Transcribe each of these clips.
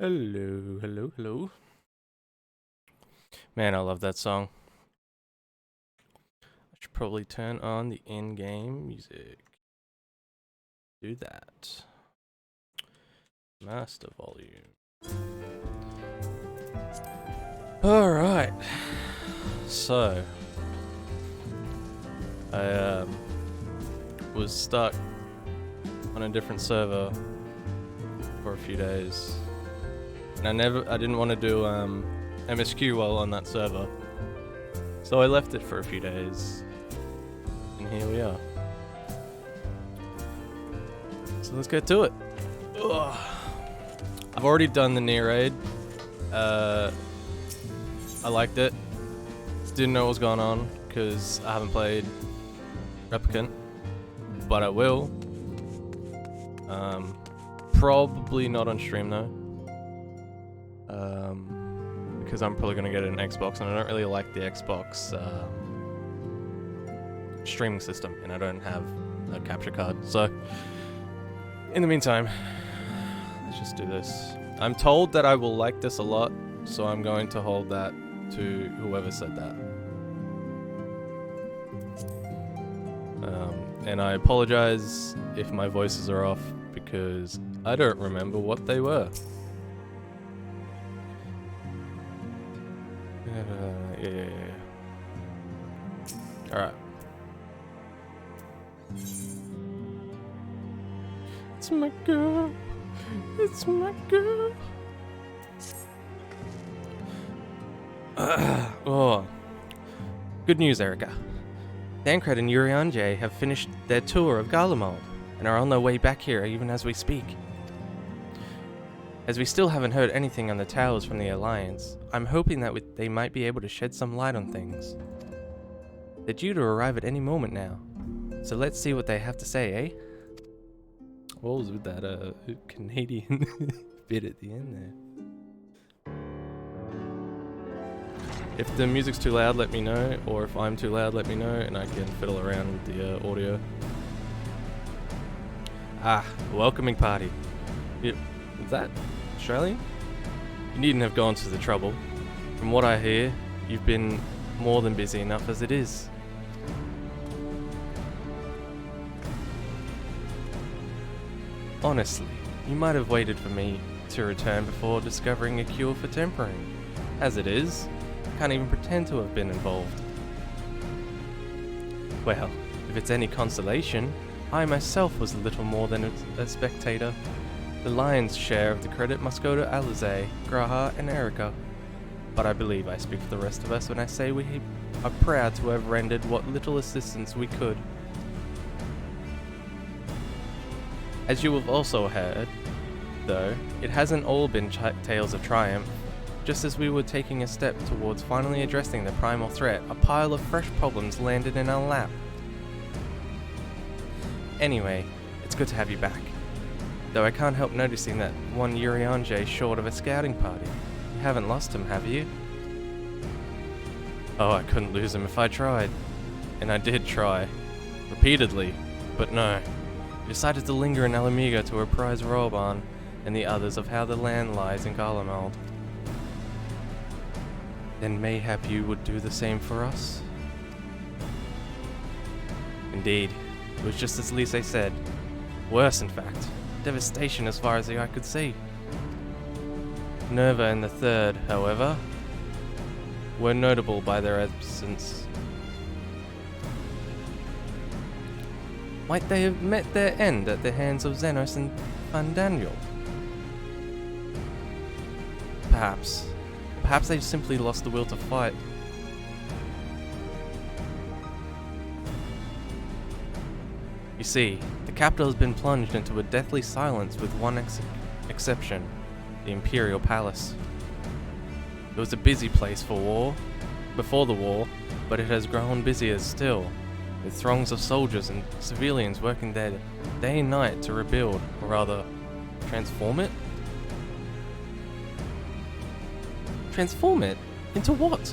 Hello, hello, hello. Man, I love that song. I should probably turn on the in-game music. Do that. Master volume. Alright. So, I was stuck on a different server for a few days. And I didn't want to do MSQ while on that server. So I left it for a few days. And here we are. So let's get to it. Ugh. I've already done the near raid. I liked it. Didn't know what was going on because I haven't played Replicant, but I will. Probably not on stream though. Because I'm probably gonna get an Xbox, and I don't really like the Xbox streaming system, and I don't have a capture card. So, in the meantime, let's just do this. I'm told that I will like this a lot, so I'm going to hold that to whoever said that. And I apologize if my voices are off, because I don't remember what they were. Yeah. Alright. It's my girl. It's my girl. Oh. Good news, Erica. Thancred and Urianje have finished their tour of Garlemald and are on their way back here even as we speak. As we still haven't heard anything on the towers from the Alliance, I'm hoping that they might be able to shed some light on things. They're due to arrive at any moment now, so let's see what they have to say, eh? What was with that Canadian bit at the end there? If the music's too loud, let me know, or if I'm too loud, let me know, and I can fiddle around with the audio. Ah, welcoming party. Yep. Is that Australian? You needn't have gone to the trouble. From what I hear, you've been more than busy enough as it is. Honestly, you might have waited for me to return before discovering a cure for tempering. As it is, I can't even pretend to have been involved. Well, if it's any consolation, I myself was little more than a spectator. The lion's share of the credit must go to Alize, Graha, and Erica. But I believe I speak for the rest of us when I say we are proud to have rendered what little assistance we could. As you have also heard, though, it hasn't all been tales of triumph. Just as we were taking a step towards finally addressing the primal threat, a pile of fresh problems landed in our lap. Anyway, it's good to have you back. Though I can't help noticing that one Urianje short of a scouting party. You haven't lost him, have you? Oh, I couldn't lose him if I tried. And I did try. Repeatedly. But no. He decided to linger in Alamiga to apprise Roban and the others of how the land lies in Garlemald. Then mayhap you would do the same for us? Indeed. It was just as Lise said. Worse, in fact. Devastation as far as the eye could see. Nerva and the Third, however, were notable by their absence. Might they have met their end at the hands of Xenos and Fandaniel? Perhaps. Perhaps they've simply lost the will to fight. You see, the capital has been plunged into a deathly silence with one exception, the Imperial Palace. It was a busy place before the war, but it has grown busier still, with throngs of soldiers and civilians working there day and night to rebuild, or rather, transform it? Transform it? Into what?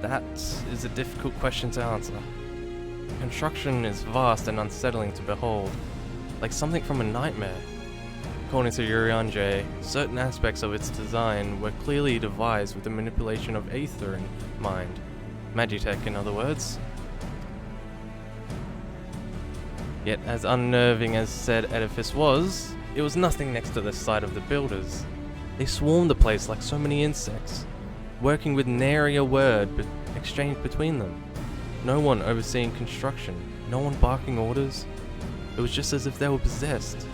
That is a difficult question to answer. Construction is vast and unsettling to behold. like something from a nightmare. According to Urianger, certain aspects of its design were clearly devised with the manipulation of aether in mind. Magitech, in other words. Yet, as unnerving as said edifice was, it was nothing next to the sight of the builders. They swarmed the place like so many insects, working with nary a word but exchanged between them. No one overseeing construction, no one barking orders. It was just as if they were possessed.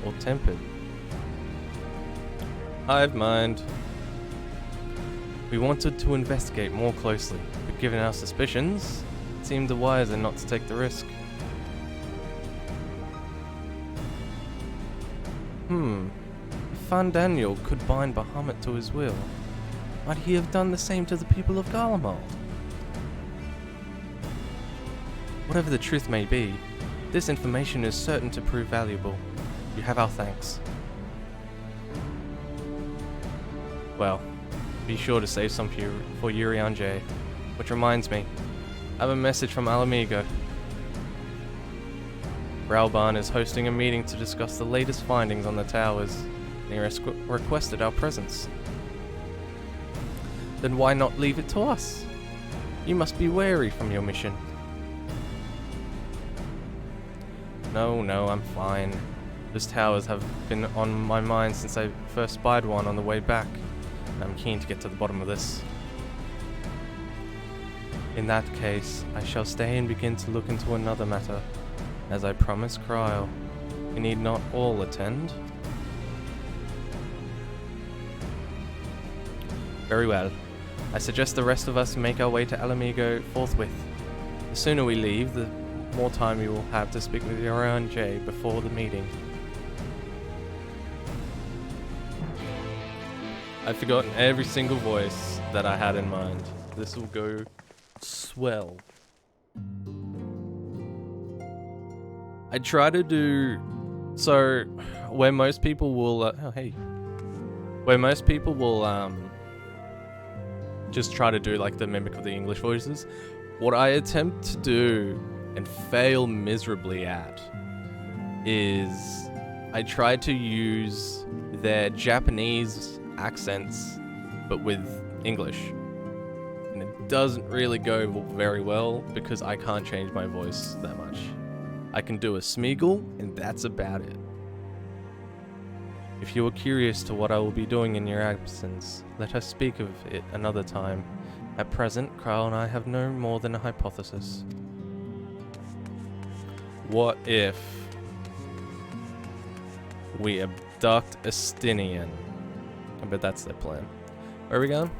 Or tempered. Hive mind. We wanted to investigate more closely, but given our suspicions, it seemed wiser not to take the risk. If Fan Daniel could bind Bahamut to his will, might he have done the same to the people of Garlemald? Whatever the truth may be, this information is certain to prove valuable. You have our thanks. Well, be sure to save some for Urianger. Which reminds me, I have a message from Alamigo. Ralban is hosting a meeting to discuss the latest findings on the towers, and he requested our presence. Then why not leave it to us? You must be wary from your mission. No, I'm fine. Those towers have been on my mind since I first spied one on the way back, and I'm keen to get to the bottom of this. In that case, I shall stay and begin to look into another matter. As I promised Kryl, we need not all attend. Very well. I suggest the rest of us make our way to Alamigo forthwith. The sooner we leave, the more time we will have to speak with Urianger before the meeting. I've forgotten every single voice that I had in mind. This will go swell. I try to do so where most people will just try to do like the mimic of the English voices. What I attempt to do and fail miserably at is I try to use their Japanese accents but with English, and it doesn't really go very well because I can't change my voice that much. I can do a Smeagol, and that's about it. If you are curious to what I will be doing in your absence, let us speak of it another time. At present, Kryl and I have no more than a hypothesis. What if we abduct Estinian? I bet that's their plan. Where are we going?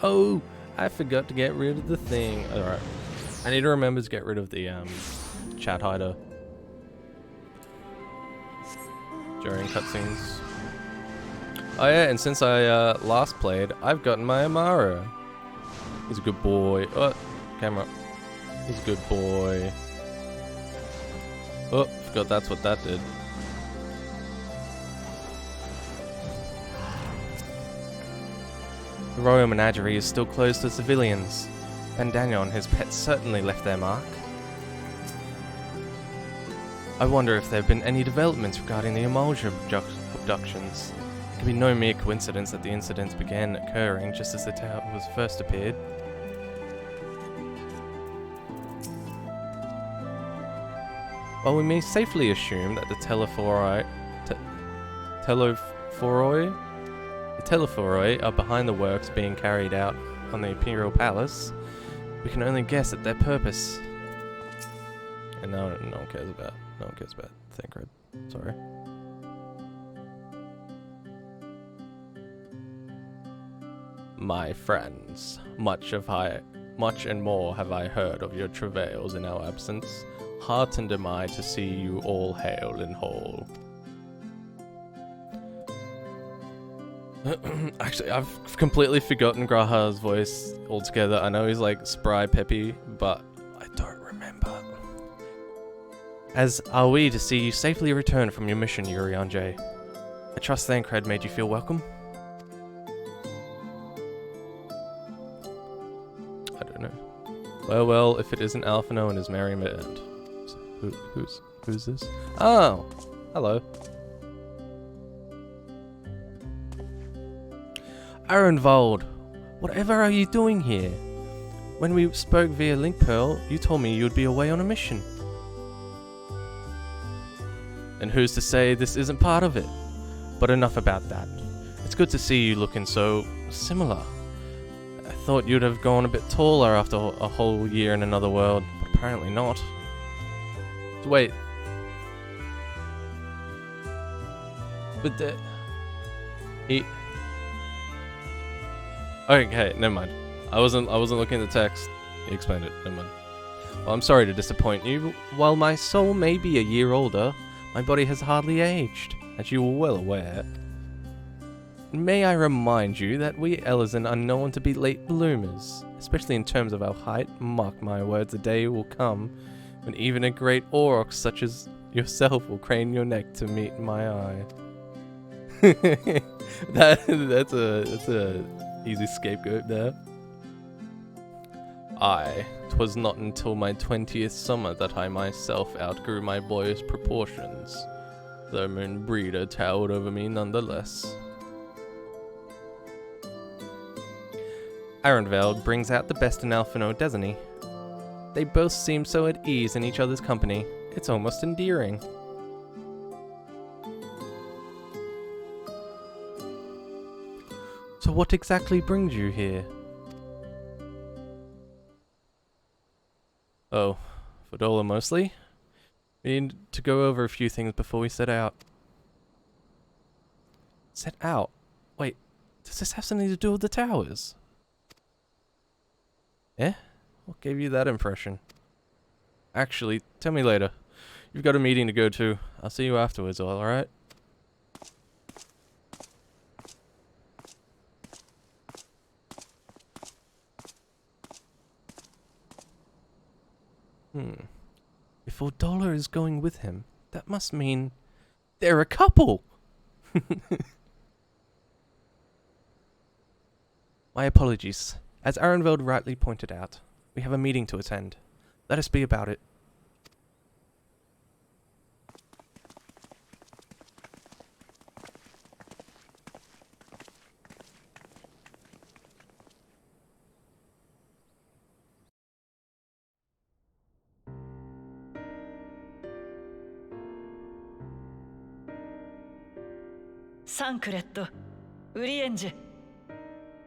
Oh, I forgot to get rid of the thing. Alright. I need to remember to get rid of the chat hider during cutscenes. Oh yeah, and since I last played, I've gotten my Amara. He's a good boy. Oh, camera. He's a good boy. Oh, forgot that's what that did. The royal menagerie is still closed to civilians. Van Daniel and his pets certainly left their mark. I wonder if there have been any developments regarding the Amalja abductions. It could be no mere coincidence that the incidents began occurring just as the towers first appeared. While we may safely assume that the Telephoroi are behind the works being carried out on the Imperial Palace, we can only guess at their purpose. And no one cares about Thancred. Sorry. My friends, much and more have I heard of your travails in our absence. Heartened am I to see you all hale and whole. Actually, I've completely forgotten Graha's voice altogether. I know he's like spry peppy, but I don't remember. As are we to see you safely return from your mission, Urianger. I trust Thancred made you feel welcome? Well, if it isn't Alphino and his merry band. So who's this? Oh, hello. Arenvald, whatever are you doing here? When we spoke via Link Pearl, you told me you'd be away on a mission. And who's to say this isn't part of it? But enough about that. It's good to see you looking so similar. I thought you'd have gone a bit taller after a whole year in another world, but apparently not. Wait. But he... Okay, never mind. I wasn't looking at the text. He explained it. Never mind. Well, I'm sorry to disappoint you. While my soul may be a year older, my body has hardly aged, as you are well aware. May I remind you that we Elezen are known to be late bloomers, especially in terms of our height. Mark my words, a day will come when even a great Auroch such as yourself will crane your neck to meet my eye. That's a easy scapegoat there. 'Twas not until my 20th summer that I myself outgrew my boyish proportions. The moon breeder towered over me nonetheless. Arenveld brings out the best in Alphino, doesn't he? They both seem so at ease in each other's company, it's almost endearing. So what exactly brings you here? Oh, Fodola mostly? We need to go over a few things before we set out. Set out? Wait, does this have something to do with the towers? Eh? What gave you that impression? Actually, tell me later. You've got a meeting to go to. I'll see you afterwards, alright? If Fodola is going with him, that must mean they're a couple! My apologies. As Arenveld rightly pointed out, we have a meeting to attend. Let us be about it.サンクレット、ウリエンジュ。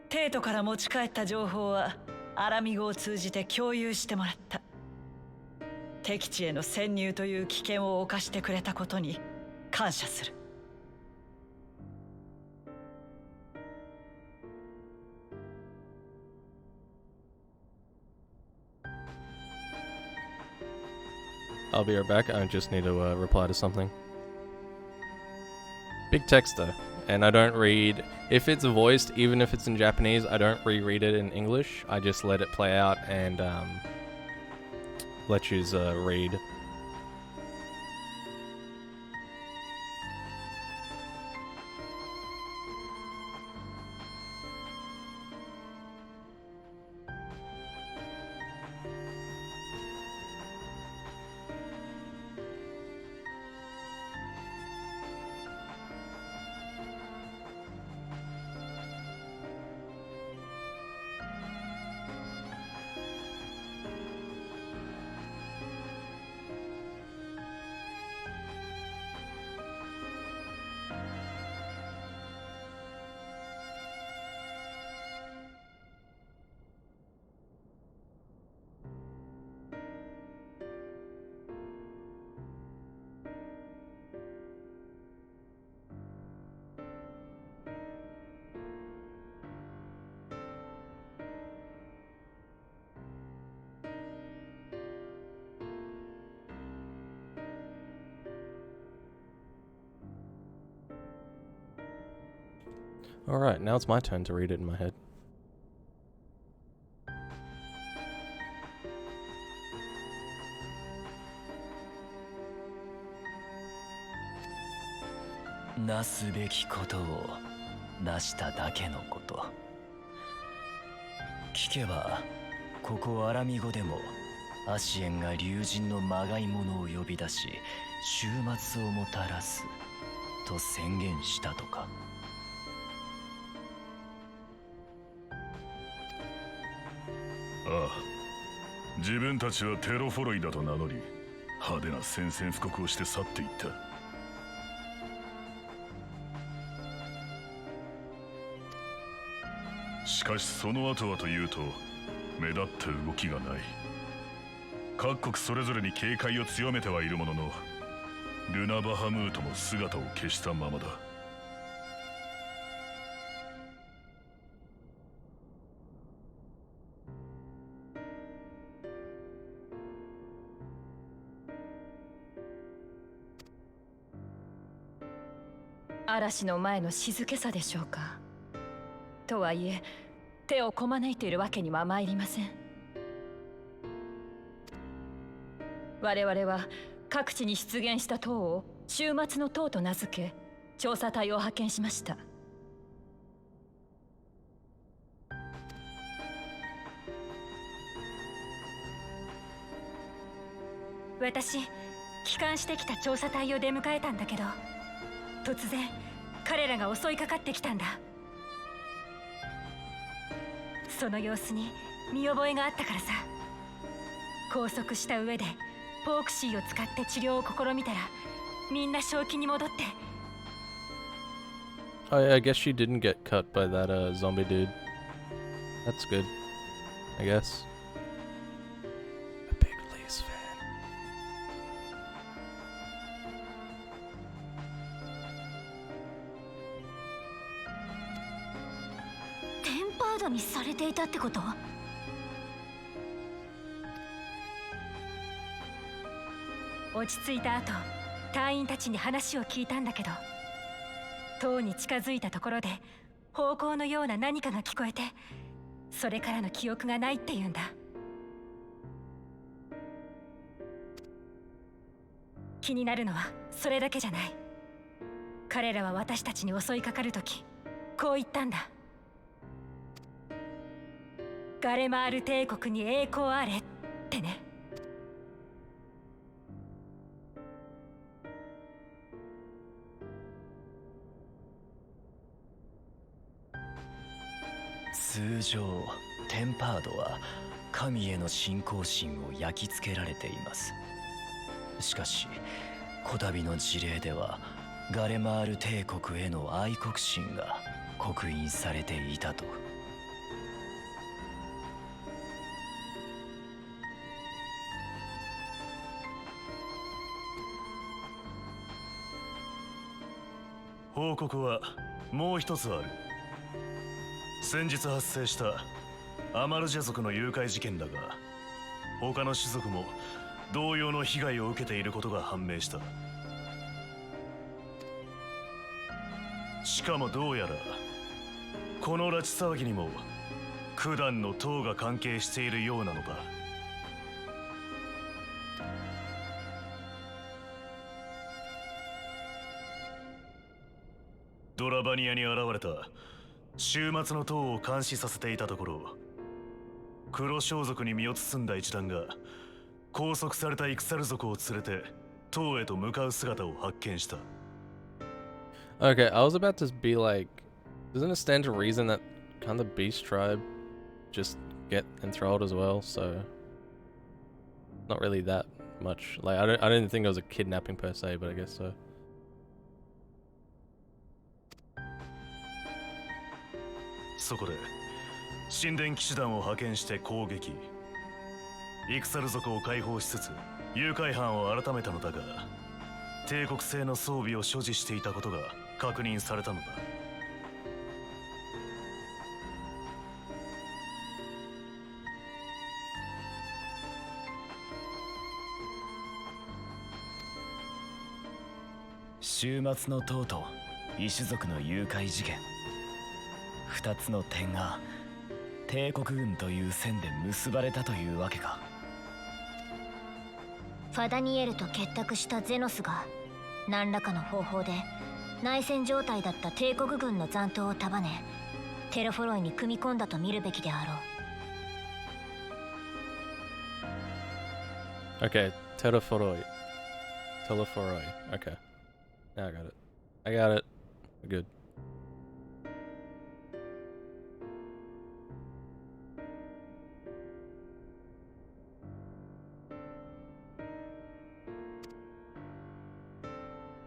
テートから持ち帰った情報はアラミ語を通じて共有してもらった。敵地への潜入という危険を冒してくれたことに感謝する。I'll be right back. I just need to reply to something. Big text though, and I don't read, if it's voiced, even if it's in Japanese, I don't reread it in English. I just let it play out and let you read. Alright, now it's my turn to read it in my head. Naすべきことをなしただけのこと。聞けばここアラミ語でもアシエンが竜神のまがいものを呼び出し終末をもたらすと宣言したとか。ああ、自分たちはテロフォロイだと名乗り派手な宣戦布告をして去っていった。しかしその後はというと目立った動きがない。各国それぞれに警戒を強めてはいるものの、ルナ・バハムートも姿を消したままだ。嵐の前の静けさでしょうか。とはいえ手をこまねいているわけには参りません。我々は各地に出現した塔を終末の塔と名付け調査隊を派遣しました。私帰還してきた調査隊を出迎えたんだけど、突然彼らが襲いかかってきたんだ。その様子に見覚えがあったからさ。拘束した上でポークシーを使って治療を試みたらみんな正気に戻って。 I guess she didn't get cut by that zombie dude. That's good, I guess. A big Lee's fan. テンパードにされていたってこと？落ち着いた後、隊員たちに話を聞いたんだけど、塔に近づいたところで咆哮のような何かが聞こえて、それからの記憶がないって言うんだ。気になるのはそれだけじゃない。彼らは私たちに襲いかかるときこう言ったんだ。ガレマール帝国に栄光あれってね。通常テンパードは神への信仰心を焼き付けられています。しかしこたびの事例ではガレマール帝国への愛国心が刻印されていたと。報告はもう一つある。先日発生したアマルジェ族の誘拐事件だが、他の種族も同様の被害を受けていることが判明した。しかもどうやらこの拉致騒ぎにも九段の塔が関係しているようなのだ。ドラバニアに現れた終末の塔を監視させていたところ、黒装束に身を包んだ一団が拘束されたイクサル族を連れて塔へと向かう姿を発見した。 Okay, I was about to be like, doesn't it stand to reason that kind of beast tribe just get enthralled as well? So not really that much. Like I didn't think it was a kidnapping per se, but I guess so. そこで神殿騎士団を派遣して攻撃。イクサル族を解放しつつ誘拐犯を改めたのだが、帝国製の装備を所持していたことが確認されたのだ。終末の塔と異種族の誘拐事件、二つの点が帝国軍という線で結ばれたというわけか。ファダニエルと結託したゼノスが何らかの方法で内戦状態だった帝国軍の残党を束ねテロフォロイに組み込んだと見るべきであろう。Okay, Teleforoi. Teleforoi. Okay. Now I got it. I got it. We're good.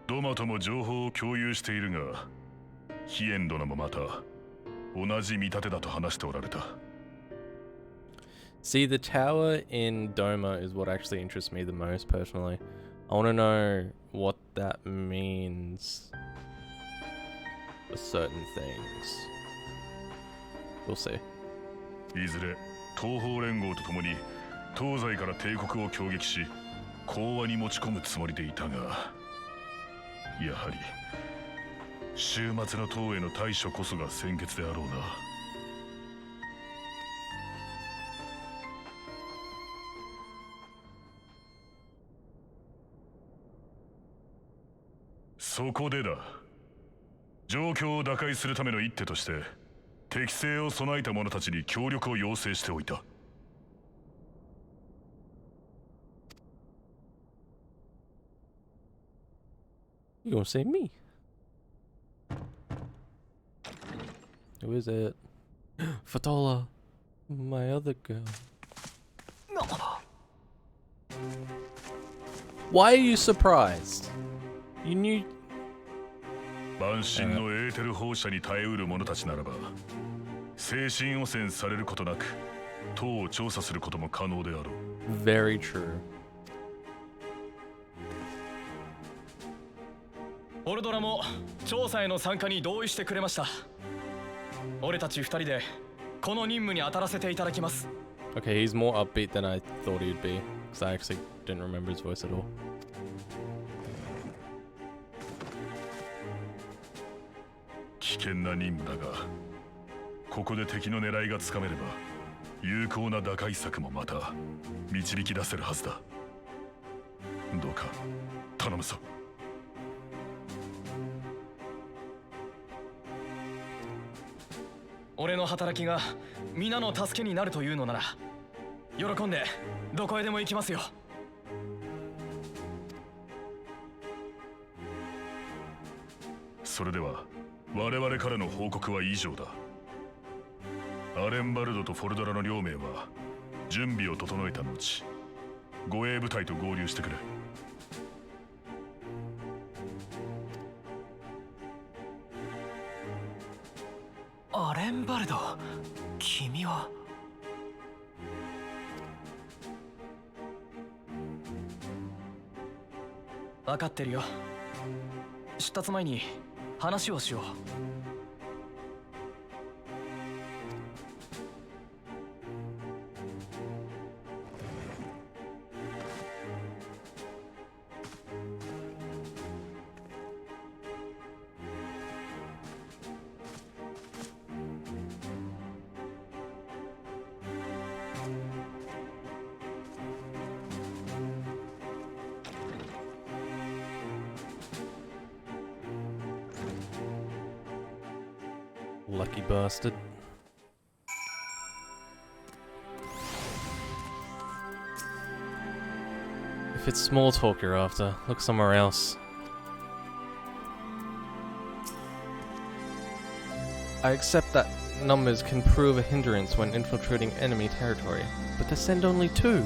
ドマとも情報を共有しているが、ヒエン殿もまた同じ見立てだと話しておられた。See, the tower in Doma is what actually interests me the most personally. I want to know what that means for certain things. We'll see. いずれ東方連合と共に東西から帝国を攻撃し、講和に持ち込むつもりでいたが、やはり終末の塔への対処こそが先決であろうな。そこでだ。状況を打開するための一手として適性を備えた者たちに協力を要請しておいた。You gonna say me? Who is it? Fatola, my other girl. Why are you surprised? You knew. 万神のエーテル放射に耐えうる者たちならば、精神汚染されることなく塔を調査することも可能であろう。Very true. オルドラも調査への参加に同意してくれました。俺たち二人でこの任務に当たらせていただきます。Okay, he's more upbeat than I thought he'd be, because I actually didn't remember his voice at all. 危険な任務だが、ここで敵の狙いがつかめれば有効な打開策もまた導き出せるはずだ。どうか頼むぞ。俺の働きが皆の助けになるというのなら、喜んでどこへでも行きますよ。それでは我々からの報告は以上だ。アレンバルドとフォルドラの両名は準備を整えた後、護衛部隊と合流してくれ。アレンバルド、君は。分かってるよ。出立前に話をしよう。Lucky bastard. If it's small talk you're after, look somewhere else. I accept that numbers can prove a hindrance when infiltrating enemy territory, but to send only 2.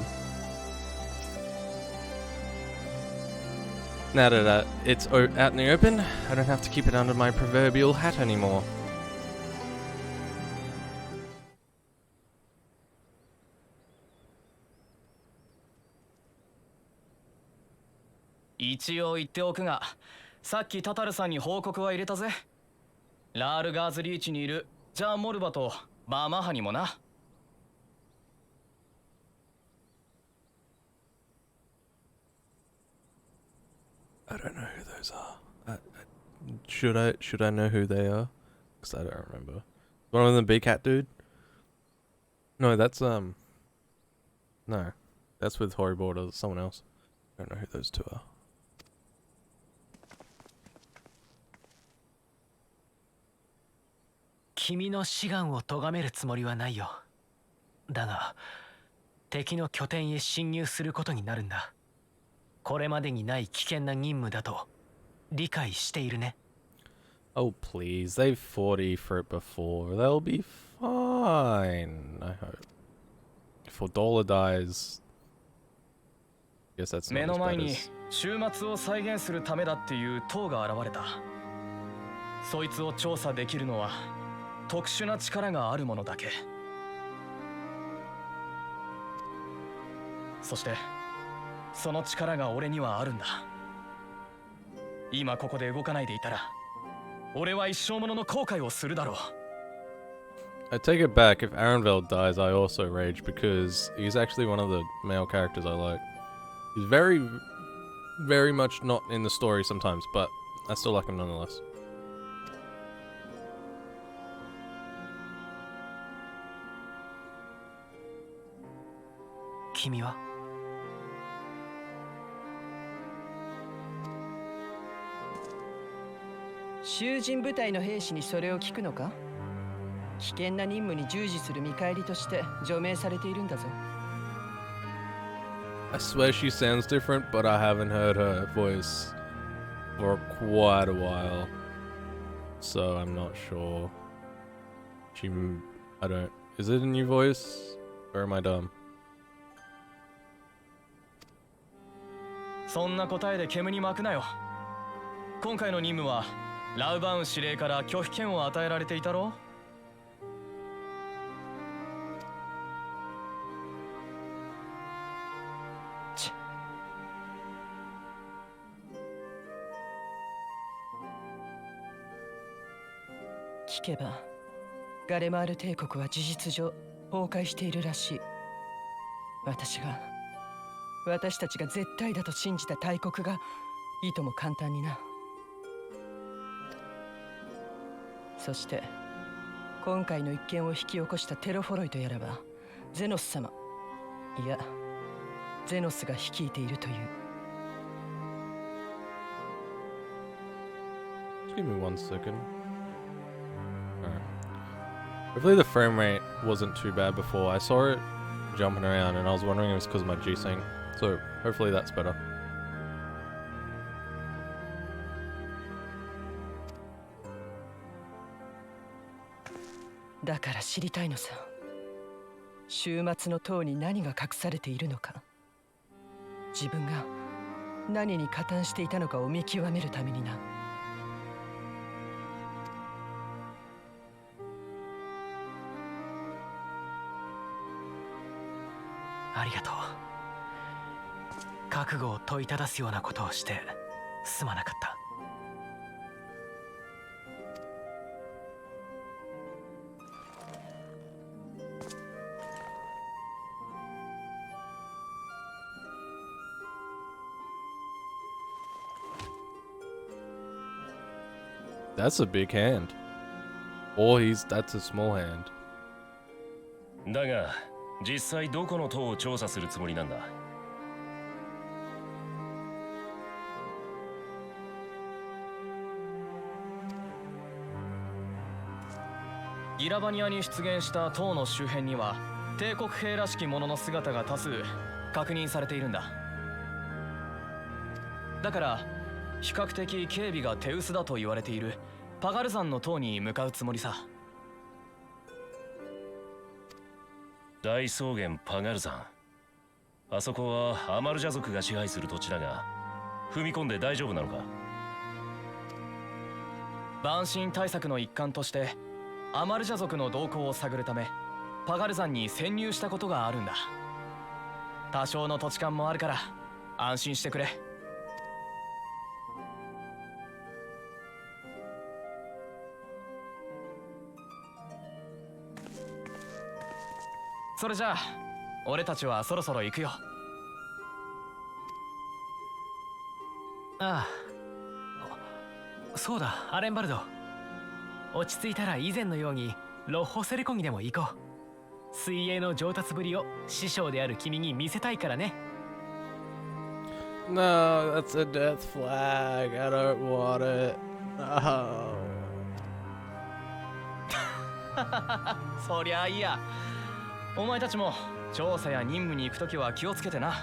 Now that it's out in the open, I don't have to keep it under my proverbial hat anymore.一応言っておくが、さっきタタルさんに報告は入れたぜ。ラールガーズリーチにいるジャー・モルバとバーマハにもな。I don't know who those are. Should I know who they are? Because I don't remember. One of them big cat dude? No, that's no. That's with Hori Border, someone else. I don't know who those two are. 君の志願を咎めるつもりはないよ。だが敵の拠点へ侵入することになるんだ。これまでにない危険な任務だと理解しているね。Oh, please. They've fought E for it before. They'll be fine, I hope. If Ordola dies, I guess that's 目 not の as 前 bad に as... 終末を再現するためだっていう塔が現れた。そいつを調査できるのは特殊な力があるものだけ。そしてその力が俺にはあるんだ。今ここで動かないでいたら俺は一生ものの後悔をするだろう。 I take it back. If Arenveld dies, I also rage because he's actually one of the male characters I like. He's very much not in the story sometimes, but I still like him nonetheless. 君は囚人部隊の兵士にそれを聞くのか？危険な任務に従事する見返りとして除名されているんだぞ。I swear she sounds different, but I haven't heard her voice for quite a while, so I'm not sure. I don't... Is it a new voice? Or am I dumb? そんな答えで煙に巻くなよ。今回の任務はラウバウン司令から拒否権を与えられていたろ。聞けばガレマール帝国は事実上崩壊しているらしい。私たちが絶対だと信じた大国がいとも簡単にな。そして今回の一件を引き起こしたテロフォロイとやらはゼノス様、いやゼノスが率いているという。 Just give me 1 second. Alright. Hopefully the frame rate wasn't too bad before. I saw it jumping around and I was wondering if it was because of my G-Sync. So hopefully that's better. だから知りたいのさ。終末の塔に何が隠されているのか。自分が何に加担していたのかを見極めるためにな。ありがとう。覚悟を問いただすようなことをしてすまなかった。That's a big hand. Or that's a small hand. だが実際どこの塔を調査するつもりなんだ？ギラバニアに出現した塔の周辺には帝国兵らしき者の姿が多数確認されているんだ。だから比較的警備が手薄だと言われているパガル山の塔に向かうつもりさ。大草原パガル山。あそこはアマルジャ族が支配する土地だが、踏み込んで大丈夫なのか？蛮神対策の一環としてアマルジャ族の動向を探るためパガル山に潜入したことがあるんだ。多少の土地勘もあるから安心してくれ。それじゃあ俺たちはそろそろ行くよ。ああ、そうだ、アレンバルド。落ち着いたら以前のようにロッホセレコギでも行こう。水泳の上達ぶりを師匠である君に見せたいからね。No, that's a death flag. I don't want it. Oh. そりゃあいいや。お前たちも調査や任務に行くときは気をつけてな。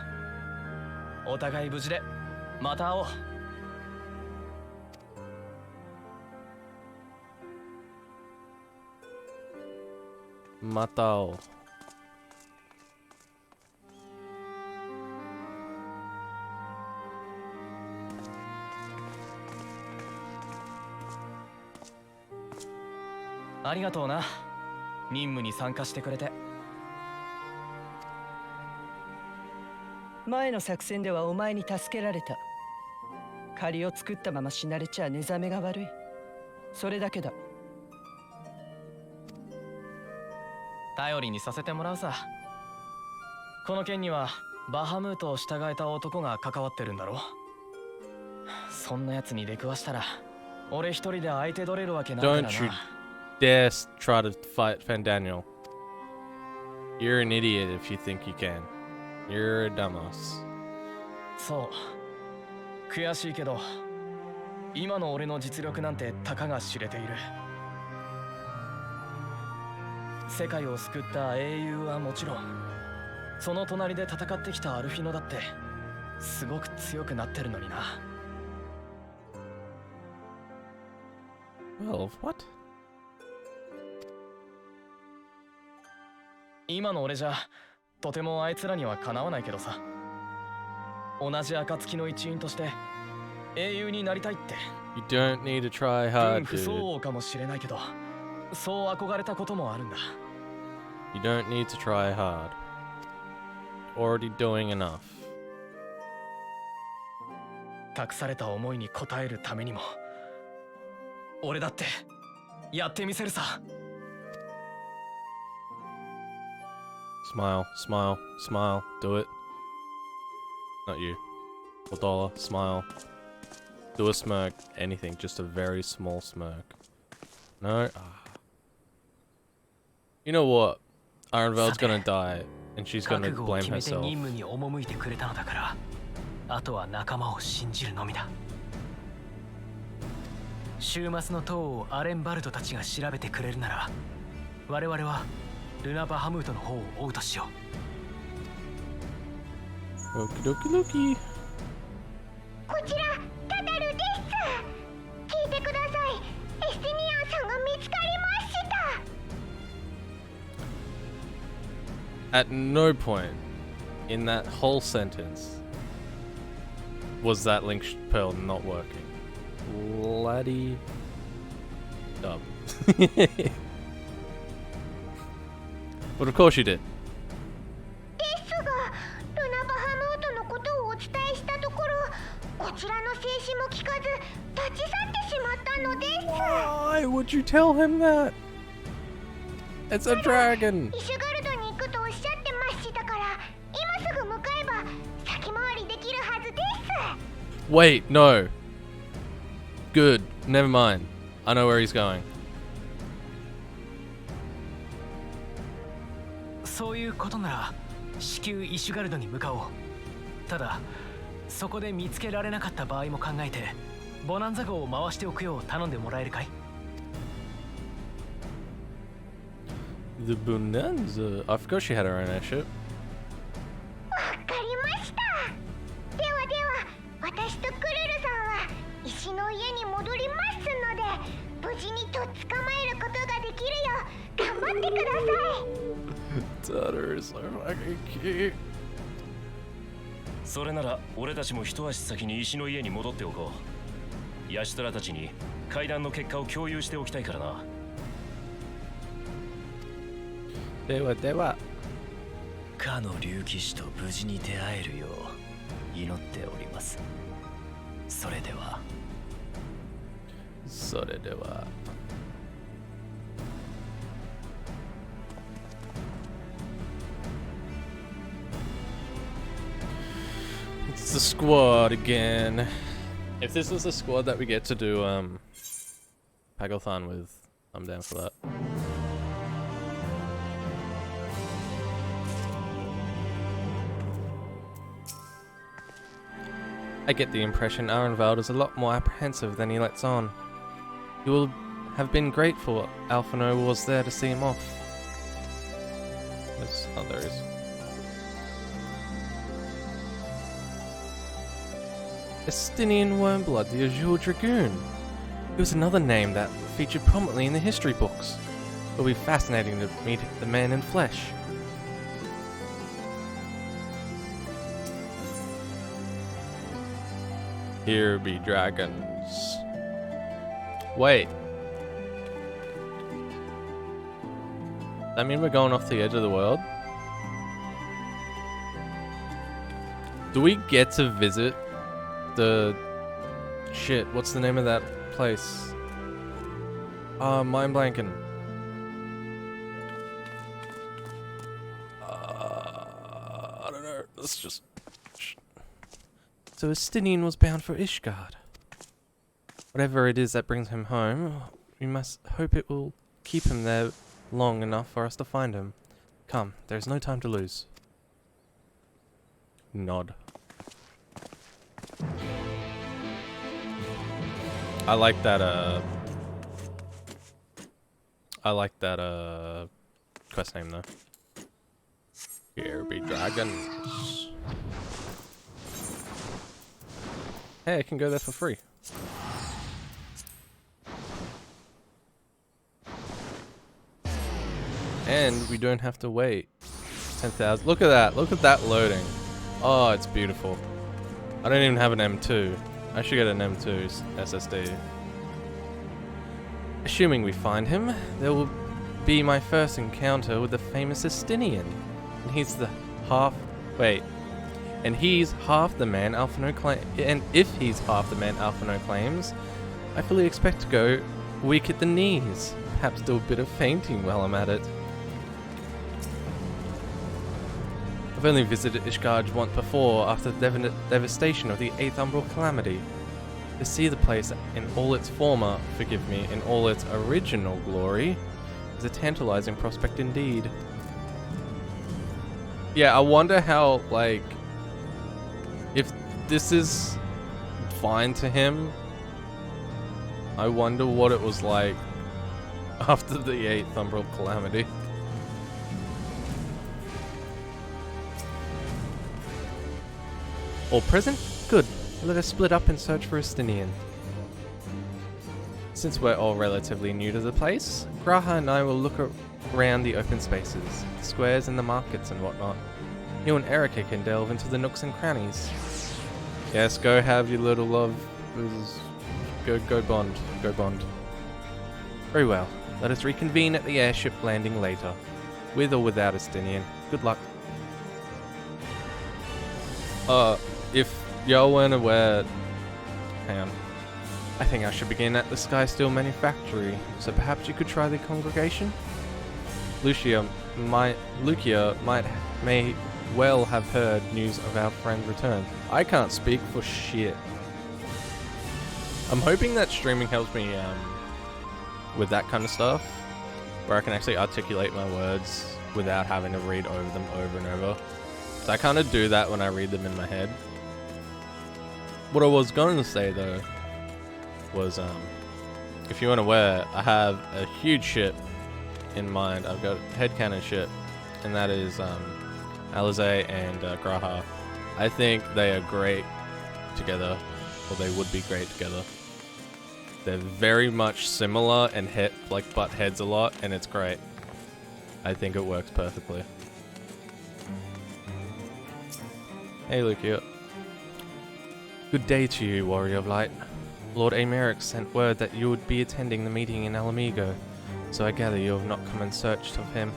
お互い無事でまた会おう。また会おう。ありがとうな。任務に参加してくれて。前の作戦ではお前に助けられた。借りを作ったまま死なれちゃ寝覚めが悪い。それだけだ。頼りにさせてもらうさ。この件にはバハムートを従えた男が関わってるんだろ。そんな奴に出くわしたら俺一人で相手取れるわけないからな。 Don't you dare try to fight Fandaniel. You're an idiot if you think you can. You're a dumbass. そう悔しいけど今の俺の実力なんてたかが知れている。世界を救った英雄はもちろん、その隣で戦ってきたアルフィノだってすごく強くなってるのにな。 Well, what? 今の俺じゃとてもあいつらにはかなわないけどさ。同じ暁の一員として英雄になりたいって。 You don't need to try hard, 不 dude. 相応かもしれないけど、そう憧れたこともあるんだ。 You don't need to try hard. Already doing enough. 託された思いに応えるためにも俺だってやってみせるさ。 Smile, smile, smile. Do it. Not you. $1. Smile. Do a smirk. Anything. Just a very small smirk. No? Ah. You know what? Ironvel's gonna die. And she's 覚 gonna 悟を blame 決めて herself. 任務に赴いてくれたのだから、あとは仲間を信じるのみだ。週末の塔をアレンバルドたちが調べてくれるなら、我々はルナ・バハムートの方を追うとしよう。 Okie dokie dokie. こちらタタルです。聞いてください。エスティニアンさんが見つかりました。 At no point in that whole sentence was that link pearl not working. Bloody dub. But of course you did. ですが、ルナ・バハムートのことをお伝えしたところ、こちらの静止も聞かず立ち去ってしまったのです。 Why would you tell him that? It's a dragon. イシュガルドに行くとおっしゃってましたから、今すぐ向かえば先回りできるはずです。 Wait, no. Good. Never mind. I know where he's going. そういうことなら至急イシュガルドに向かおう。ただそこで見つけられなかった場合も考えてボナンザ号を回しておくよう頼んでもらえるかい？ The Bonanza. I forgot she had her own airship. わかりました。ではでは、私とクルルさんは石の家に戻りますので、無事にとっ捕まえることができるよう頑張ってください。 Daughter is so fucking cute. それなら俺たちも一足先に石の家に戻っておこう。ヤシトラたちに会談の結果を共有しておきたいからな。ではでは。かの竜騎士と無事に出会えるよう祈っております。それでは。それでは。It's the squad again. If this was the squad that we get to do Pagothon with, I'm down for that. I get the impression Arenvald is a lot more apprehensive than he lets on. He will have been grateful Alphino was there to see him off. Oh, there is. Estinian Wormblood, the Azure Dragoon. It was another name that featured prominently in the history books. It'll be fascinating to meet the man in flesh. Here be dragons. Wait. That mean we're going off the edge of the world? Do we get to visit the... Shit, what's the name of that place? Mind blanking. I don't know. Let's just... So Estinian was bound for Ishgard. Whatever it is that brings him home, we must hope it will keep him there long enough for us to find him. Come, there's no time to lose. Nod. I like that, quest name though. Here be dragons. Hey, I can go there for free. And we don't have to wait 10,000. Look at that. Look at that loading. Oh, it's beautiful. I don't even have an M2. I should get an M2 SSD. Assuming we find him, there will be my first encounter with the famous Estinian. And he's the half... Wait. And he's half the man Alphino claims. And if he's half the man Alphino claims, I fully expect to go weak at the knees. Perhaps do a bit of fainting while I'm at it. I've only visited Ishgard once before after the devastation of the 8th Umbral Calamity. To see the place in all its former, forgive me, in all its original glory is a tantalizing prospect indeed. Yeah, I wonder how, like, if this is fine to him, I wonder what it was like after the 8th Umbral Calamity. All present? Good. Let us split up and search for Estinian. Since we're all relatively new to the place, Graha and I will look around the open spaces, the squares and the markets and whatnot. You and Erica can delve into the nooks and crannies. Yes, go have your little love. Go bond. Go bond. Very well. Let us reconvene at the airship landing later. With or without Estinian. Good luck. If y'all weren't aware... Hang on. I think I should begin at the Sky Steel Manufactory, so perhaps you could try the congregation? Lucia may well have heard news of our friend's return. I can't speak for shit. I'm hoping that streaming helps me with that kind of stuff, where I can actually articulate my words without having to read over them over and over. So I kind of do that when I read them in my head. What I was going to say though was, if you weren't aware, I have a huge ship in mind. I've got headcanon ship, and that is Alize and Graha. I think they are great together, or they would be great together. They're very much similar and butt heads a lot, and it's great. I think it works perfectly. Hey, Lucia. Good day to you, Warrior of Light. Lord Americ sent word that you would be attending the meeting in Alamigo, so I gather you have not come in search of him.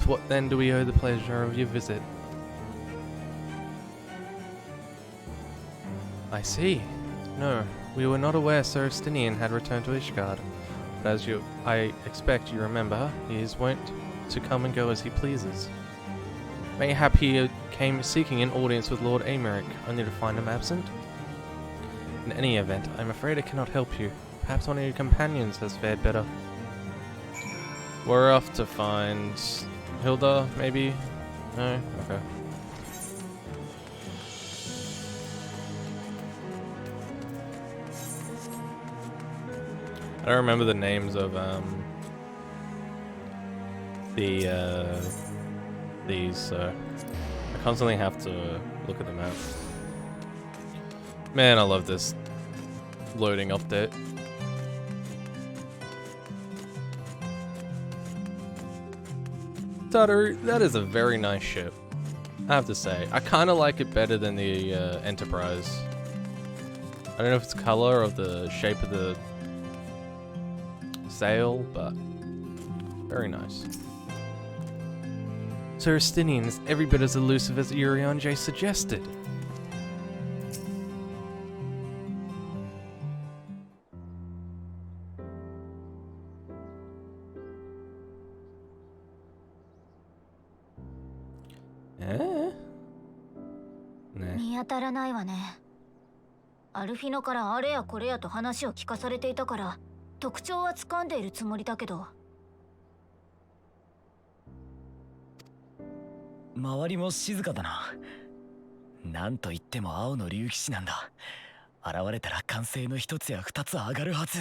To what then do we owe the pleasure of your visit? I see. No, we were not aware Sir Estinian had returned to Ishgard, but as I expect you remember, he is wont to come and go as he pleases. Mayhap he came seeking an audience with Lord Americ, only to find him absent? In any event, I'm afraid I cannot help you. Perhaps one of your companions has fared better. We're off to find Hilda, maybe? No? Okay. I don't remember the names of these, so I constantly have to look at the map. Man, I love this loading update. Tataru, that is a very nice ship. I have to say, I kind of like it better than the Enterprise. I don't know if it's color or the shape of the sail, but very nice. So Estinian is every bit as elusive as Urianjay suggested.ね。見当たらないわね。アルフィノからあれやこれやと話を聞かされていたから特徴は掴んでいるつもりだけど。周りも静かだな。なんといっても青の竜騎士なんだ。現れたら歓声の一つや二つ上がるはず。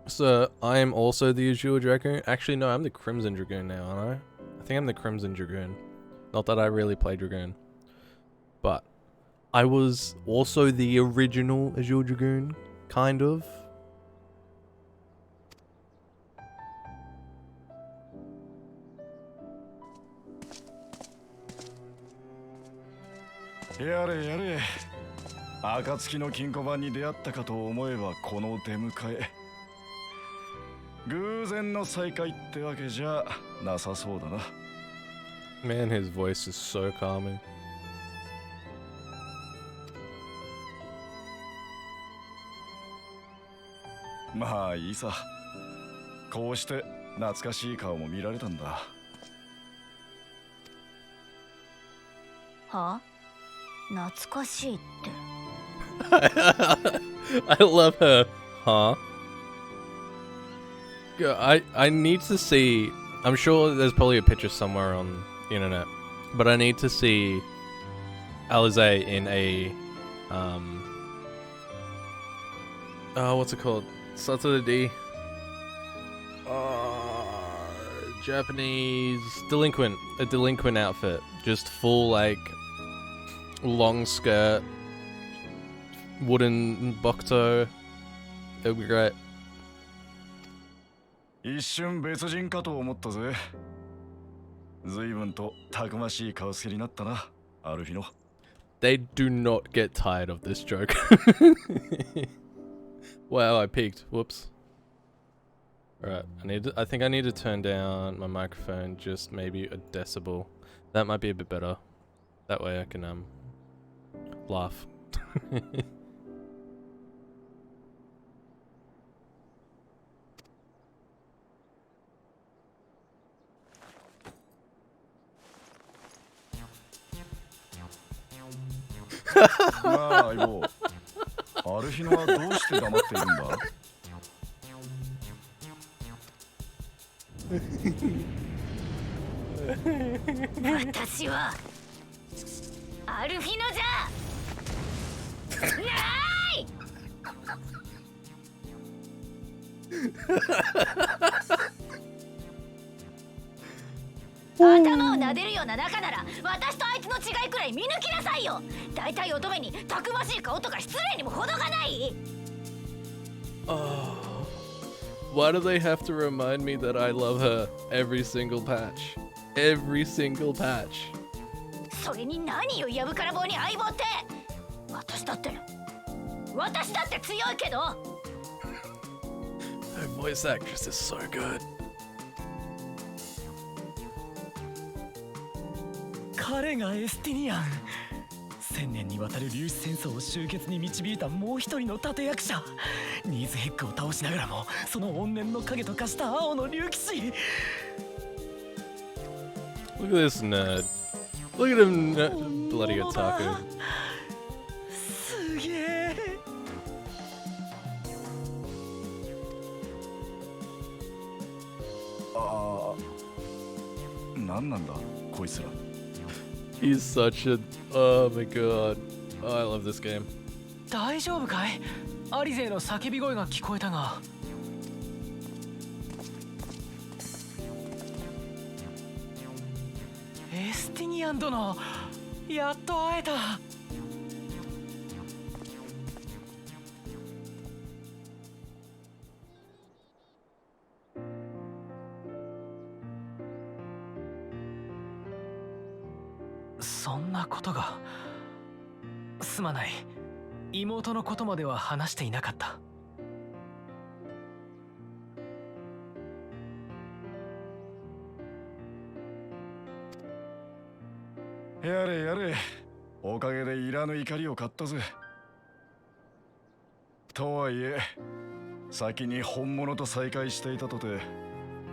So, I am also the Azure Dragoon? Actually, no, I'm the Crimson Dragoon now, aren't I? I think I'm the Crimson Dragoon. Not that I really play Dragoon. But, I was also the original Azure Dragoon, kind of.やれやれ。暁の金庫番に出会ったかと思えばこの出迎え。偶然の再会ってわけじゃなさそうだな。Man, his voice is so calming. まあいいさ。こうして懐かしい顔も見られたんだ。は？懐かしいって。I love her. Huh? Yeah, I need to see. I'm sure there's probably a picture somewhere on the internet, but I need to see Alize in a what's it called? Starts with a D. Japanese delinquent, a delinquent outfit, just full like long skirt, wooden bokuto. It would be great. 一瞬別人かと思ったぜ。随分とたくましい顔つきになったな、アルフィノ。They do not get tired of this joke. Wow, I peaked. Whoops. Alright, I think I need to turn down my microphone just maybe a decibel. That might be a bit better. That way I can laugh. Ma, 相棒。アルフィノはどうして黙っているんだ？私はアルフィノじゃない頭を撫でるような仲なら私とあいつの違いくらい見抜きなさいよ。だいたい乙女にたくましい顔とか失礼にも程がない。 Why do they have to remind me that I love her every single patch? Every single patch. それに何よ、やぶから棒に相棒って。私だって強いけど。 Her voice actress is so good. 彼がエスティニアン。1000年にわたる粒子戦争を終結に導いたもう一人の立役者。ニーズヘックを倒しながらもその怨念の影と化した青の竜騎士。 Look at this nerd. Look at him, bloody otaku. すげえ。ああ、なんなんだこいつら。 He's such a... Oh my god. Oh, I love this game. 大丈夫かい？アリゼの叫び声が聞こえたが。エスティニアン殿、やっと会えた。そんなことが。すまない。妹のことまでは話していなかった。やれやれ、おかげでいらぬ怒りを買ったぜ。とはいえ、先に本物と再会していたとて、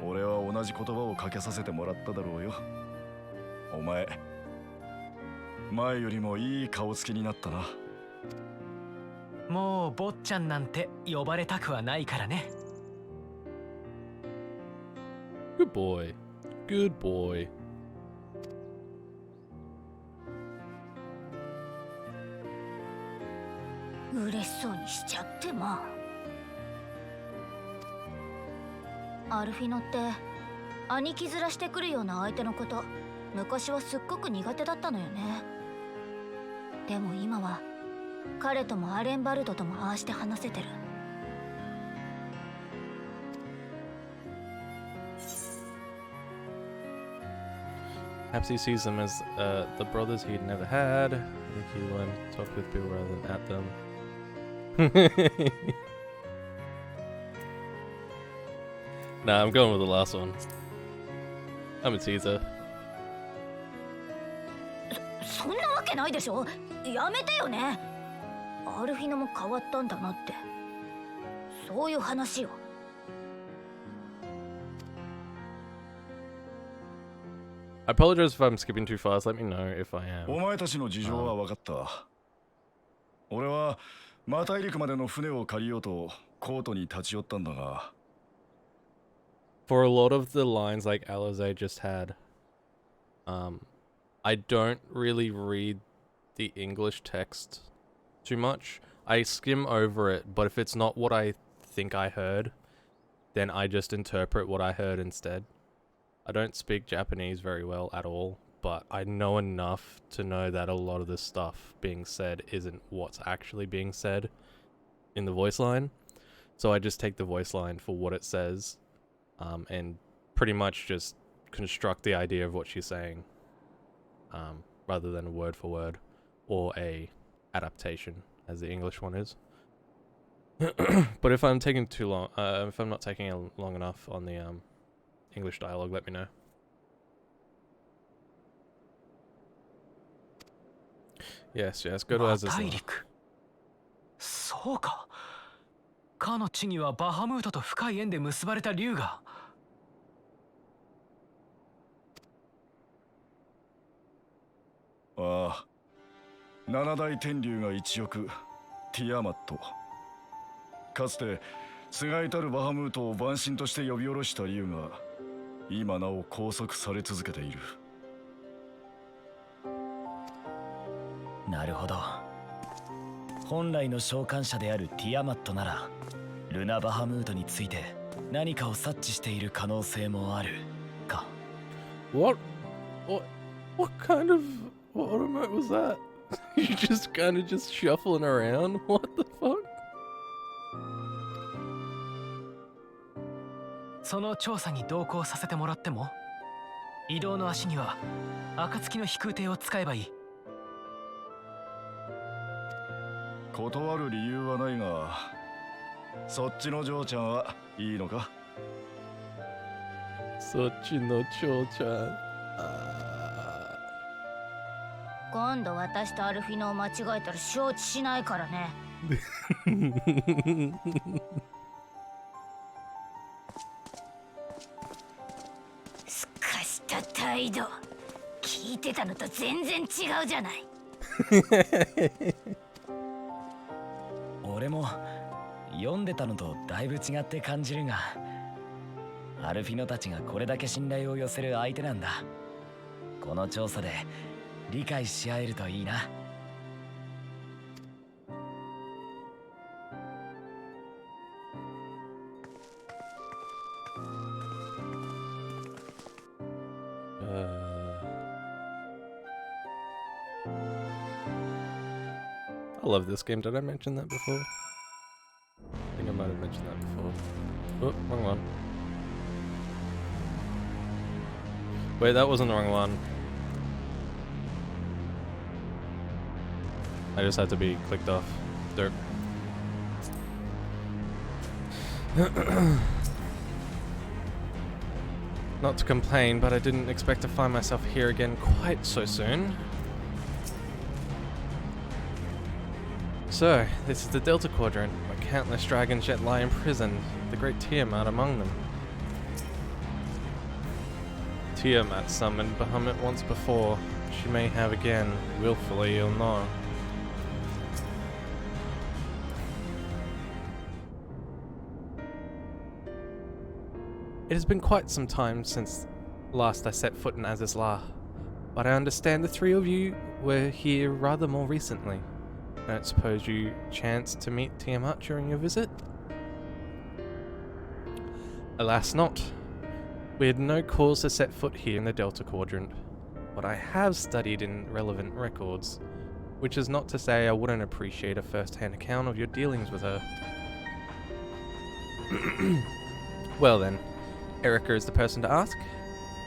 俺は同じ言葉をかけさせてもらっただろうよ。お前、前よりもいい顔つきになったな。もう坊ちゃんなんて呼ばれたくはないからね。Good boy. Good boy. 嬉しそうにしちゃってまあ。アルフィノって兄貴面してくるような相手のこと昔はすっごく苦手だったのよね。でも今は彼ともアレンバルドともああして話せてる。Perhaps he sees them as the brothers he'd never had. I think he learned to talk with people rather than at them. Nah, I'm going with the last one. I'm a teaser. そんなわけないでしょ。やめてよね。アルフィノも変わったんだなって、そういう話よ。I apologize if I'm skipping too fast. Let me know if I am. お前たちの事情は分かった。俺はマ大陸までの船を借りようとコートに立ち寄ったんだが。For a lot of the lines like Alize just had, I don't really read the English text too much. I skim over it, but if it's not what I think I heard, then I just interpret what I heard instead. I don't speak Japanese very well at all, but I know enough to know that a lot of the stuff being said isn't what's actually being said in the voice line. So I just take the voice line for what it says, and pretty much just construct the idea of what she's saying, rather than a word for word or a adaptation as the English one is. But if I'm taking too long, if I'm not taking long enough on the English dialogue, let me know. Yes, yes, go to Azazel. そうか。かの地にはバハムートと深い縁で結ばれた竜が。ああ、七大天竜が一翼、ティアマット。かつて菅井たるバハムートを万神として呼び下ろした竜が今なお拘束され続けている。なるほど。本来の召喚者であるティアマットならルナ・バハムートについて何かを察知している可能性もあるか。 What kind of automat was that? You just kind of just shuffling around? What the fuck? その調査に同行させてもらっても、移動の足には暁の飛空艇を使えばいい。断る理由はないが、そっちの嬢ちゃんはいいのか？そっちの嬢ちゃん。今度私とアルフィノを間違えたら承知しないからね。すかした態度、聞いてたのと全然違うじゃない。俺も読んでたのとだいぶ違って感じるが、アルフィノたちがこれだけ信頼を寄せる相手なんだ。この調査で理解し合えるといいな。I love this game. Did I mention that before? I think I might have mentioned that before. Oh, wrong one. Wait, that wasn't the wrong one. I just had to be clicked off. Derp. Not to complain, but I didn't expect to find myself here again quite so soon. So, this is the Delta Quadrant, where countless dragons yet lie imprisoned, the great Tiamat among them. Tiamat summoned Bahamut once before. She may have again, willfully or not. It has been quite some time since last I set foot in Azizla, but I understand the three of you were here rather more recently. I don't suppose you chanced to meet Tiamat during your visit? Alas not. We had no cause to set foot here in the Delta Quadrant, but I have studied in relevant records, which is not to say I wouldn't appreciate a first-hand account of your dealings with her. Well then, Erica is the person to ask.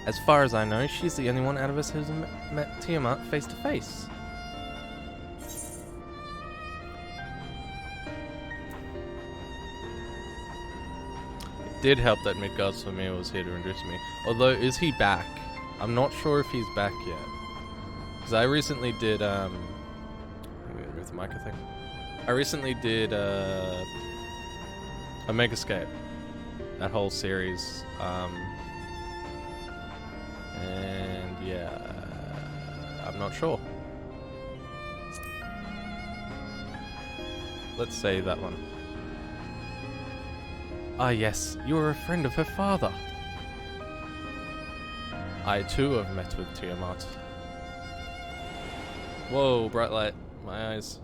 As far as I know, she's the only one out of us who's met Tiamat face to face. It did help that Midgard's Familiar was here to introduce me. Although, is he back? I'm not sure if he's back yet. Because I recently did, let me move the mic, I think. I recently did, Omegascape. That whole series, and yeah, I'm not sure. Let's say that one. Ah yes, you are a friend of her father. I too have met with Tiamat. Whoa, bright light, my eyes.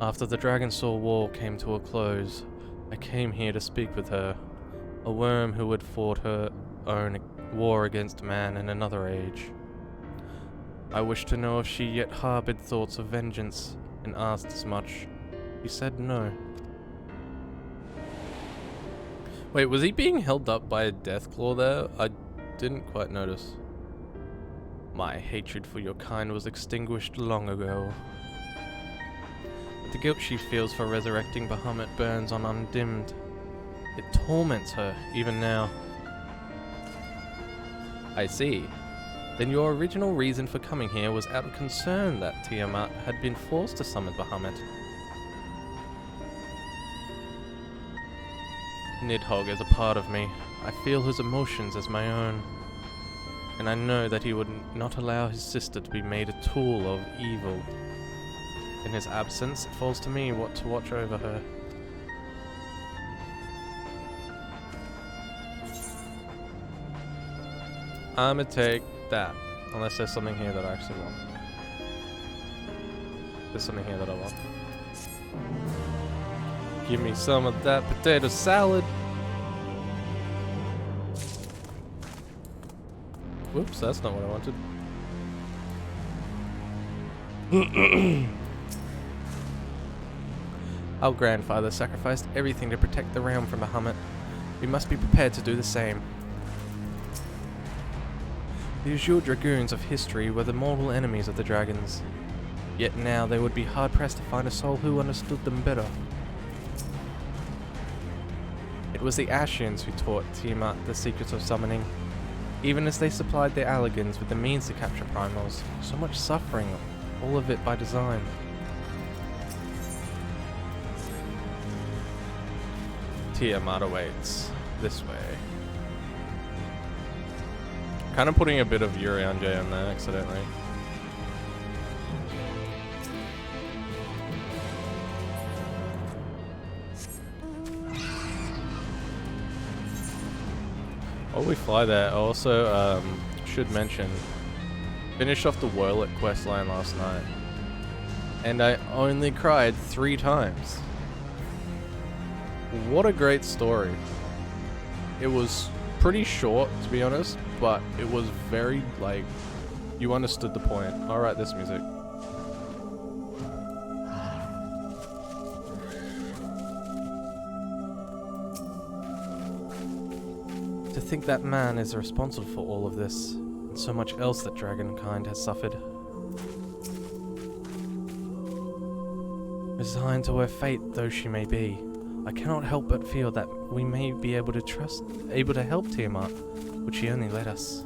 After the Dragon Soul War came to a close, I came here to speak with her, a worm who had fought her own war against man in another age. I wished to know if she yet harbored thoughts of vengeance, and asked as much. He said no. Wait, was he being held up by a deathclaw there? I didn't quite notice. My hatred for your kind was extinguished long ago. The guilt she feels for resurrecting Bahamut burns on undimmed. It torments her, even now. I see. Then your original reason for coming here was out of concern that Tiamat had been forced to summon Bahamut. Nidhogg is a part of me. I feel his emotions as my own. And I know that he would not allow his sister to be made a tool of evil. In his absence, it falls to me what to watch over her. I'ma take that. Unless there's something here that I actually want. There's something here that I want. Give me some of that potato salad. Whoops, that's not what I wanted. Our grandfather sacrificed everything to protect the realm from Bahamut. We must be prepared to do the same. The Azure Dragoons of history were the mortal enemies of the dragons. Yet now they would be hard-pressed to find a soul who understood them better. It was the Ashians who taught Tiamat the secrets of summoning, even as they supplied their Allagans with the means to capture primals. So much suffering, all of it by design. Tiamat awaits. This way. Kind of putting a bit of Yuri on J on there accidentally. While we fly there, I also should mention, finished off the Whirlet questline last night, and I only cried 3 times. What a great story. It was pretty short, to be honest, but it was very, like, you understood the point. I'll write this music. To think that man is responsible for all of this, and so much else that dragonkind has suffered. Resigned to her fate though she may be, I cannot help but feel that we may be able to help Tiamat, would she only let us.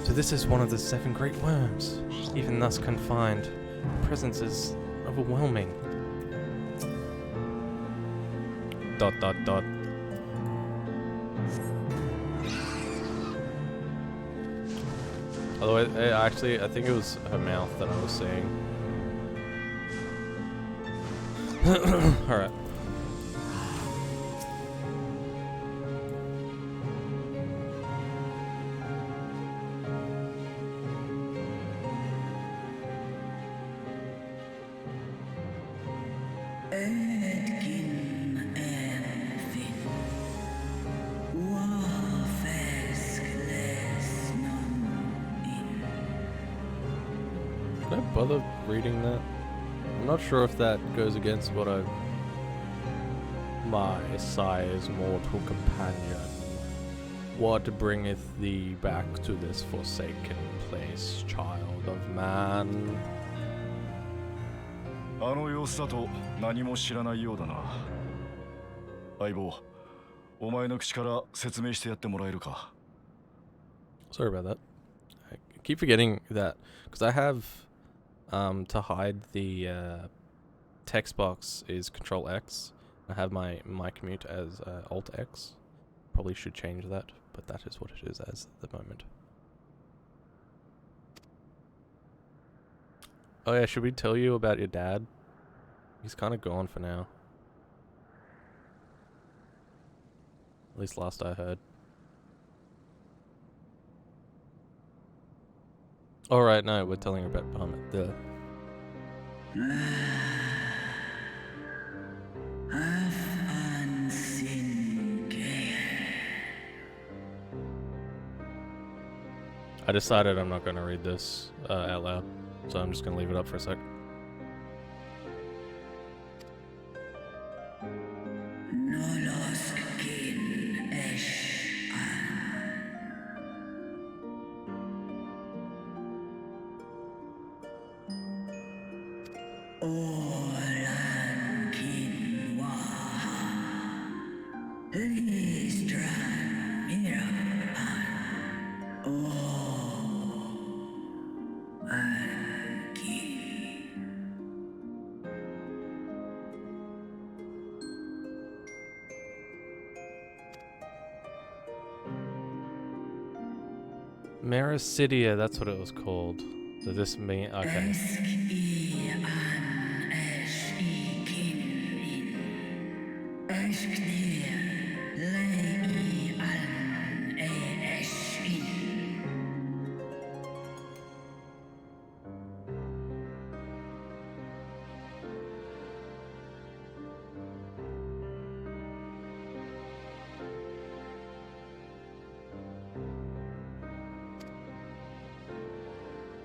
So this is one of the 7 great worms. Even thus confined, her presence is overwhelming. ... Although actually, I think it was her mouth that I was seeing. Alright. Did I bother reading that? I'm not sure if that goes against what my sigh's mortal companion. What bringeth thee back to this forsaken place, child of man? あの様子だと何も知らないようだな。相棒、お前の口から説明してやってもらえるか。 Sorry about that. I keep forgetting that because I have to hide the text box is Control X. I have my mic mute as Alt X. Probably should change that, but that is what it is as at the moment. Oh yeah, should we tell you about your dad? He's kind of gone for now. At least last I heard. Alright, no, we're telling her about Bahamut. The I decided I'm not going to read this out loud, so I'm just going to leave it up for a sec. Mericidia, that's what it was called. So this mean okay.「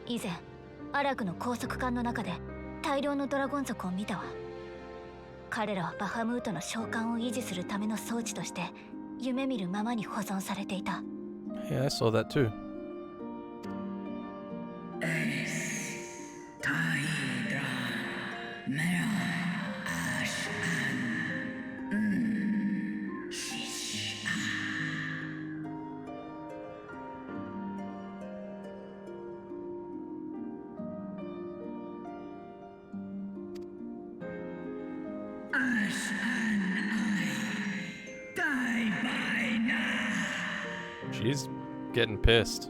以前アラクの高速艦の中で大量のドラゴン族を見たわ。彼らはバハムートの召喚を維持するための装置として夢見るままに保存されていた。 Yeah, I saw that too. She's getting pissed.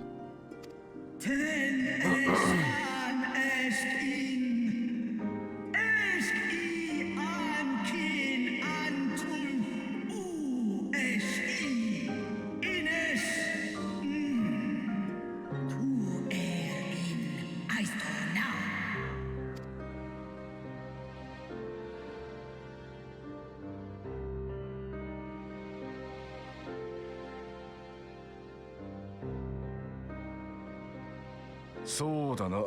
そうだな。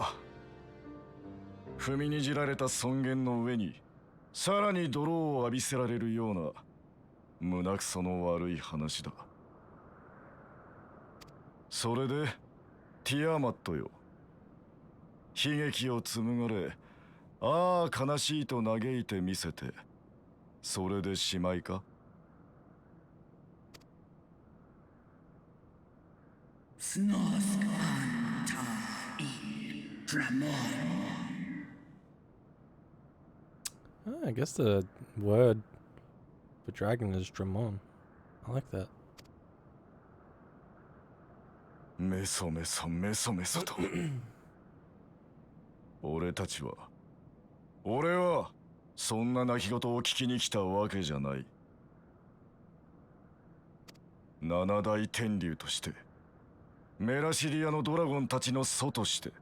踏みにじられた尊厳の上にさらに泥を浴びせられるような胸くその悪い話だ。それでティアマットよ、悲劇を紡がれ、ああ悲しいと嘆いてみせて、それでしまいか。スノースクアンターイドラモン。I guess the word for dragon is Dramon. I like that. メソメソメソメソと俺はそんな泣き言を聞きに来たわけじゃない。七大天竜として、メラシリアのドラゴンたちの祖として、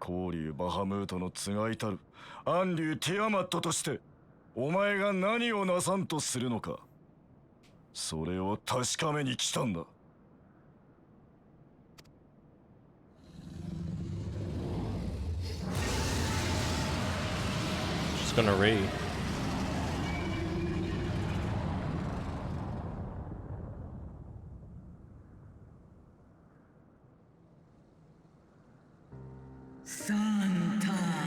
光竜バハムートのつがいたる暗竜ティアマットとして、お前が何をなさんとするのか、それを確かめに来たんだ。Just gonna read. Santalan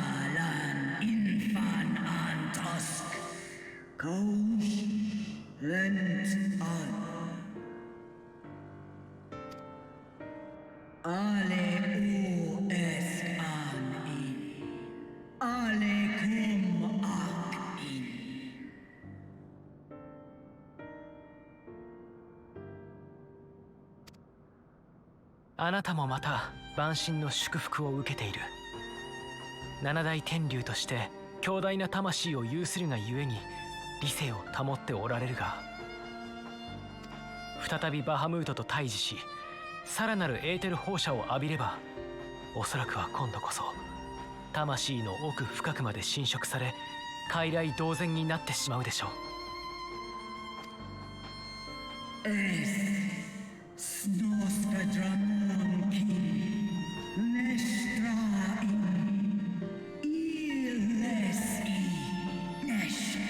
infan antosk. Kous lent on. Ale o es an in. Ale kum ak in. あなたもまた万神の祝福を受けている。七大天竜として強大な魂を有するがゆえに理性を保っておられるが、再びバハムートと対峙し、さらなるエーテル放射を浴びれば、おそらくは今度こそ魂の奥深くまで侵食され、傀儡同然になってしまうでしょう。Snoska dramon king. Nestra in. Illes i. Nesh an.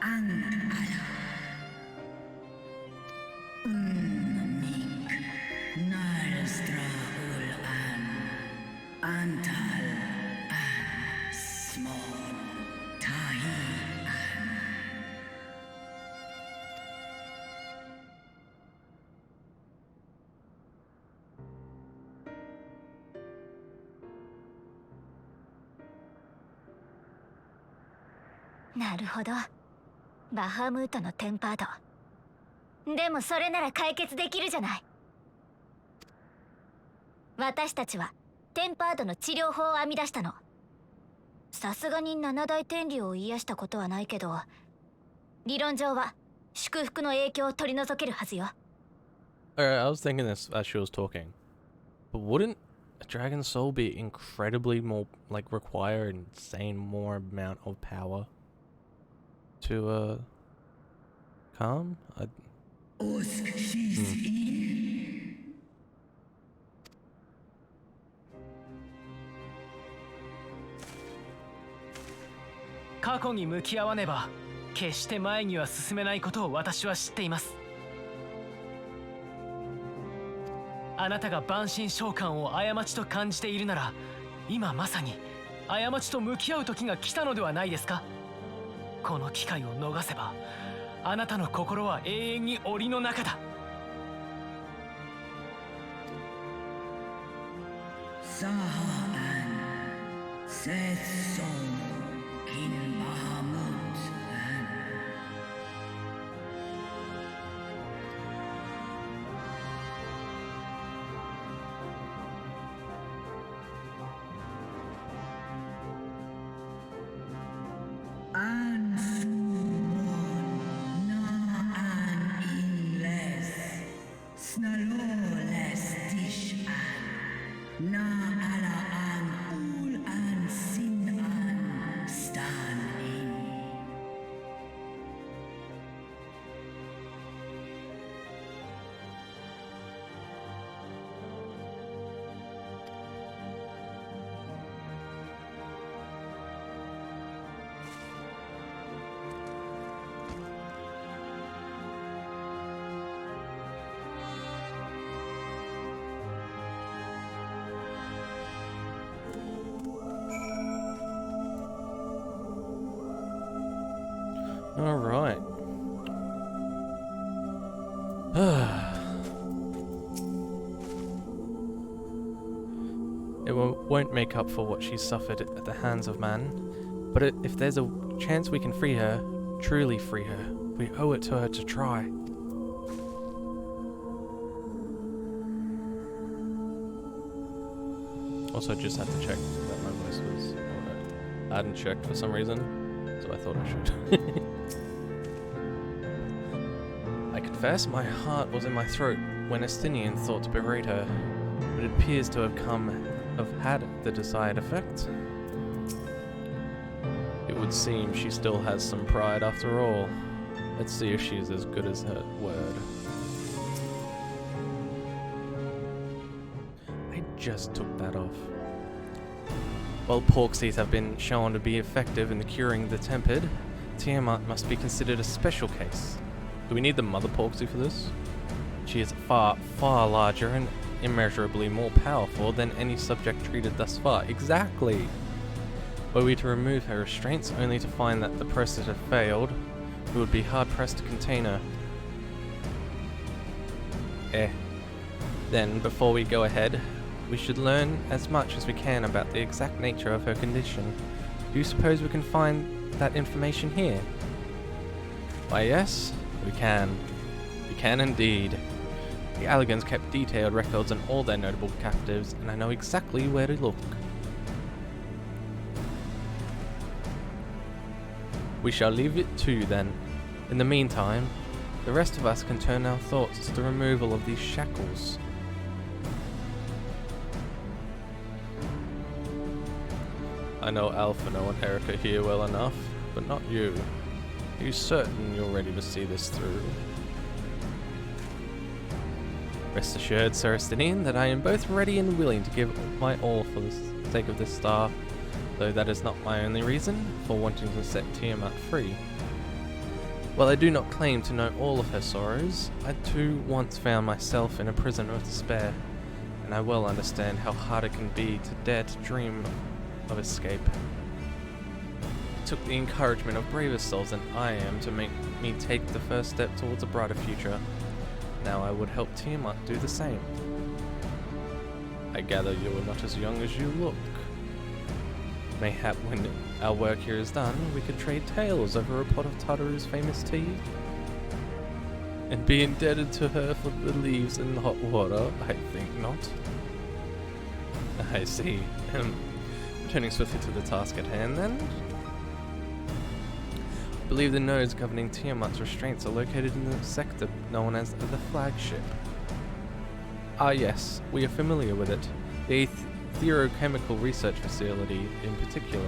Ang ala. Mik. Nalstra ul an. Antal an. Small. Tahi an. なるほど。バハムートのテンパード。でもそれなら解決できるじゃない。私たちはテンパードの治療法を編み出したの。さすがに七大天竜を癒したことはないけど、理論上は祝福の影響を取り除けるはずよ。Alright, I was thinking this as she was talking. But wouldn't a dragon's soul be incredibly more, like, require an insane more amount of power to, calm? Usk she's in. 過去に向き合わねば決して前には進めないことを私は知っています。あなたが万神召喚を過ちと感じているなら、今まさに過ちと向き合う時が来たのではないですか。この機会を逃せば、あなたの心は永遠に檻の中だ。Sahan. Setson. Kin Bahamut. An sumon na an inles snaloles dish an na ala an ul an sin an Alright. It won't make up for what she suffered at the hands of man, but if there's a chance we can free her, truly free her, we owe it to her to try. Also, just had to check that my voice was... I hadn't checked for some reason, so I thought I should. I confess my heart was in my throat when Estinian thought to berate her, but it appears to have had the desired effect. It would seem she still has some pride after all. Let's see if she's as good as her word. I just took that off. While pork seeds have been shown to be effective in curing the tempered, Tiamat must be considered a special case. Do we need the mother porksy for this? She is far, far larger and immeasurably more powerful than any subject treated thus far. Exactly! Were we to remove her restraints only to find that the process had failed, we would be hard-pressed to contain her. Then, before we go ahead, we should learn as much as we can about the exact nature of her condition. Do you suppose we can find that information here? Why yes, we can. We can indeed. The Alligans kept detailed records on all their notable captives, and I know exactly where to look. We shall leave it to you then. In the meantime, the rest of us can turn our thoughts to the removal of these shackles. I know Alphino and Erica here well enough, but not you. Are you certain you're ready to see this through? Rest assured, Sir Estinian, that I am both ready and willing to give my all for the sake of this star, though that is not my only reason for wanting to set Tiamat free. While I do not claim to know all of her sorrows, I too once found myself in a prison of despair, and I well understand how hard it can be to dare to dream of escape. It took the encouragement of braver souls than I am to make me take the first step towards a brighter future. Now I would help Tiamat do the same. I gather you are not as young as you look. Mayhap when our work here is done, we could trade tales over a pot of Tataru's famous tea? And be indebted to her for the leaves and the hot water? I think not. I see. Returning swiftly to the task at hand, then? I believe the nodes governing Tiamat's restraints are located in the sector known as the Flagship. Ah yes, we are familiar with it. The Theochemical Research Facility in particular.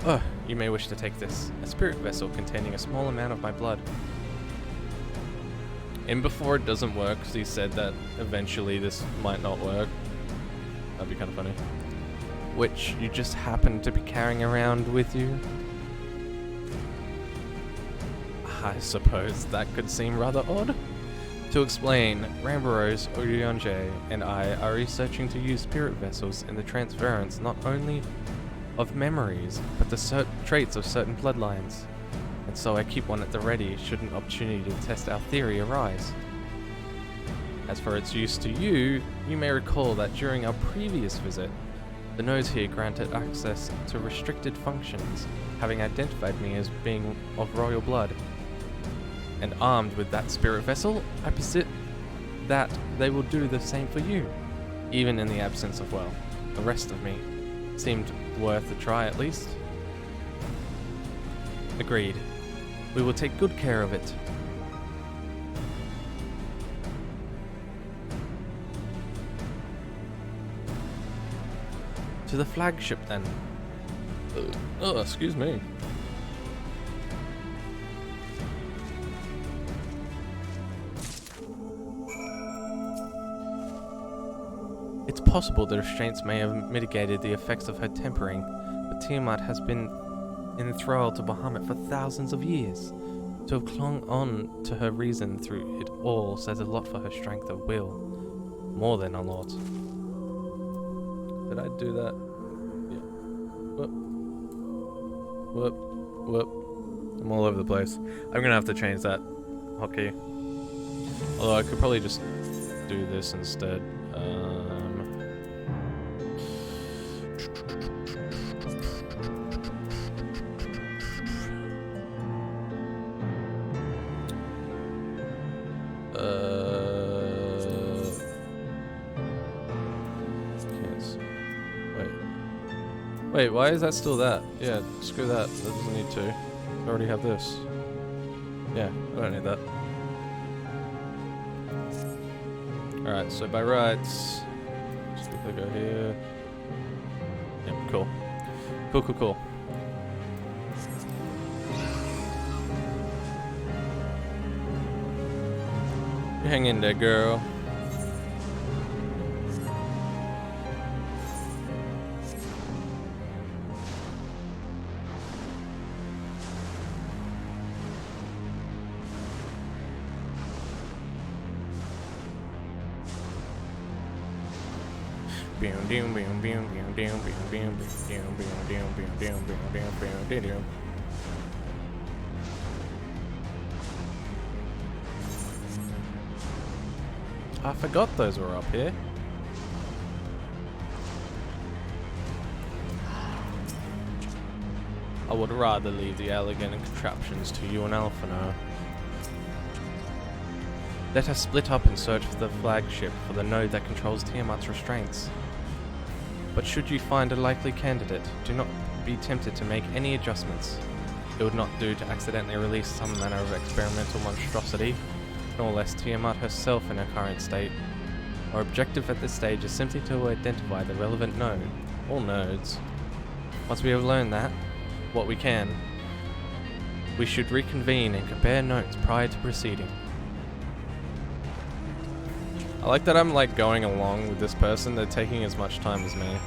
Oh, you may wish to take this. A spirit vessel containing a small amount of my blood. And before it doesn't work, he said that eventually this might not work. That'd be kind of funny. Which you just happen to be carrying around with you. I suppose that could seem rather odd. To explain, Ramboros, Orionje, and I are researching to use spirit vessels in the transference not only of memories, but the traits of certain bloodlines. And so I keep one at the ready should an opportunity to test our theory arise. As for its use to you, you may recall that during our previous visit, the nodes here granted access to restricted functions, having identified me as being of royal blood. And armed with that spirit vessel, I posit that they will do the same for you, even in the absence of, well, the rest of me. Seemed worth a try at least. Agreed. We will take good care of it. To the flagship then. Oh, excuse me. It's possible the restraints may have mitigated the effects of her tempering, but Tiamat has been enthralled to Bahamut for thousands of years. To have clung on to her reason through it all says a lot for her strength of will. More than a lot. Did I do that? Yeah. Whoop. Whoop. I'm all over the place. I'm gonna have to change that hotkey. Although I could probably just do this instead. Wait, why is that still that? Yeah, screw that. That doesn't need to. I already have this. Yeah, I don't need that. Alright, so by rights, just quickly go here. Yep, cool. Cool. You hang in there, girl. I forgot those were up here. I would rather leave the elegant contraptions to you and Alphino. Let us split up and search for the flagship for the node that controls Tiamat's restraints. But should you find a likely candidate, do not be tempted to make any adjustments. It would not do to accidentally release some manner of experimental monstrosity, nor less Tiamat herself in her current state. Our objective at this stage is simply to identify the relevant node, or nodes. Once we have learned that, what we can, we should reconvene and compare notes prior to proceeding. I like that I'm like going along with this person, they're taking as much time as me.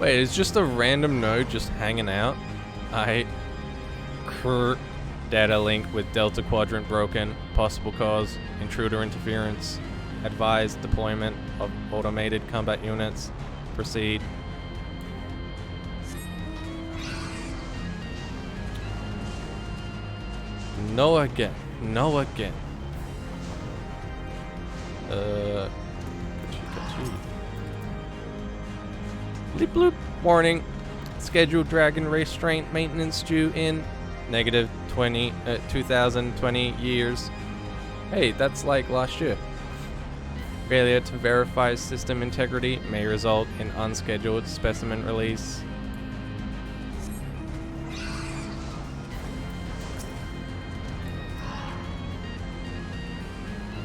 Wait, is just a random node just hanging out? Data link with Delta Quadrant broken, possible cause, intruder interference, advised deployment of automated combat units, proceed. No again. Bleep bloop. Warning. Scheduled Dragon restraint maintenance due in negative 2020 years. Hey, that's like last year. Failure to verify system integrity may result in unscheduled specimen release.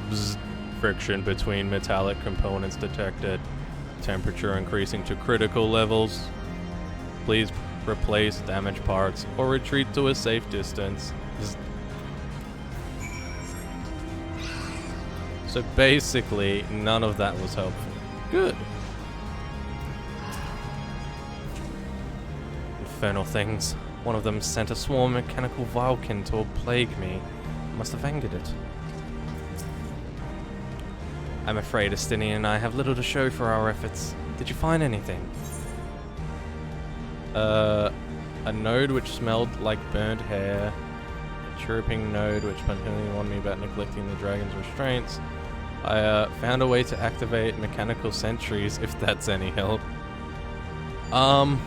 Bzz. Friction between metallic components detected. Temperature increasing to critical levels. Please replace damaged parts or retreat to a safe distance. Bzz. So basically, none of that was helpful. Good. Infernal things. One of them sent a swarm of mechanical Vulcan to plague me. Must have angered it. I'm afraid Estinian and I have little to show for our efforts. Did you find anything? A node which smelled like burnt hair. A chirping node which continually warned me about neglecting the dragon's restraints. I found a way to activate mechanical sentries, if that's any help. I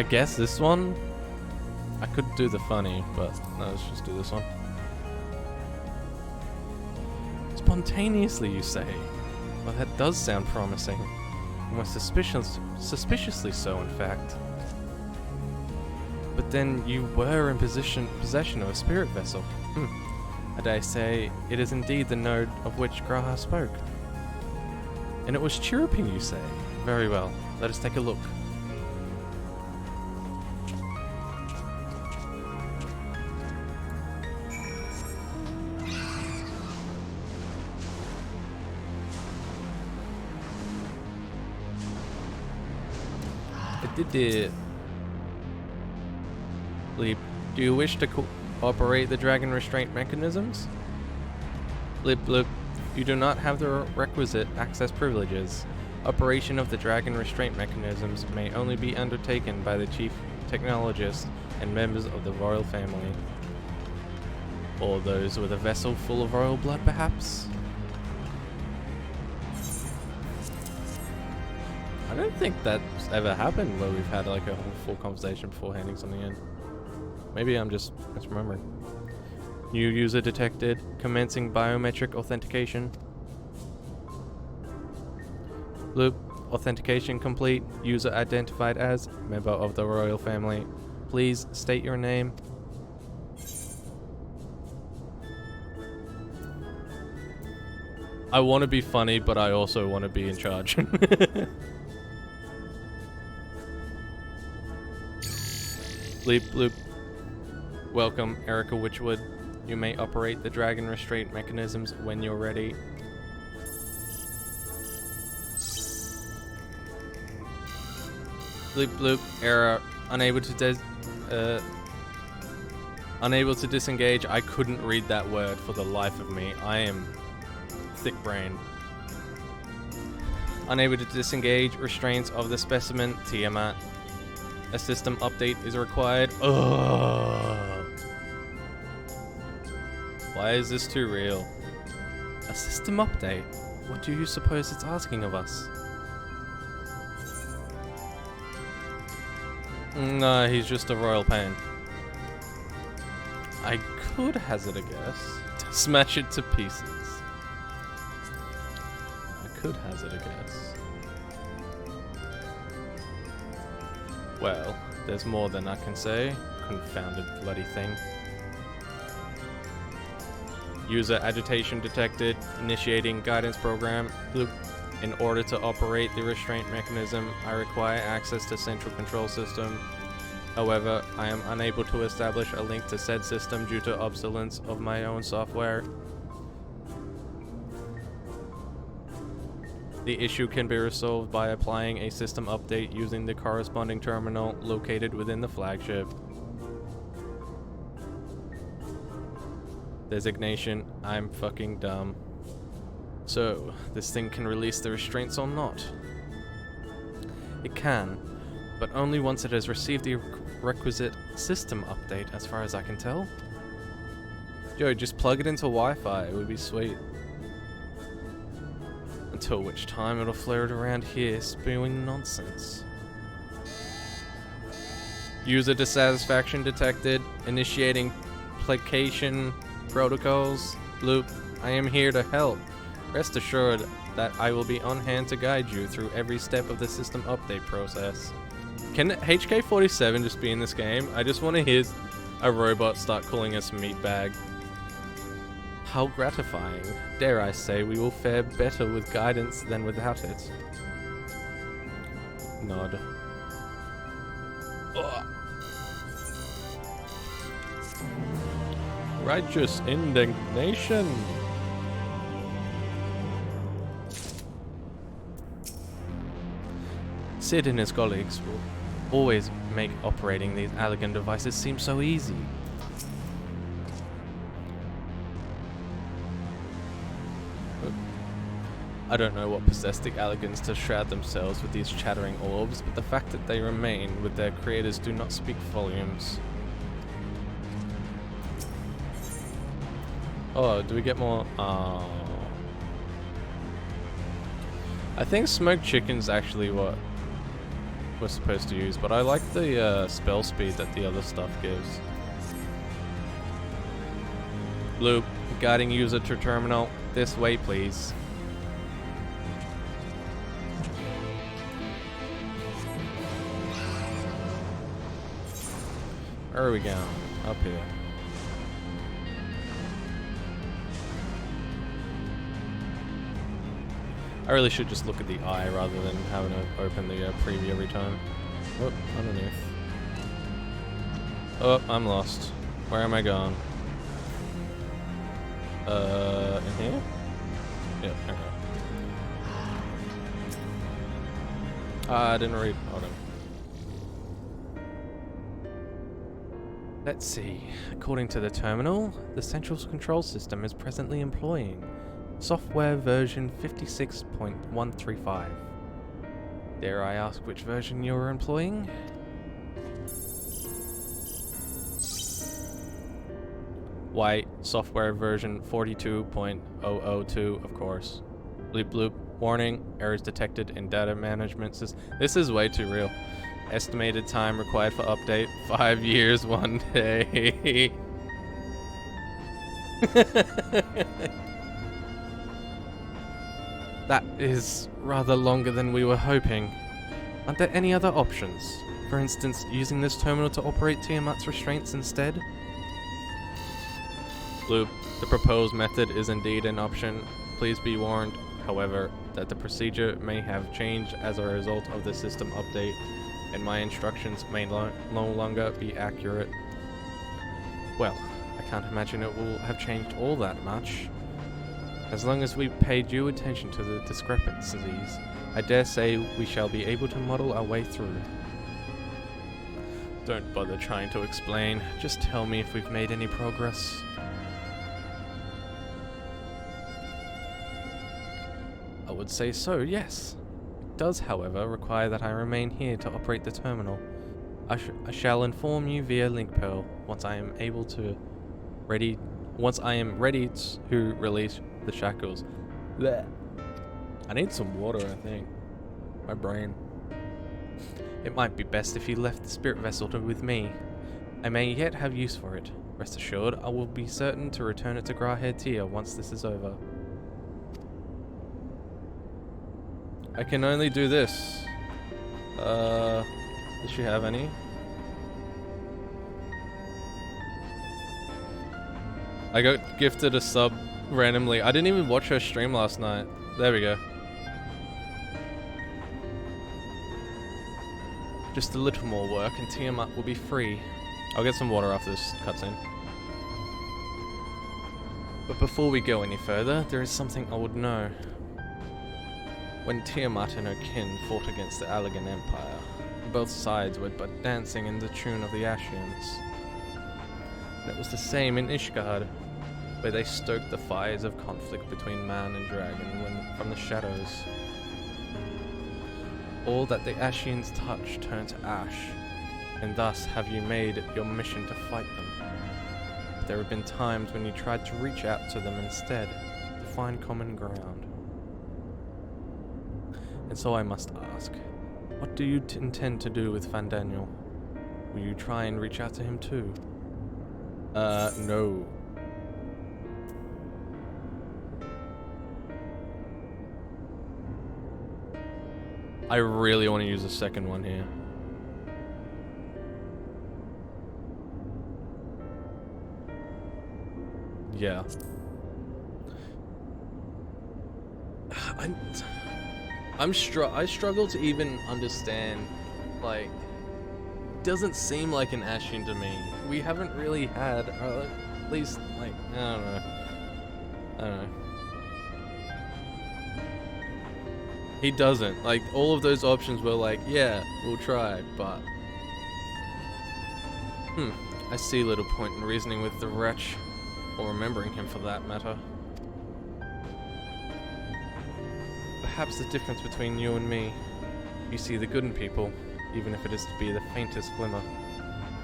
guess this one? I could do the funny, but no, let's just do this one. Spontaneously, you say? Well, that does sound promising. Almost suspiciously so, in fact. But then you were in possession of a spirit vessel. I dare say, it is indeed the node of which Graha spoke. And it was chirruping, you say? Very well, let us take a look. Leap, do you wish to operate the dragon restraint mechanisms? Blip bloop. You do not have the requisite access privileges. Operation of the dragon restraint mechanisms may only be undertaken by the chief technologist and members of the royal family. Or those with a vessel full of royal blood, perhaps? I don't think that's ever happened where we've had like a whole full conversation before handing something in. Maybe I'm just misremembering. New user detected. Commencing biometric authentication. Loop. Authentication complete. User identified as member of the royal family. Please state your name. I want to be funny, but I also want to be in charge. Bleep bloop. Welcome, Erica Witchwood. You may operate the dragon restraint mechanisms when you're ready. Bleep bloop. Error. Unable to disengage. I couldn't read that word for the life of me. I am thick-brained. Unable to disengage restraints of the specimen. Tiamat. A system update is required. Ugh. Why is this too real? A system update? What do you suppose it's asking of us? No, he's just a royal pain. I could hazard a guess to smash it to pieces. I could hazard a guess. Well, there's more than I can say. Confounded bloody thing. User agitation detected. Initiating guidance program. Bloop. In order to operate the restraint mechanism, I require access to central control system. However, I am unable to establish a link to said system due to obsolescence of my own software. The issue can be resolved by applying a system update using the corresponding terminal located within the flagship. Designation, I'm fucking dumb. So, this thing can release the restraints or not? It can, but only once it has received the requisite system update, as far as I can tell. Yo, just plug it into Wi-Fi, it would be sweet. Until which time it'll float around here spewing nonsense. User dissatisfaction detected. Initiating placation protocols. Loop, I am here to help. Rest assured that I will be on hand to guide you through every step of the system update process. Can HK47 just be in this game? I just want to hear a robot start calling us meatbag. How gratifying. Dare I say we will fare better with guidance than without it. Nod. Ugh. Righteous indignation. Sid and his colleagues will always make operating these elegant devices seem so easy. I don't know what possessed the elegants to shroud themselves with these chattering orbs, but the fact that they remain with their creators do not speak volumes. Oh, do we get more? Oh. I think smoked chicken's actually what we're supposed to use, but I like the spell speed that the other stuff gives. Bloop, guiding user to terminal. This way, please. Where are we going? Up here. I really should just look at the eye rather than having to open the preview every time. Oh, underneath. Oh, I'm lost. Where am I going? In here? Yep, okay. I didn't read. Hold on. Let's see. According to the terminal, the central control system is presently employing software version 56.135. Dare I ask which version you're employing? Why, software version 42.002, of course. Bleep bloop. Warning, errors detected in data management system. This is way too real. Estimated time required for update, 5 years, 1 day. That is rather longer than we were hoping. Aren't there any other options? For instance, using this terminal to operate Tiamat's restraints instead? Bloop, the proposed method is indeed an option. Please be warned, however, that the procedure may have changed as a result of the system update, and my instructions may no longer be accurate. Well, I can't imagine it will have changed all that much. As long as we pay due attention to the discrepancies, I dare say we shall be able to model our way through. Don't bother trying to explain, just tell me if we've made any progress. I would say so, yes. It does, however, require that I remain here to operate the terminal. I shall inform you via link pearl once I am ready to release the shackles. Blech. I need some water, I think. My brain. It might be best if you left the spirit vessel with me. I may yet have use for it. Rest assured, I will be certain to return it to Grahead Tia once this is over. I can only do this. Does she have any? I got gifted a sub randomly. I didn't even watch her stream last night. There we go. Just a little more work and Tiamat will be free. I'll get some water after this cutscene. But before we go any further, there is something I would know. When Tiamat and her kin fought against the Allegan Empire, both sides were but dancing in the tune of the Ashians. And it was the same in Ishgard, where they stoked the fires of conflict between man and dragon from the shadows. All that the Ashians touch turned to ash, and thus have you made it your mission to fight them. But there have been times when you tried to reach out to them instead, to find common ground. And so I must ask, what do you intend to do with Fandaniel? Will you try and reach out to him too? No. I really want to use the second one here. Yeah. I struggle to even understand, like, doesn't seem like an Ashian to me. We haven't really had, or at least, like, I don't know. He doesn't. Like, all of those options were like, yeah, we'll try, but... I see little point in reasoning with the wretch, or remembering him for that matter. Perhaps the difference between you and me, you see the good in people, even if it is to be the faintest glimmer.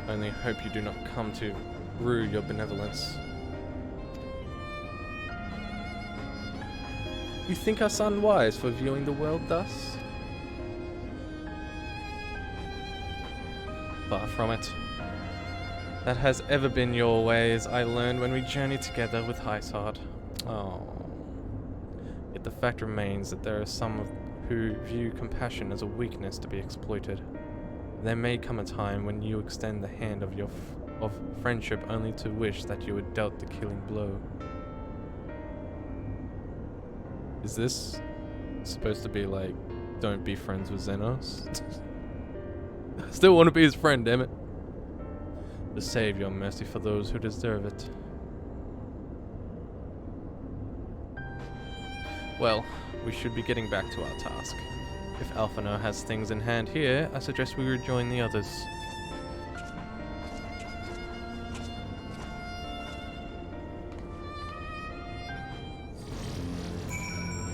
I only hope you do not come to rue your benevolence. You think us unwise for viewing the world thus? Far from it. That has ever been your way, as I learned when we journeyed together with Highsard. Oh. Yet the fact remains that there are some who view compassion as a weakness to be exploited. There may come a time when you extend the hand of of friendship only to wish that you had dealt the killing blow. Is this supposed to be like, don't be friends with Xenos? I still want to be his friend, damn it. To save your mercy for those who deserve it. Well, we should be getting back to our task. If Alphino has things in hand here, I suggest we rejoin the others.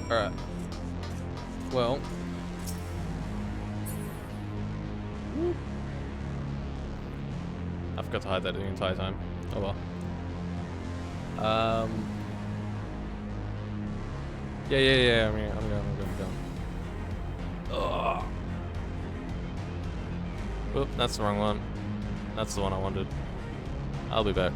Alright. Well. I forgot to hide that the entire time. Oh well. Yeah. I'm going. Ugh. Oop, that's the wrong one. That's the one I wanted. I'll be back.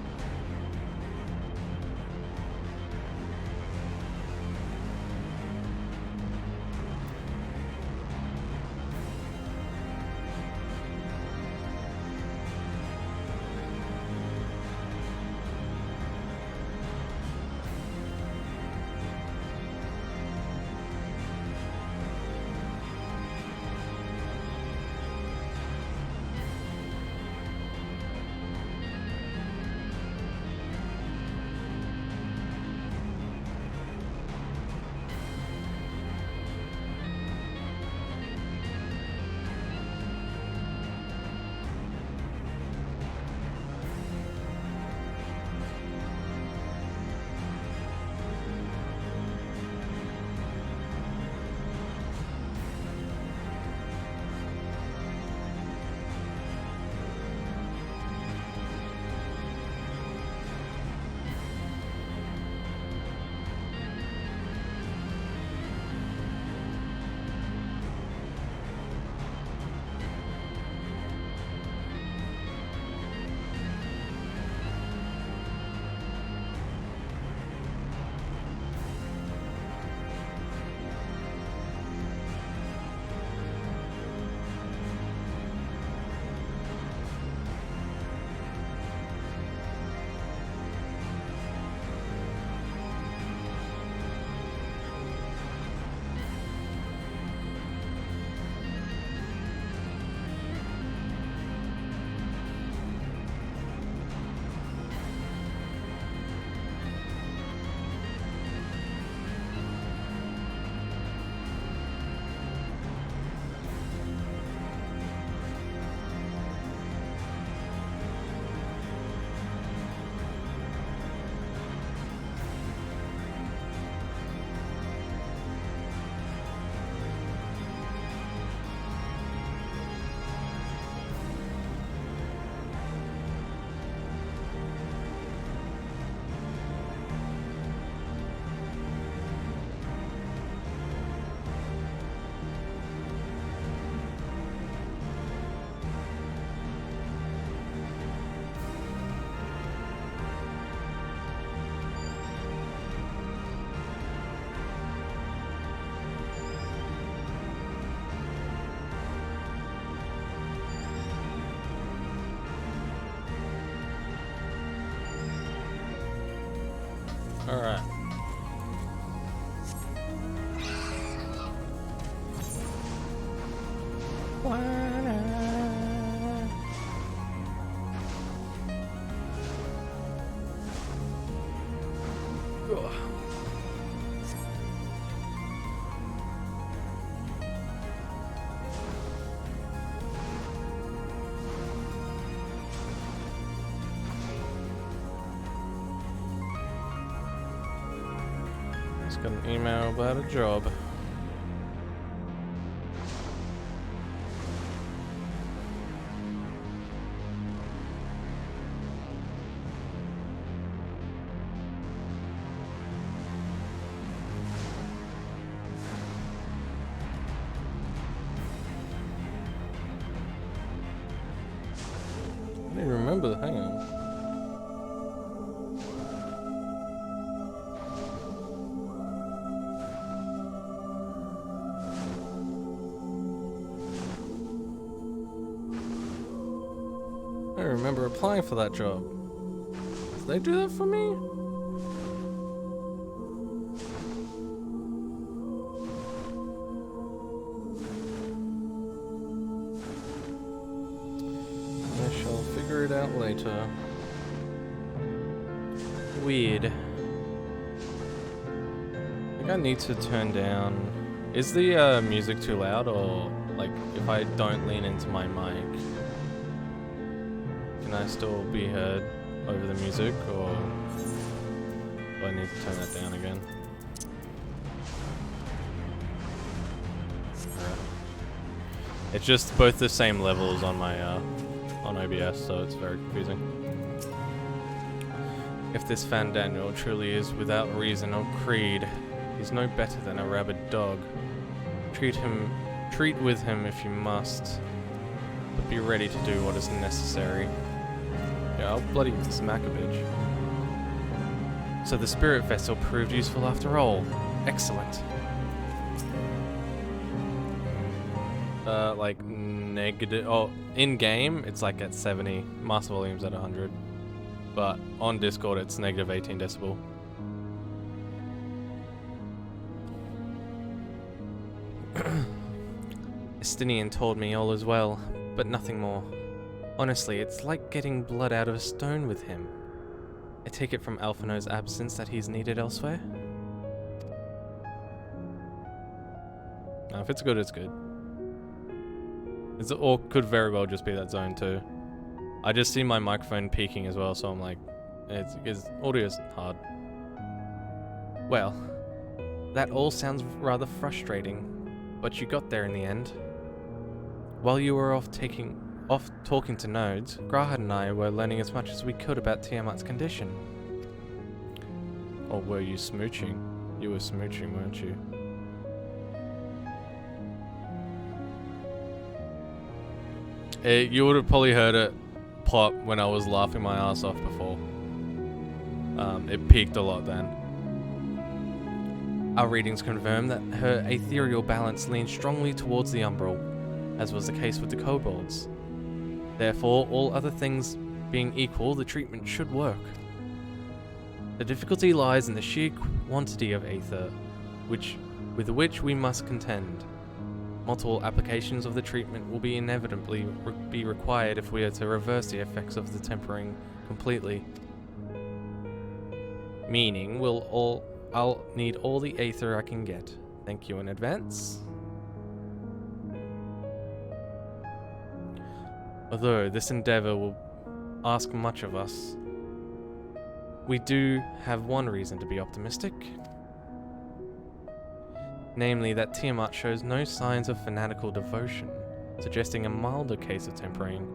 Alright. Just got an email about a job. I don't even remember. Hang on. I don't remember applying for that job. Did they do that for me? I shall figure it out later. Weird. I think I need to turn down... Is the music too loud, or like if I don't lean into my mic, can I still be heard over the music, or do I need to turn that down again? It's just both the same levels on my on OBS, so it's very confusing. If this Fan Daniel truly is without reason or creed, he's no better than a rabid dog. Treat with him if you must, but be ready to do what is necessary. Yeah, I'll bloody smack a bitch. So the spirit vessel proved useful after all. Excellent. Like negative. Oh, in game it's like at 70. Master volume's at 100. But on Discord it's negative 18 decibel. Estinian told me all is well, but nothing more. Honestly, it's like getting blood out of a stone with him. I take it from Alphino's absence that he's needed elsewhere? No, if it's good, it's good. Or could very well just be that zone too. I just see my microphone peaking as well, so I'm like, audio's hard. Well, that all sounds rather frustrating, but you got there in the end. While you were off talking to nodes, Grahad and I were learning as much as we could about Tiamat's condition. Or were you smooching? You were smooching, weren't you? You would have probably heard it pop when I was laughing my ass off before. It peaked a lot then. Our readings confirm that her ethereal balance leans strongly towards the umbral, as was the case with the kobolds. Therefore, all other things being equal, the treatment should work. The difficulty lies in the sheer quantity of aether, with which we must contend. Multiple applications of the treatment will be inevitably be required if we are to reverse the effects of the tempering completely. Meaning, I'll need all the aether I can get. Thank you in advance. Although this endeavor will ask much of us, we do have one reason to be optimistic. Namely, that Tiamat shows no signs of fanatical devotion, suggesting a milder case of tempering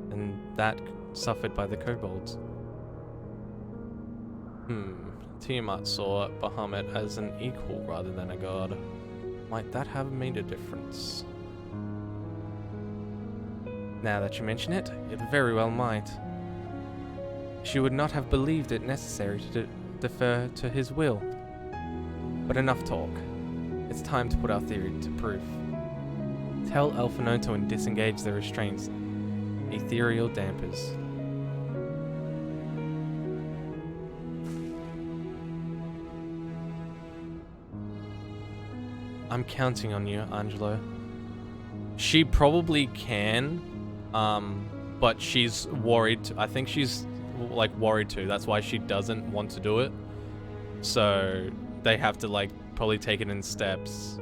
than that suffered by the kobolds. Tiamat saw Bahamut as an equal rather than a god. Might that have made a difference? Now that you mention it, it very well might. She would not have believed it necessary to defer to his will. But enough talk. It's time to put our theory to proof. Tell Alphino to disengage the restraints. Ethereal dampers. I'm counting on you, Angelo. She probably can, but she's worried. I think she's like worried too. That's why she doesn't want to do it. So they have to like probably take it in steps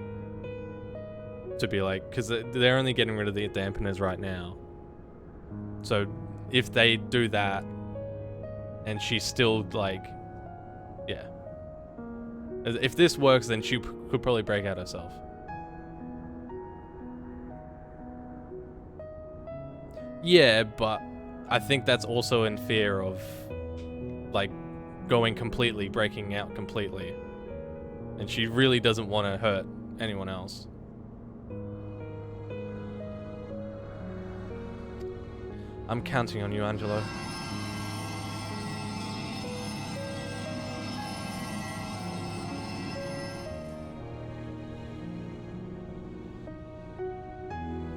to be like, because they're only getting rid of the dampeners right now. So if they do that and she's still like, yeah. If this works, then she could probably break out herself. Yeah, but I think that's also in fear of like going completely, breaking out completely. And she really doesn't want to hurt anyone else. I'm counting on you, Angelo.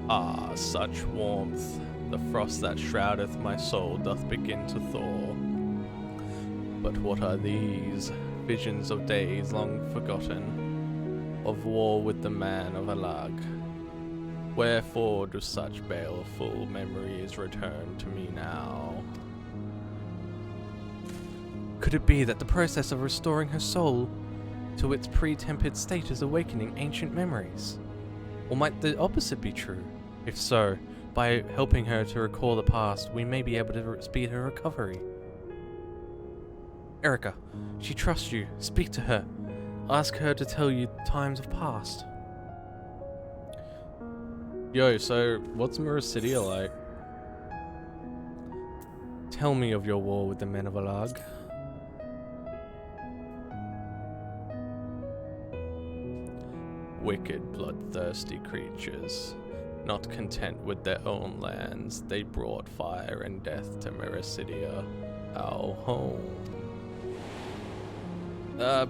Ah, such warmth. The frost that shroudeth my soul doth begin to thaw. But what are these? Visions of days long forgotten, of war with the man of Alag. Wherefore do such baleful memories return to me now? Could it be that the process of restoring her soul to its pre-tempered state is awakening ancient memories? Or might the opposite be true? If so, by helping her to recall the past, we may be able to speed her recovery. Erica, she trusts you. Speak to her. Ask her to tell you times of past. Yo, so what's Muricidia like? Tell me of your war with the men of Alag. Wicked, bloodthirsty creatures. Not content with their own lands, they brought fire and death to Muricidia, our home.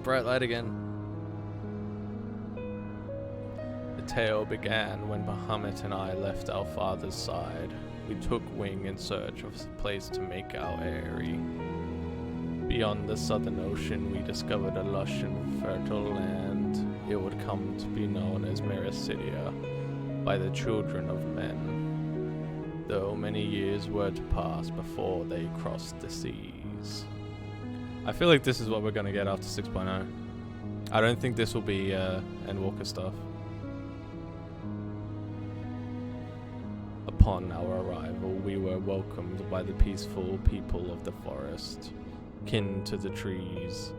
Bright light again. The tale began when Bahamut and I left our father's side. We took wing in search of a place to make our eyrie. Beyond the southern ocean, we discovered a lush and fertile land. It would come to be known as Muricidia by the children of men, though many years were to pass before they crossed the seas. I feel like this is what we're gonna get after 6.0. I don't think this will be Endwalker stuff. Upon our arrival, we were welcomed by the peaceful people of the forest, kin to the trees.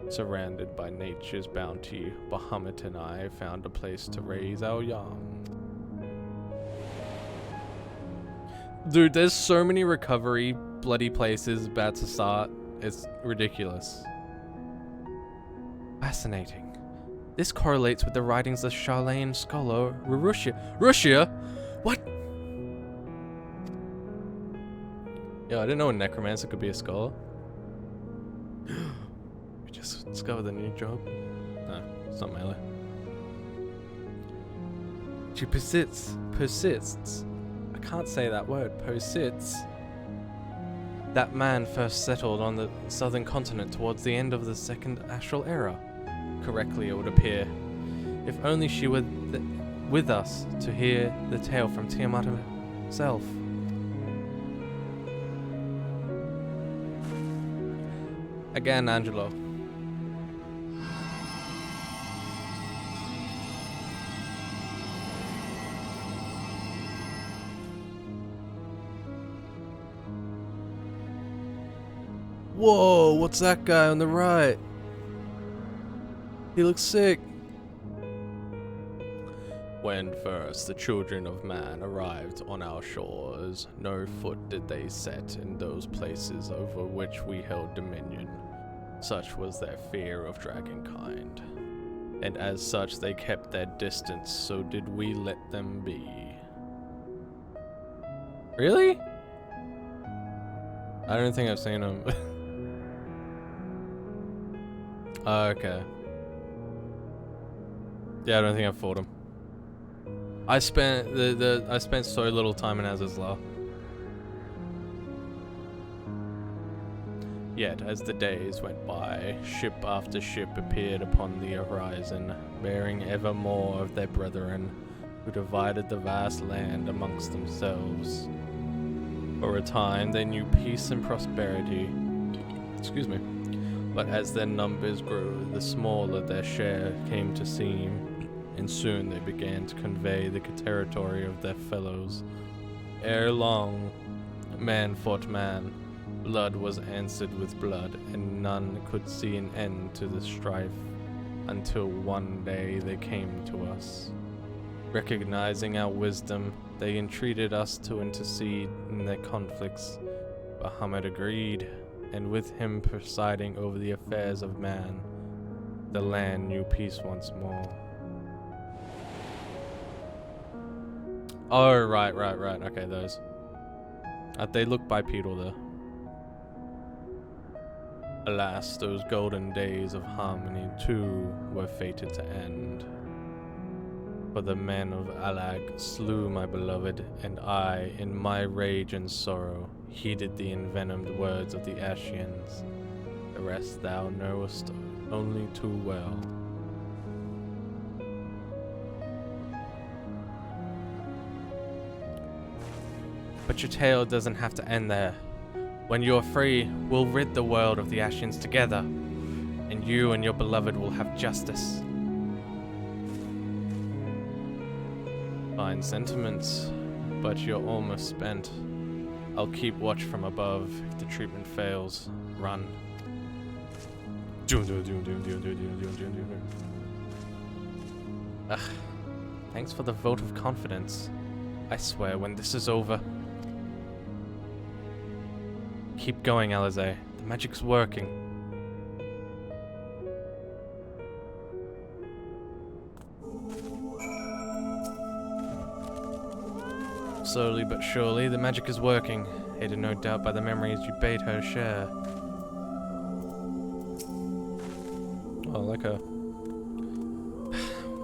Surrounded by nature's bounty, Bahamut and I found a place to raise our young. Dude, there's so many recovery bloody places about to start. It's ridiculous. Fascinating. This correlates with the writings of Charlene scholar Rushia. Rushia? What? Yo, I didn't know a necromancer could be a scholar. We just discovered a new job. No, it's not melee. She persists. I can't say that word. Persists. That man first settled on the southern continent towards the end of the second astral era. Correctly, it would appear. If only she were with us to hear the tale from Tiamat herself. Again, Angelo. Whoa, what's that guy on the right? He looks sick. When first the children of man arrived on our shores, no foot did they set in those places over which we held dominion. Such was their fear of dragonkind. And as such they kept their distance, so did we let them be. Really? I don't think I've seen him. Okay. Yeah, I don't think I've fought him. I spent I spent so little time in Azazla. Yet, as the days went by, ship after ship appeared upon the horizon, bearing ever more of their brethren, who divided the vast land amongst themselves. For a time, they knew peace and prosperity. Excuse me. But as their numbers grew, the smaller their share came to seem, and soon they began to convey the territory of their fellows. Ere long, man fought man, blood was answered with blood, and none could see an end to the strife, until one day they came to us. Recognizing our wisdom, they entreated us to intercede in their conflicts. Bahamut agreed, and with him presiding over the affairs of man, the land knew peace once more. Oh, right. Okay, those. They look bipedal though. Alas, those golden days of harmony too were fated to end. For the men of Alag slew my beloved, and I, in my rage and sorrow, heeded the envenomed words of the Ashians. The rest thou knowest only too well. But your tale doesn't have to end there. When you're free, we'll rid the world of the Ashians together, and you and your beloved will have justice. Fine sentiments, but you're almost spent. I'll keep watch from above. If the treatment fails, run. Ugh. Thanks for the vote of confidence. I swear, when this is over... Keep going, Alize. The magic's working. Slowly but surely, the magic is working, aided no doubt by the memories you bade her share. Oh, like her.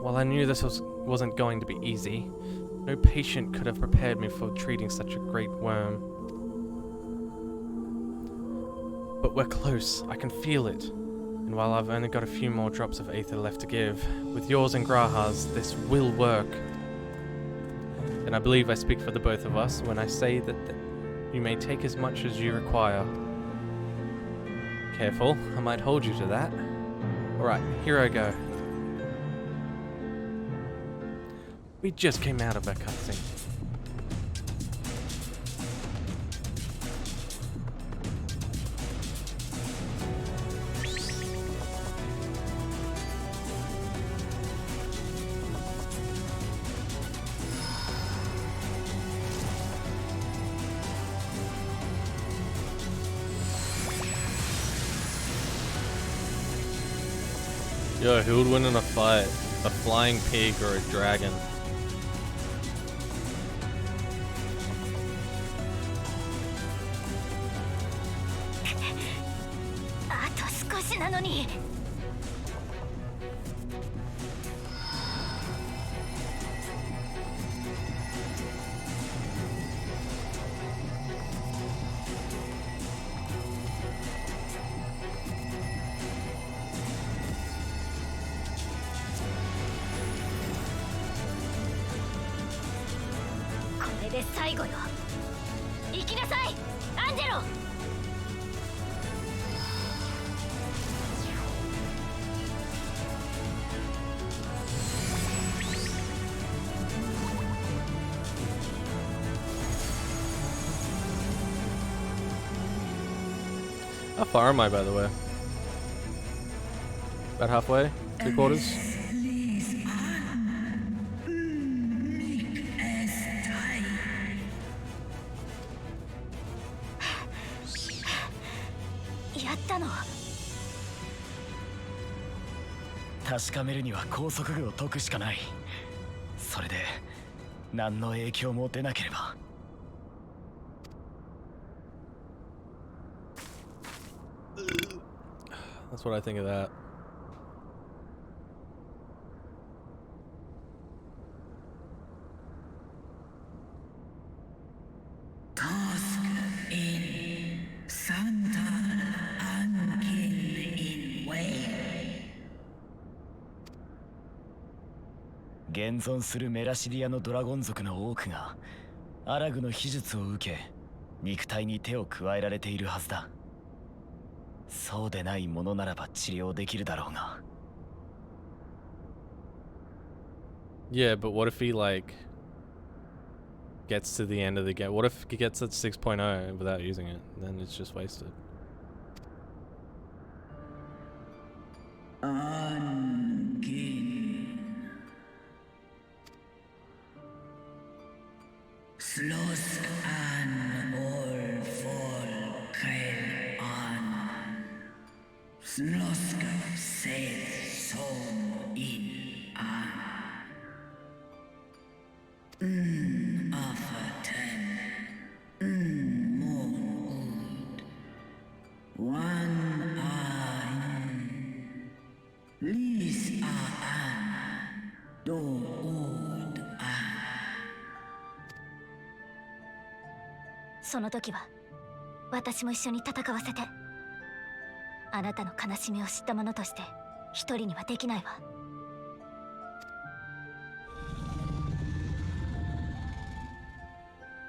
While I knew this wasn't going to be easy, no patient could have prepared me for treating such a great worm. But we're close, I can feel it. And while I've only got a few more drops of aether left to give, with yours and Graha's, this will work. And I believe I speak for the both of us when I say that you may take as much as you require. Careful, I might hold you to that. Alright, here I go. We just came out of a cutscene. Yo, who would win in a fight? A flying pig or a dragon? How far am I, by the way? About halfway? 3/4?確かめるには高速具を解くしかない。それで何の影響も出なければ。That's what I think of that. Task in Santa Ankin in Way. 現存するメラシディアのドラゴン族の多くがアラグの秘術を受け肉体に手を加えられているはずだ。そうでないものならば治療できるだろうが。Yeah, but what if he like gets to the end of the game? What if he gets at 6.0 without using it? Then it's just wasted. Ankin. Sloss an all fall kail an. Sloska says so in an. After 10. Moon wood. One an. Lis an. Do wood an. その時は私も一緒に戦わせて。あなたの悲しみを知った者として一人にはできないわ。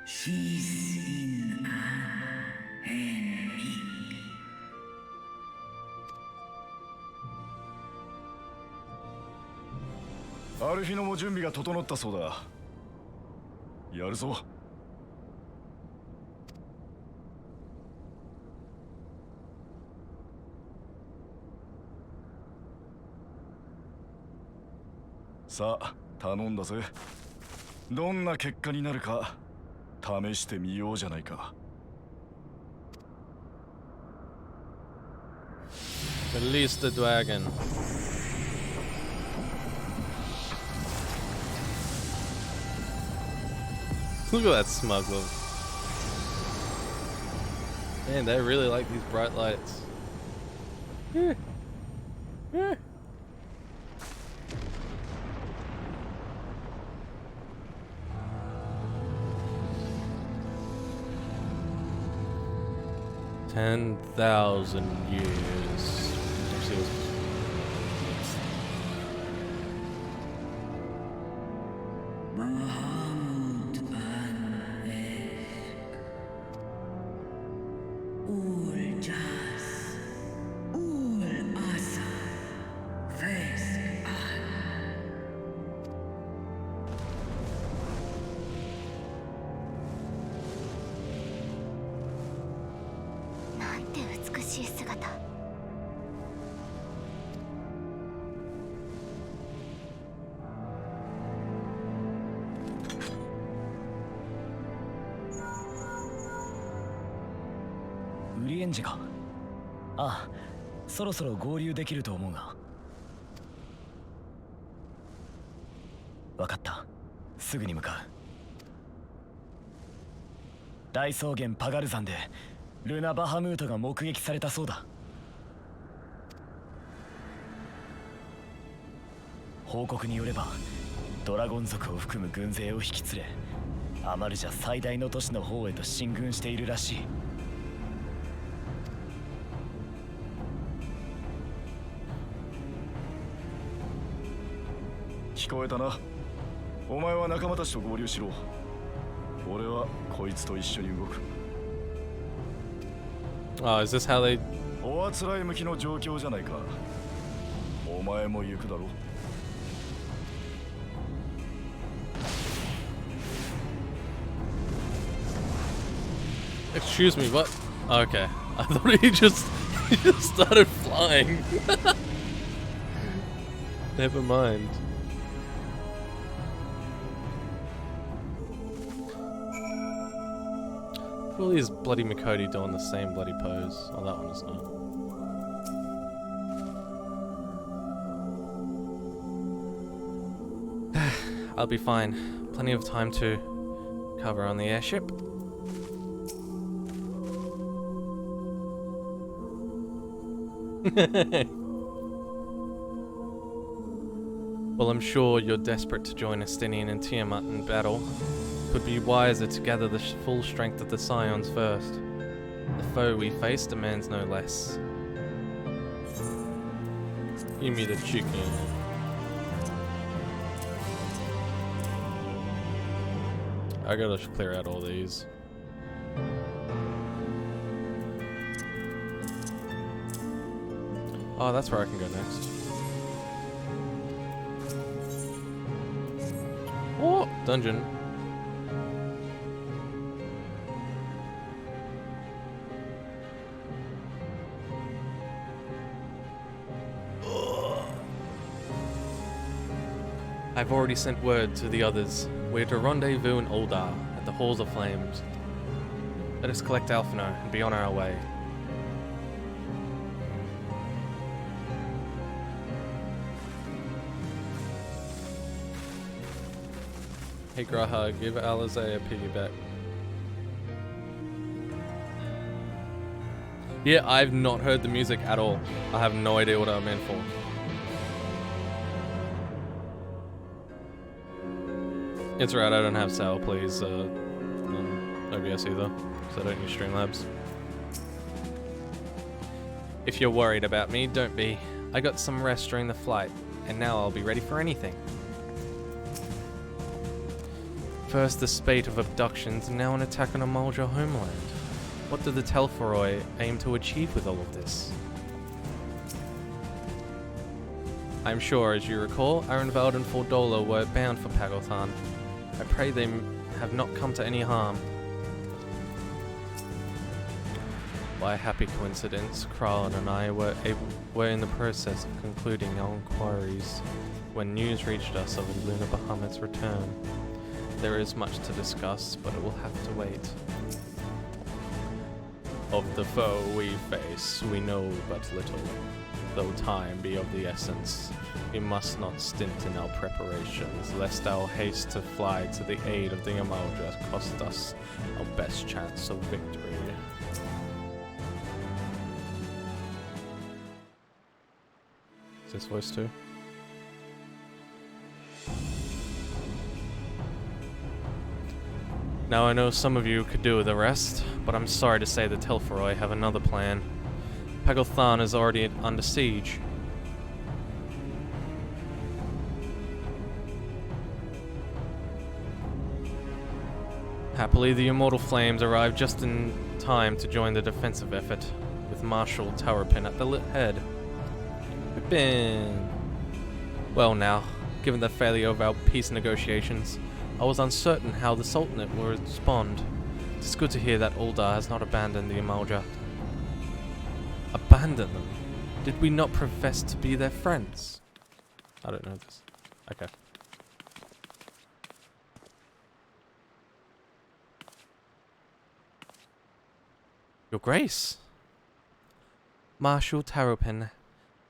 She's in an enemy. アルフィノも準備が整ったそうだ。やるぞ。さあ、頼んだぜ。どんな結果になるか試してみようじゃないか。Release the dragon. Look at that smug look. Man, they really like these bright lights. Yeah. Yeah. $10,000 years. Actually, it was Mahmud Ul Jas Ul Asa Faceウリエンジか。ああ、そろそろ合流できると思うが。わかった。すぐに向かう。大草原パガル山でルナ・バハムートが目撃されたそうだ。報告によればドラゴン族を含む軍勢を引き連れアマルジャ最大の都市の方へと進軍しているらしい。聞こえたな。お前は仲間たちと合流しろ。俺はこいつと一緒に動く。Oh, is this how they... おあつらい向きの状況じゃないか。お前も行くだろ。Excuse me, what? Okay. I thought he just started flying. Never mind. All these bloody Makoti doing the same bloody pose. Oh, that one is not. I'll be fine. Plenty of time to cover on the airship. Well, I'm sure you're desperate to join Estinian and Tiamat in battle. Could be wiser to gather the full strength of the Scions first. The foe we face demands no less. Give me the chicken. I gotta clear out all these. Oh, that's where I can go next. Oh, dungeon. I've already sent word to the others. We're to rendezvous in Uldar at the Halls of Flames. Let us collect Alphino and be on our way. Hey Graha, give Alizé a piggyback. Yeah, I've not heard the music at all. I have no idea what I'm in for. It's right, I don't have Sal, please. OBS either, so I don't use Streamlabs. If you're worried about me, don't be. I got some rest during the flight, and now I'll be ready for anything. First the spate of abductions, and now an attack on a Mulja homeland. What did the Telforoi aim to achieve with all of this? I'm sure, as you recall, Arenvald and Fordola were bound for Pagothan. I pray they have not come to any harm. By a happy coincidence, Kralin and I were in the process of concluding our inquiries when news reached us of Luna Bahamut's return. There is much to discuss, but it will have to wait. Of the foe we face, we know but little. Though time be of the essence, we must not stint in our preparations, lest our haste to fly to the aid of the Amalja cost us our best chance of victory. Is this voice too? Now I know some of you could do the rest, but I'm sorry to say the Telferoi have another plan. Pagothan is already under siege. Happily, the Immortal Flames arrived just in time to join the defensive effort, with Marshal Towerpin at the head. Pippin! Well now, given the failure of our peace negotiations, I was uncertain how the Sultanate would respond. It's good to hear that Uldar has not abandoned the Amalja. Abandon them? Did we not profess to be their friends? I don't know this. Okay. Your Grace! Marshal Taropin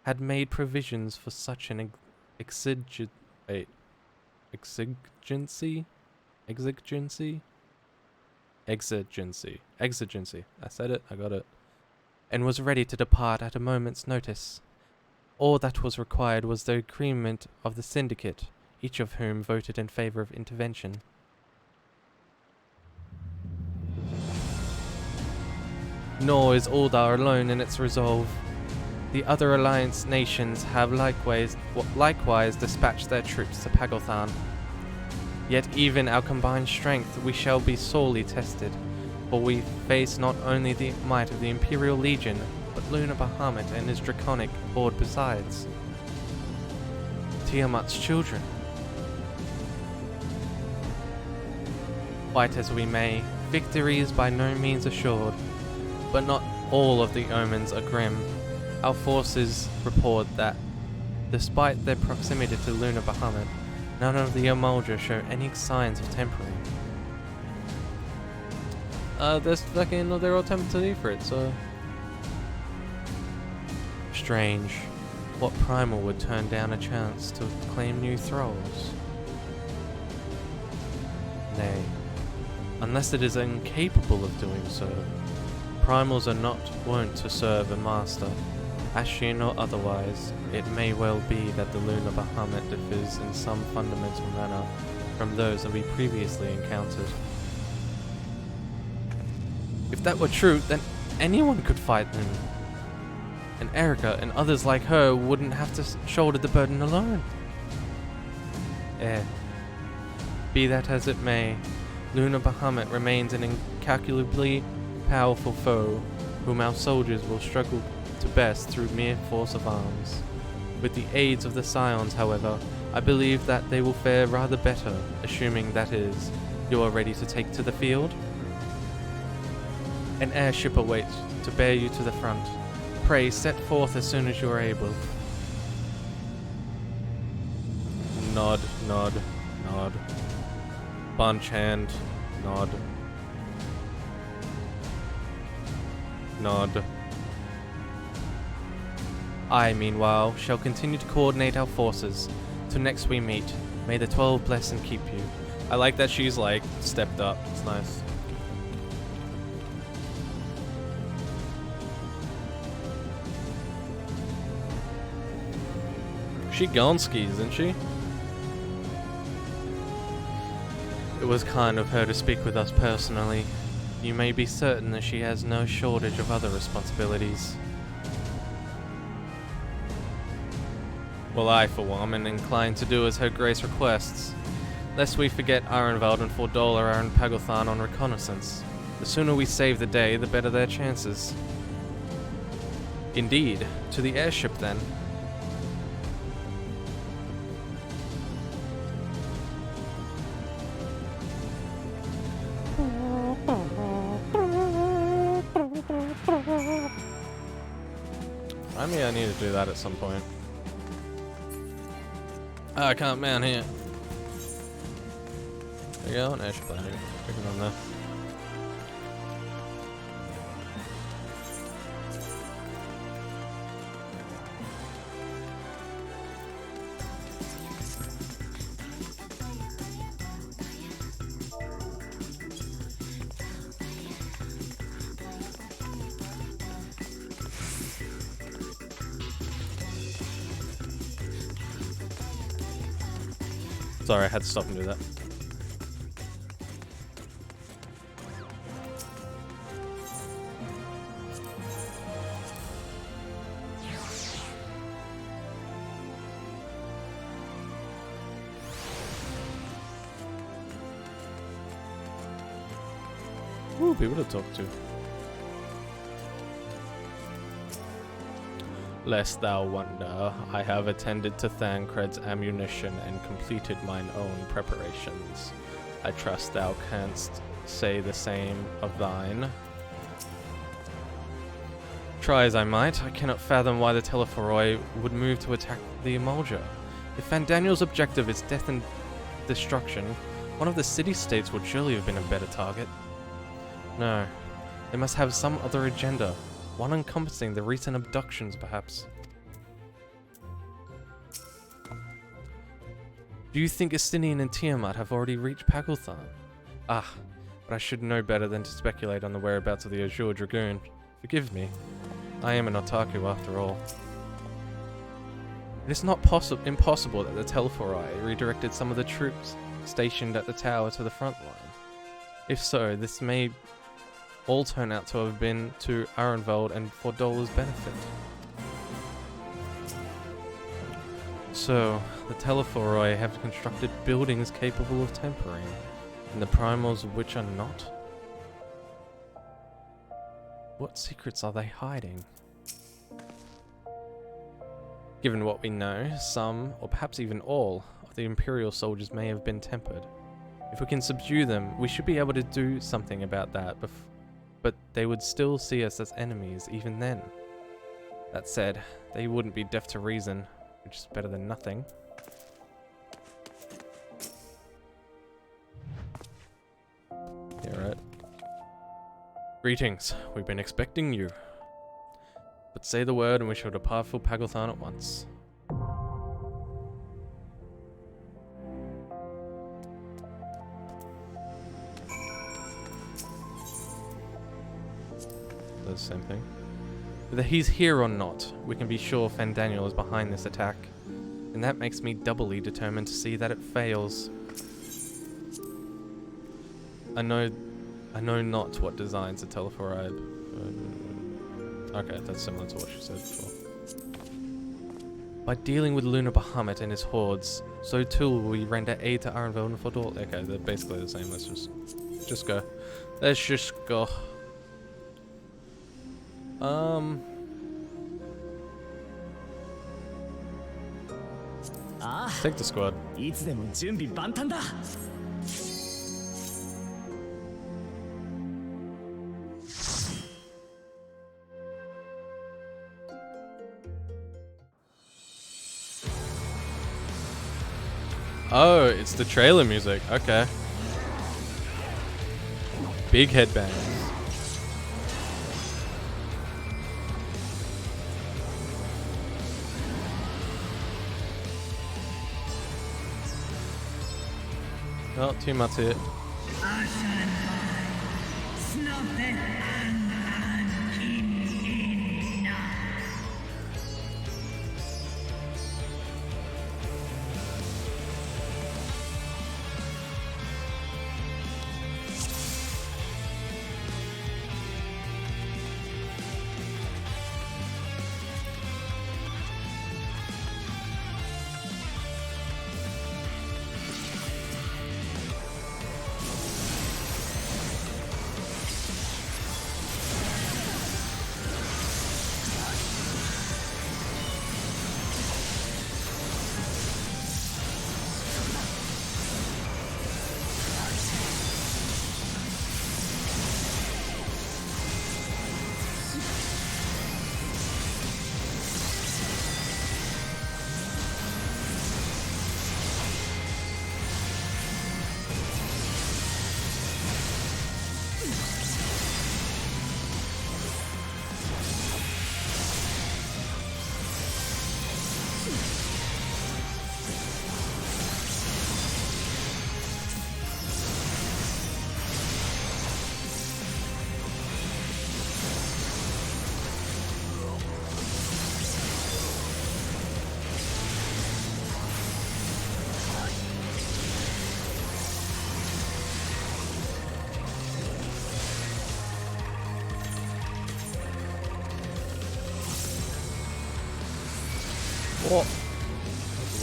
had made provisions for such an exigency? I said it, I got it. And was ready to depart at a moment's notice. All that was required was the agreement of the syndicate, each of whom voted in favor of intervention. Nor is Uldar alone in its resolve. The other alliance nations have likewise dispatched their troops to Pagothan. Yet even our combined strength we shall be sorely tested, for we face not only the might of the Imperial Legion, but Lunar Bahamut and his draconic horde besides. Tiamat's children. Fight as we may, victory is by no means assured, but not all of the omens are grim. Our forces report that, despite their proximity to Lunar Bahamut, none of the Amalja show any signs of tempering. They're all tempted for it, so... Strange. What primal would turn down a chance to claim new thralls? Nay, unless it is incapable of doing so. Primals are not wont to serve a master. Ashian or otherwise, it may well be that the Lunar Bahamut differs in some fundamental manner from those that we previously encountered. If that were true, then anyone could fight them. And Erica and others like her wouldn't have to shoulder the burden alone. Be that as it may, Lunar Bahamut remains an incalculably powerful foe whom our soldiers will struggle to best through mere force of arms. With the aids of the Scions, however, I believe that they will fare rather better, assuming, that is, you are ready to take to the field. An airship awaits to bear you to the front. Pray set forth as soon as you are able. Nod, nod, nod. Bunch hand, nod. Nod. I, meanwhile, shall continue to coordinate our forces. Till next we meet, may the 12 bless and keep you. I like that she's, like, stepped up. It's nice. She Gonski, isn't she? It was kind of her to speak with us personally. You may be certain that she has no shortage of other responsibilities. Well, I, for one, am inclined to do as her grace requests. Lest we forget Ironveld and Fordola are in Pagothan on reconnaissance. The sooner we save the day, the better their chances. Indeed. To the airship, then. I mean, I need to do that at some point. I can't man here. There you go, an airship landing. Pick it on there. Sorry, I had to stop and do that. Ooh, people to talk to. Lest thou wonder, I have attended to Thancred's ammunition and completed mine own preparations. I trust thou canst say the same of thine. Try as I might, I cannot fathom why the Telephoroi would move to attack the Emulger. If Fandaniel's objective is death and destruction, one of the city-states would surely have been a better target. No, they must have some other agenda. One encompassing the recent abductions, perhaps. Do you think Estinian and Tiamat have already reached Pagalthan? Ah, but I should know better than to speculate on the whereabouts of the Azure Dragoon. Forgive me. I am an otaku after all. It is not impossible that the Telephoroi redirected some of the troops stationed at the tower to the front line. If so, this may all turn out to have been to Arenvald and Fordola's benefit. So, the Telephoroi have constructed buildings capable of tempering, and the primals which are not? What secrets are they hiding? Given what we know, some, or perhaps even all, of the Imperial soldiers may have been tempered. If we can subdue them, we should be able to do something about that, but they would still see us as enemies even then. That said, they wouldn't be deaf to reason, which is better than nothing. Yeah, right. Greetings, we've been expecting you. But say the word and we shall depart for Pagalthan at once. The same thing. Whether he's here or not, we can be sure Fandaniel is behind this attack, and that makes me doubly determined to see that it fails. I know not what designs the Telephoroi. Okay, that's similar to what she said before. By dealing with Lunar Bahamut and his hordes, so too will we render aid to Arenvald and Fordol. Okay, they're basically the same. Let's just go. Let's just go. Take the squad. Oh, it's the trailer music. Okay. Big headbands. Well, too much here.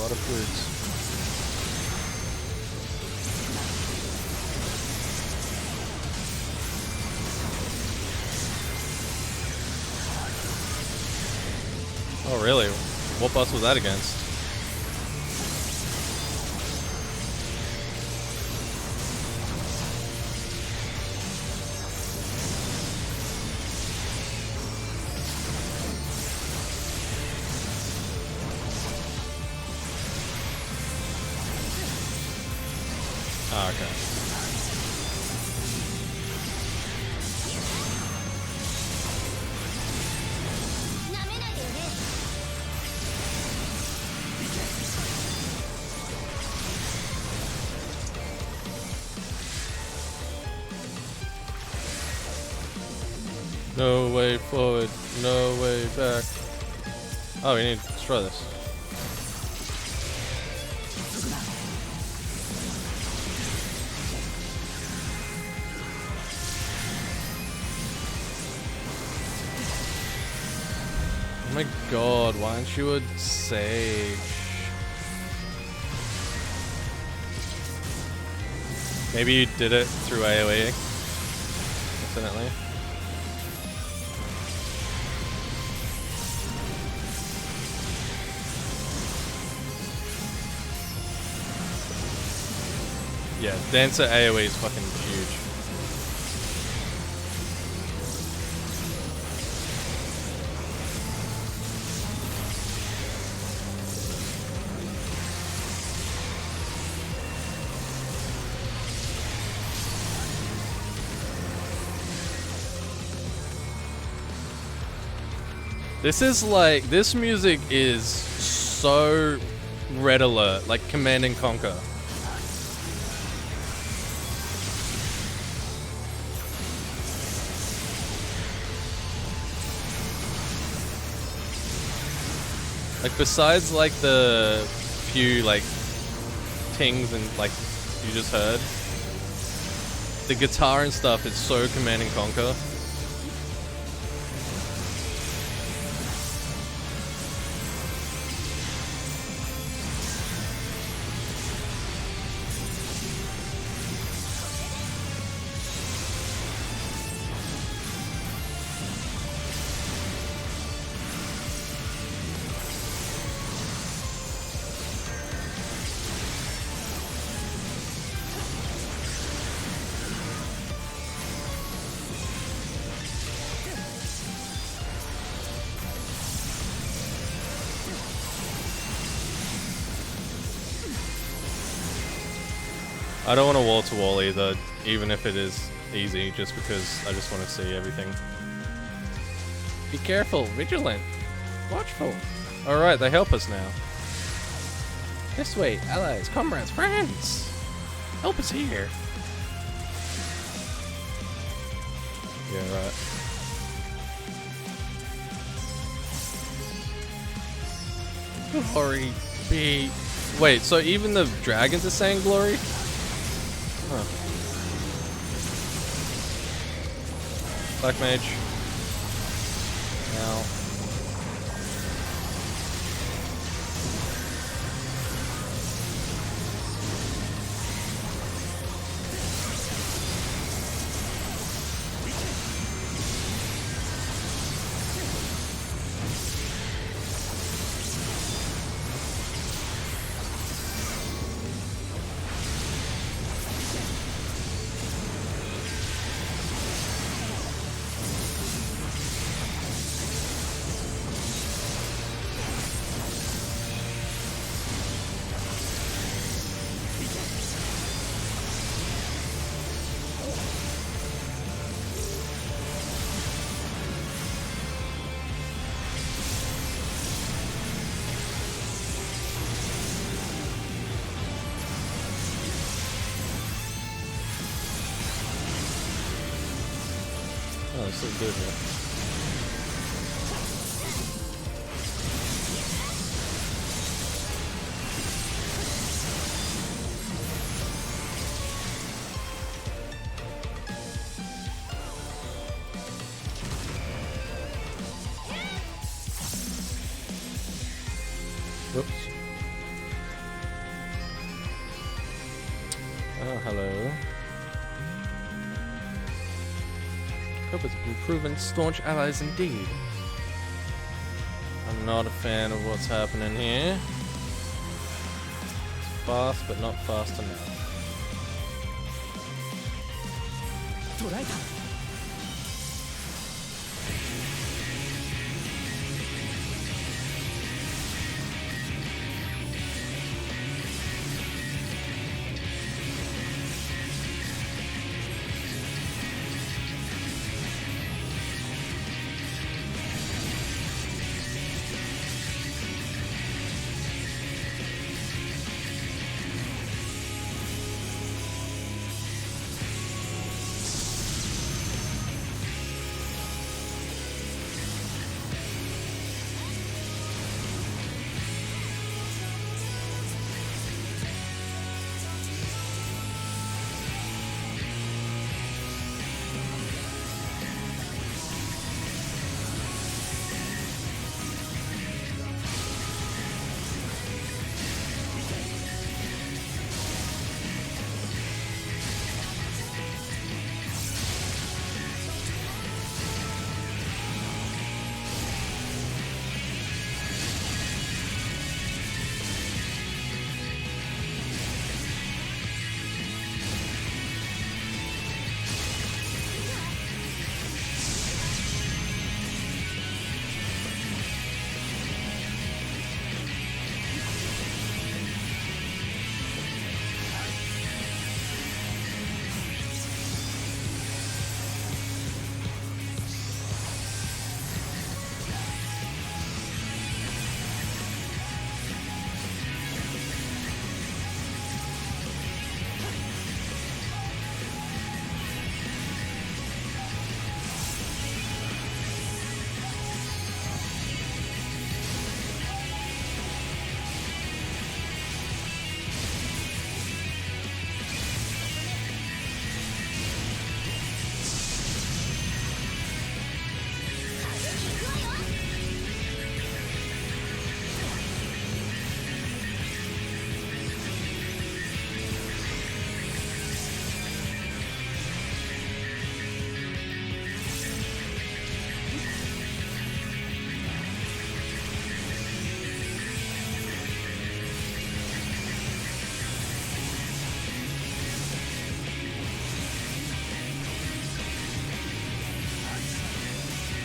lot of foods. Oh really? What boss was that against? Ah, okay. No way forward, no way back. Oh, we need to destroy this. Oh my god, why aren't you a sage? Maybe you did it through AoE. Definitely. Yeah, Dancer AoE is fucking huge. This is like, this music is so Red Alert, like Command and Conquer. Like besides like the few like tings and like you just heard, the guitar and stuff is so Command and Conquer. I don't want to wall-to-wall either, even if it is easy, just because I just want to see everything. Be careful, vigilant, watchful. Alright, they help us now. This way, allies, comrades, friends! Help us here. Yeah, right. Glory be... Wait, so even the dragons are saying glory? Huh. Black Mage. Now. Oh, it's so good here. Whoops. Oh, hello. Cobras have been proven staunch allies indeed. I'm not a fan of what's happening here. It's fast, but not fast enough.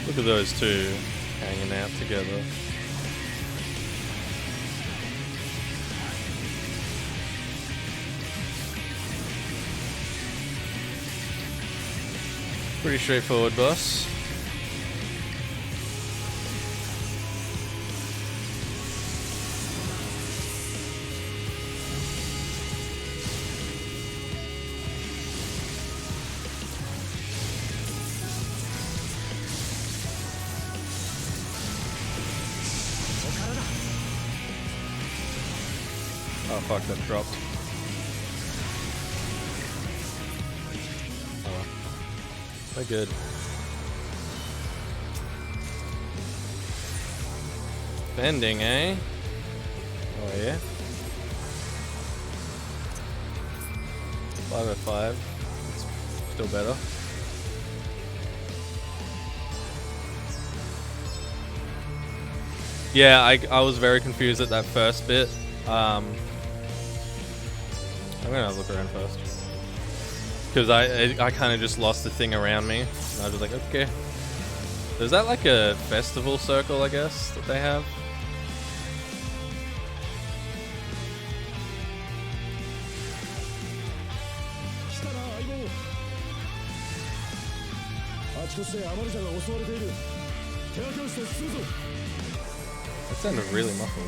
Look at those two hanging out together. Pretty straightforward, boss. Oh fuck, that dropped. Oh, they're good. Bending, eh? Oh yeah. 5/5. It's still better. Yeah, I was very confused at that first bit. I'm gonna look around first. Because I kind of just lost the thing around me. And I was just like, okay. Is that like a festival circle, I guess, that they have? That sounded really muffled.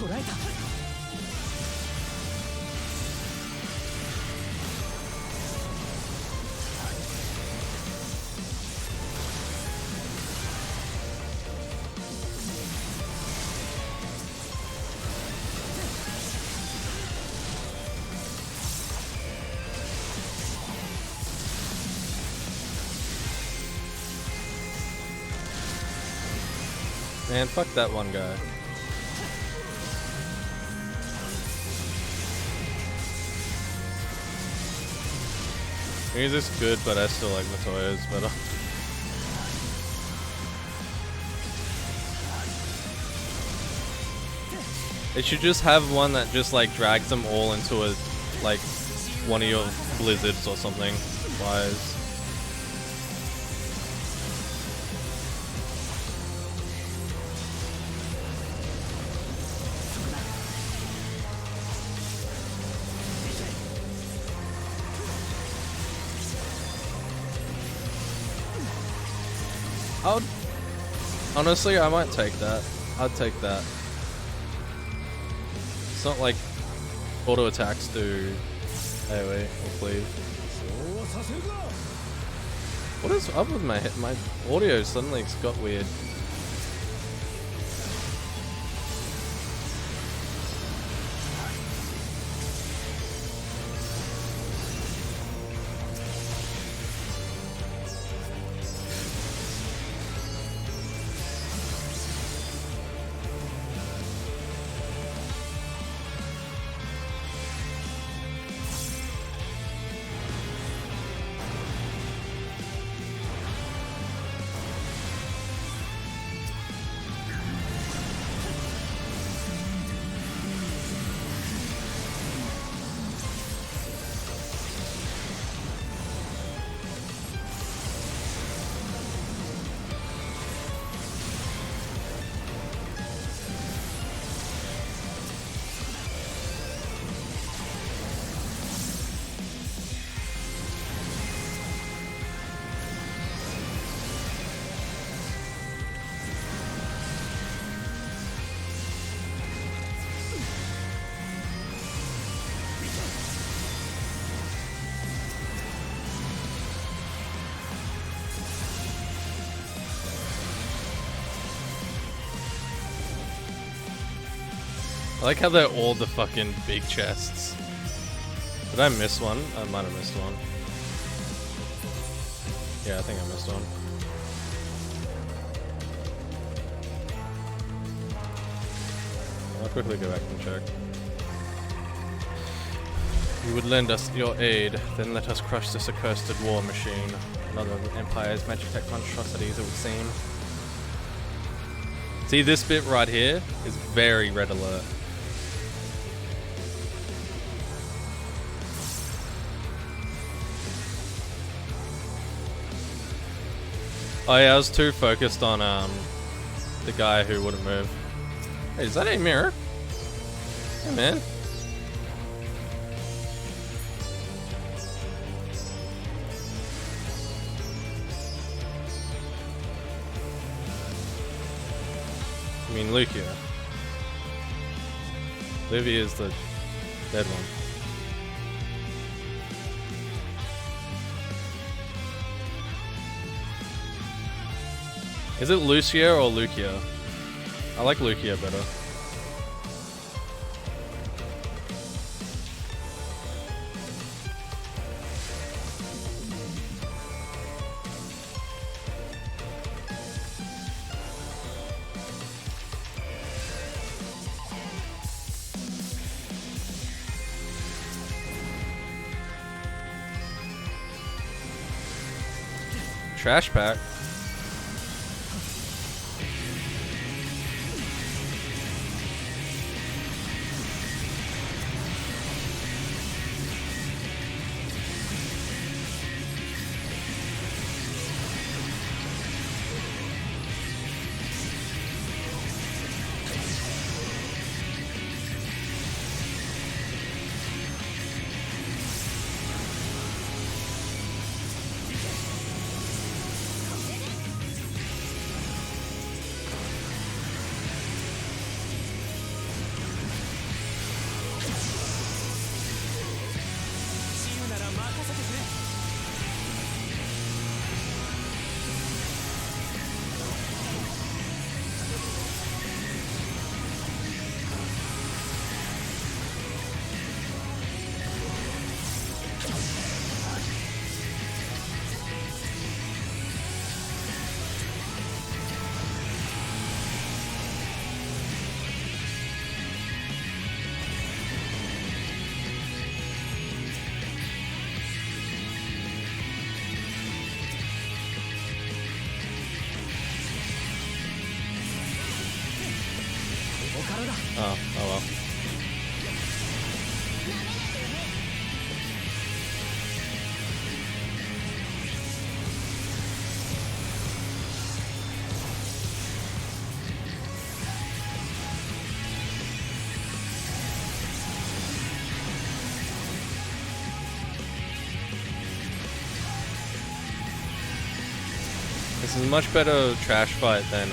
捉えた。Man, fuck that one guy. Music's good, but I still like Matoya's better. It should just have one that just like drags them all into a like one of your blizzards or something. Wise. Honestly, I might take that. I'd take that. It's not like auto attacks do AoE or cleave. What is up with my hit? My audio suddenly got weird. I like how they're all the fucking big chests. Did I miss one? I might have missed one. Yeah, I think I missed one. I'll quickly go back and check. You would lend us your aid, then let us crush this accursed war machine. Another of the Empire's Magitech monstrosities, it would seem. See, this bit right here is very red alert. Oh yeah, I was too focused on the guy who wouldn't move. Hey, is that a mirror? Hey man. I mean Lucia. Livia is the dead one. Is it Lucia or Lucia? I like Lucia better. Trash pack. Oh, oh well. This is a much better trash fight than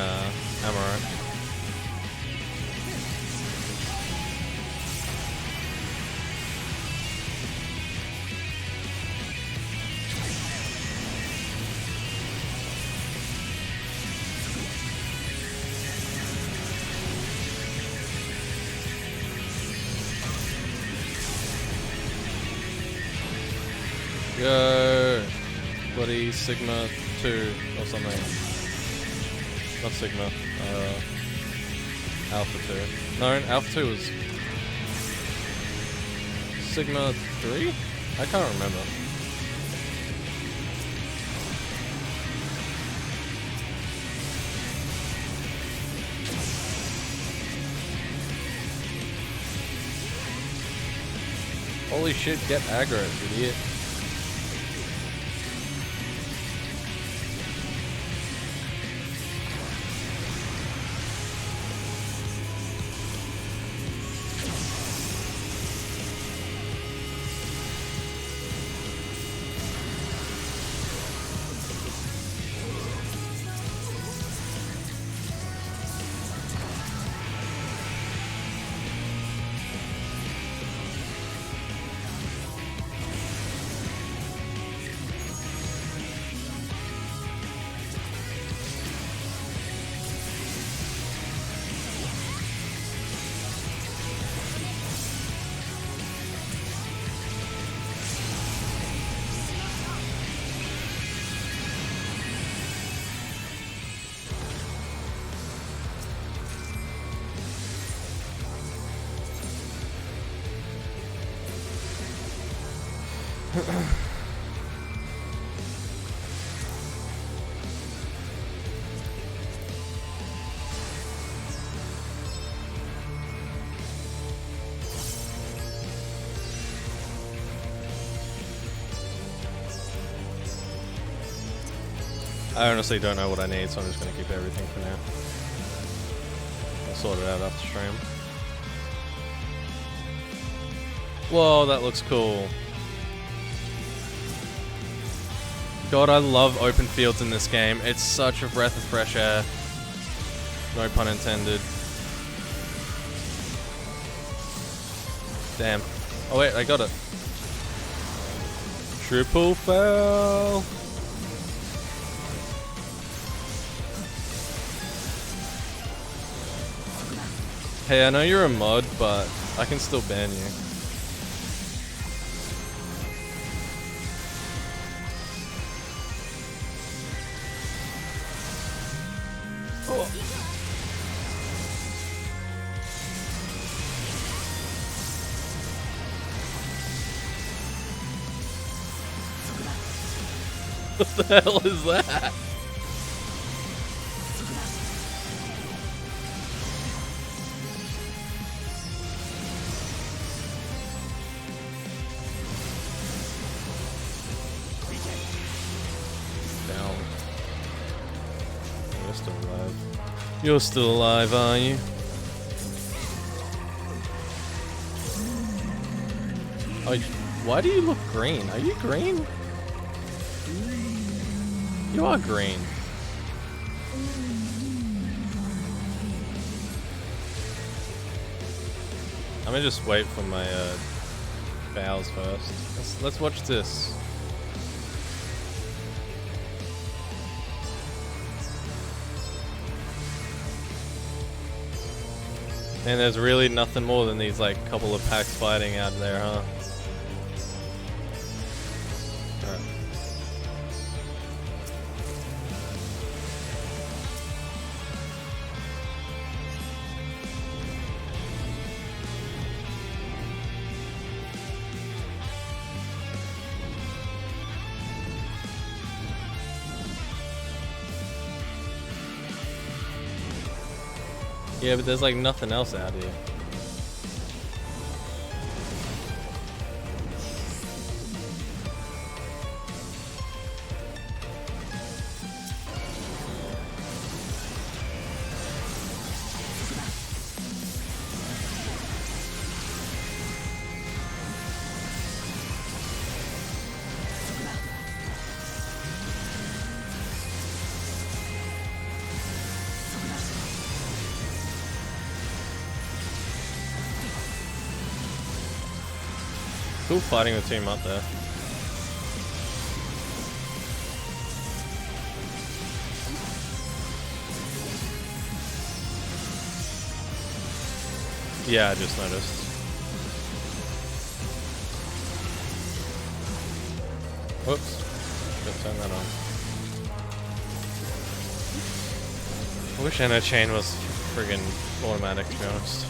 Amaranth. Go, bloody Sigma 2 or something. Not Sigma. Alpha 2. No, Alpha 2 was Sigma 3? I can't remember. Holy shit, get aggro, idiot. I honestly don't know what I need, so I'm just going to keep everything for now. I'll sort it out after stream. Whoa, that looks cool. God, I love open fields in this game. It's such a breath of fresh air. No pun intended. Damn. Oh wait, I got it. Triple fail. Hey, I know you're a mod, but I can still ban you. Oh. What the hell is that? You're still alive, are you? Oh, why do you look green? Are you green? You are green. I'm gonna just wait for my bows first. Let's watch this. And there's really nothing more than these like couple of packs fighting out there, huh? Alright. Yeah, but there's like nothing else out here. Cool fighting the team up there. Yeah, I just noticed. Whoops. Gotta turn that on. I wish Anno Chain was friggin' automatic, to be honest.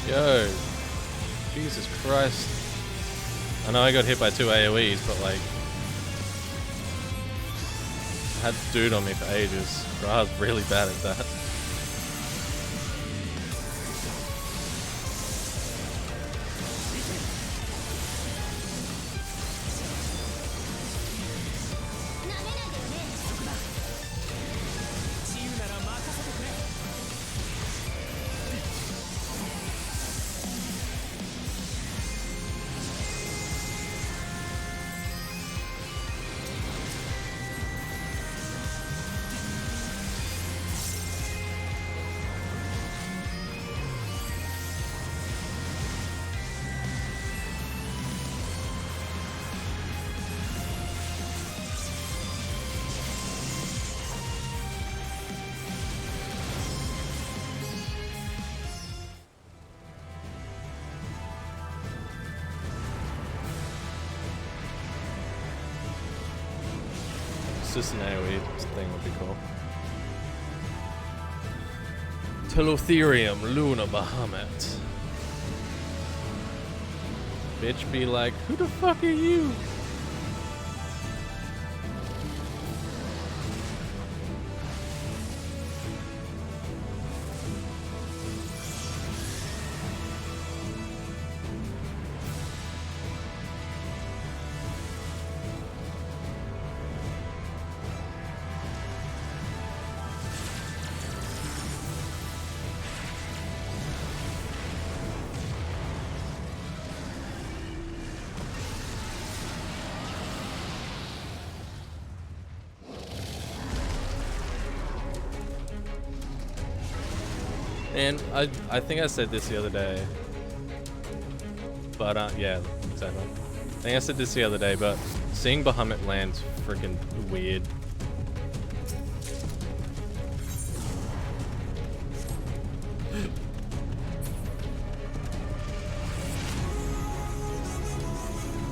Yo, Jesus Christ. I know I got hit by 2 AoEs, but like, I had dude on me for ages. Bro, I was really bad at that. Just an AoE thing would be cool. Telotherium, Luna, Bahamut. Bitch be like, who the fuck are you? And I think I said this the other day, but yeah, exactly. I think I said this the other day, but seeing Bahamut land's freaking weird.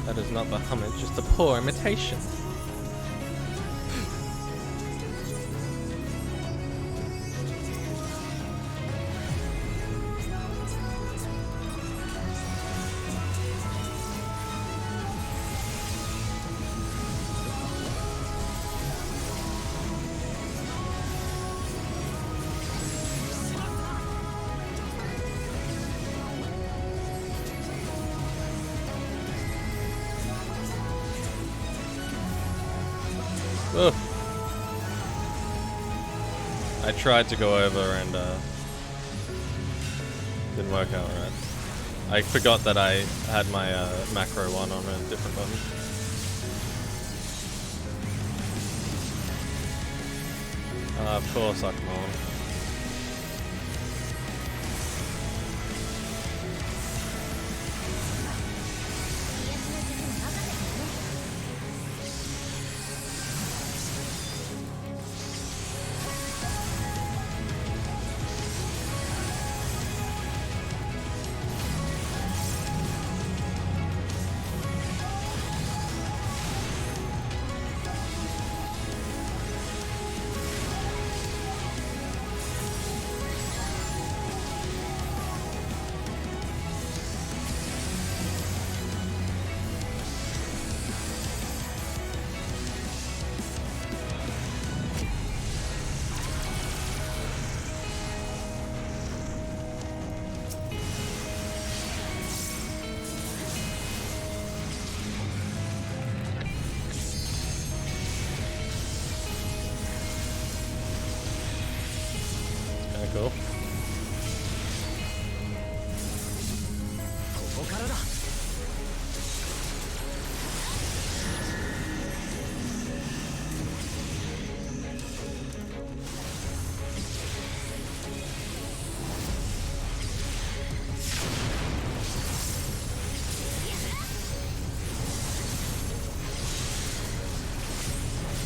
That is not Bahamut, just a poor imitation. Ugh. I tried to go over and didn't work out right. I forgot that I had my macro one on a different button. Of course I come on.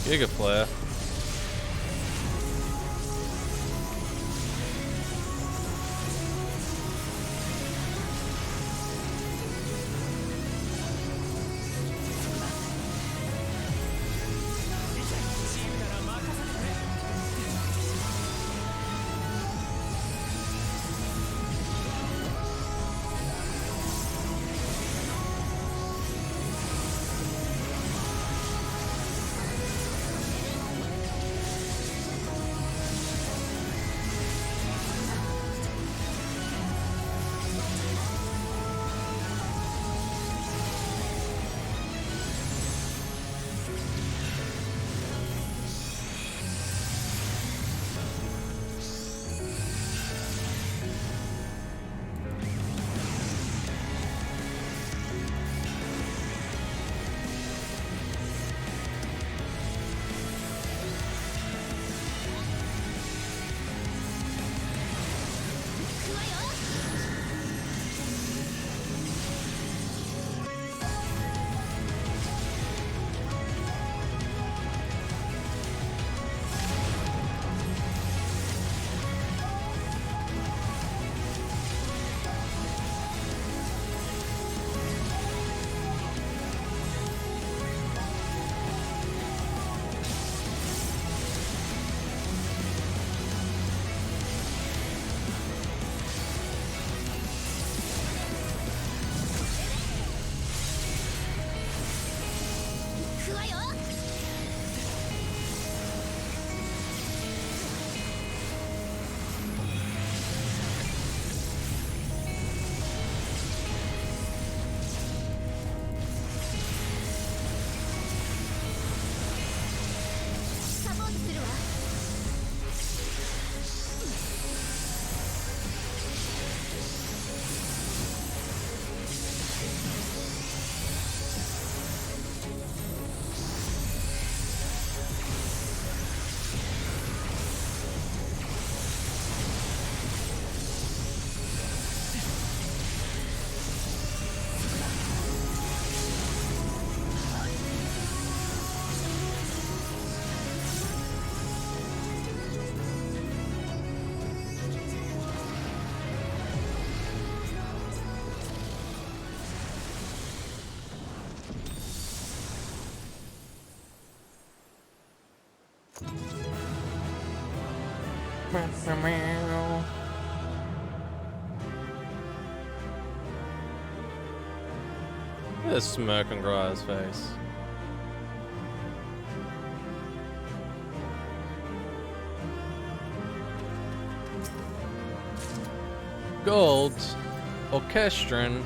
Giga player. Look at the smirk on Grier's face. Gold, orchestron.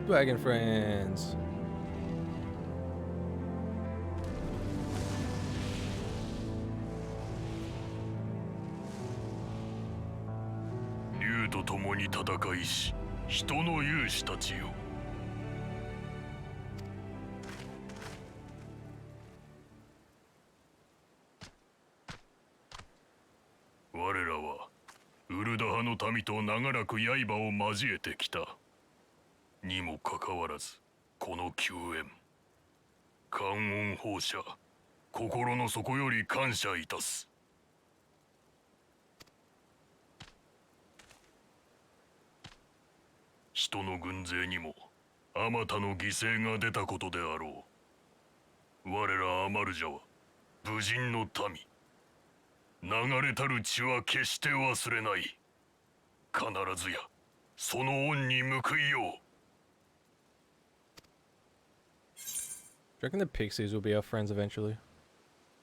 Dragon friends.竜と共に戦いし、人の勇士たちよ。我らはウルダ派の民と長らく刃を交えてきた。にもかかわらずこの救援、観音放射心の底より感謝いたす。人の軍勢にもあまたの犠牲が出たことであろう。我らアマルジャは武人の民。流れたる血は決して忘れない。必ずやその恩に報いよう。Do you reckon the pixies will be our friends eventually?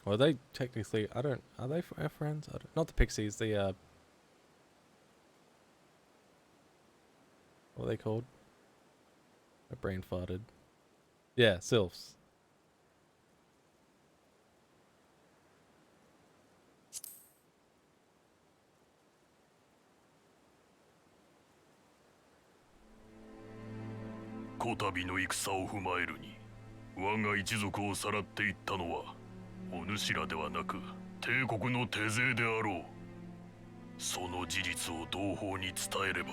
Or are they technically, are they our friends? Not the pixies, the, what are they called? My brain farted. Yeah, sylphs.こたびの戦を踏まえるに、我が一族をさらっていったのはお主らではなく帝国の手勢であろう。その事実を同胞に伝えれば、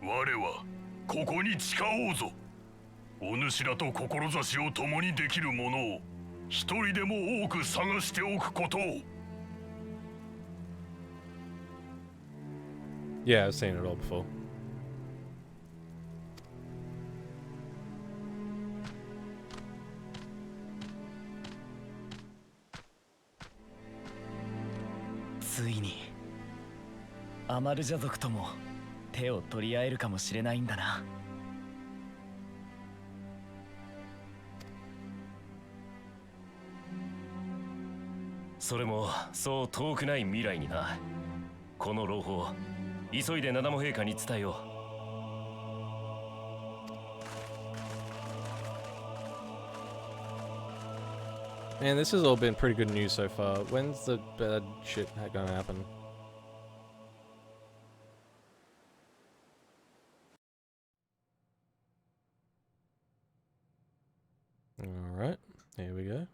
我はここに誓おうぞ。お主らと志を共にできる者を一人でも多く探しておくことを。Yeah, I've seen it all before. ついにアマルジャ族とも手を取り合えるかもしれないんだな。それもそう遠くない未来にな。この朗報急いで七も陛下に伝えよう。Man, this has all been pretty good news so far. When's the bad shit gonna happen? Alright, here we go.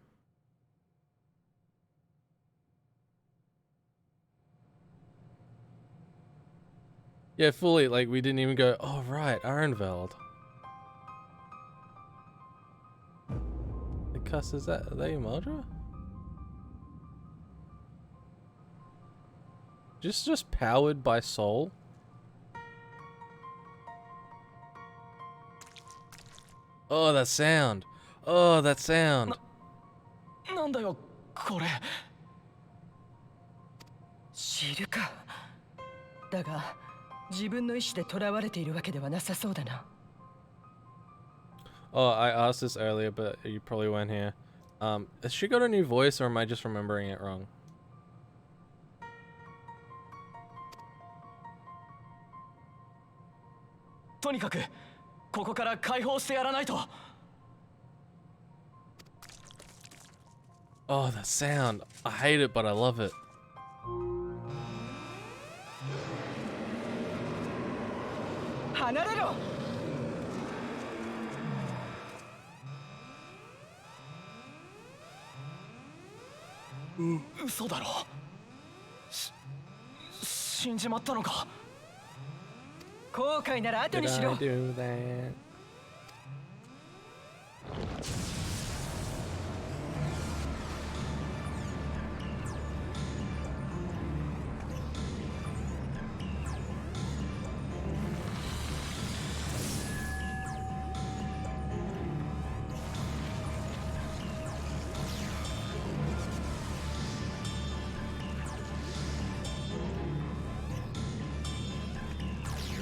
Yeah, fully, like, we didn't even go, oh right, Arenveld. The cuss is that, are they Maldra? Just powered by soul? Oh, that sound. Oh, that sound. なんだよこれ。知るか。だが自分の意志で囚われているわけではなさそうだな。Oh, I asked this earlier, but you probably weren't here. Has she got a new voice, or am I just remembering it wrong? とにかくここから解放してやらないと。Oh, that sound. I hate it, but I love it. 離れろ。嘘だろ。死んじまったのか。後悔なら後に Did し I ろ。 do that?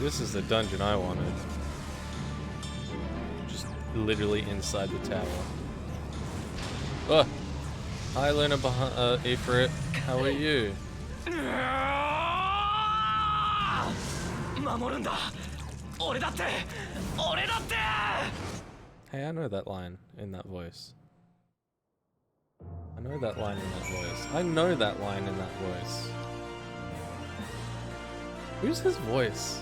This is the dungeon I wanted. Just literally inside the tower. Oh! Hi, Luna Ifrit. How are you? 守るんだ。俺だって。俺だって。 Hey, I know that line in that voice. I know that line in that voice. I know that line in that voice. Who's his voice?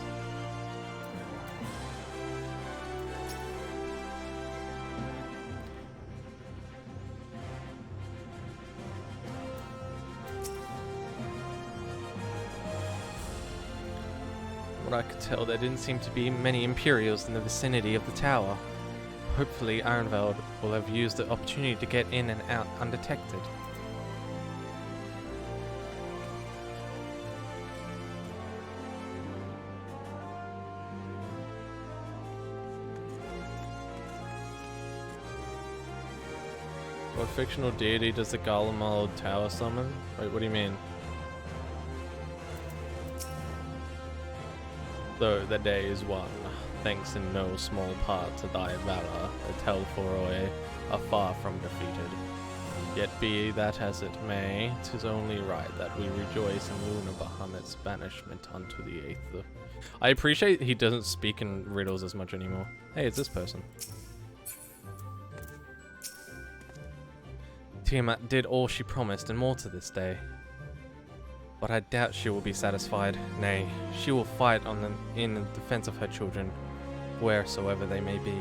What I could tell, there didn't seem to be many Imperials in the vicinity of the tower. Hopefully, Ironveld will have used the opportunity to get in and out undetected. What fictional deity does the Garlemald Tower summon? Wait, what do you mean? Though the day is won, thanks in no small part to thy valor, the Telforoi are far from defeated. Yet be that as it may, 'tis only right that we rejoice in Luna Bahamut's banishment unto the Aether. I appreciate he doesn't speak in riddles as much anymore. Hey, it's this person. Tiamat did all she promised and more to this day. But I doubt she will be satisfied. Nay, she will fight in the defense of her children, wheresoever they may be.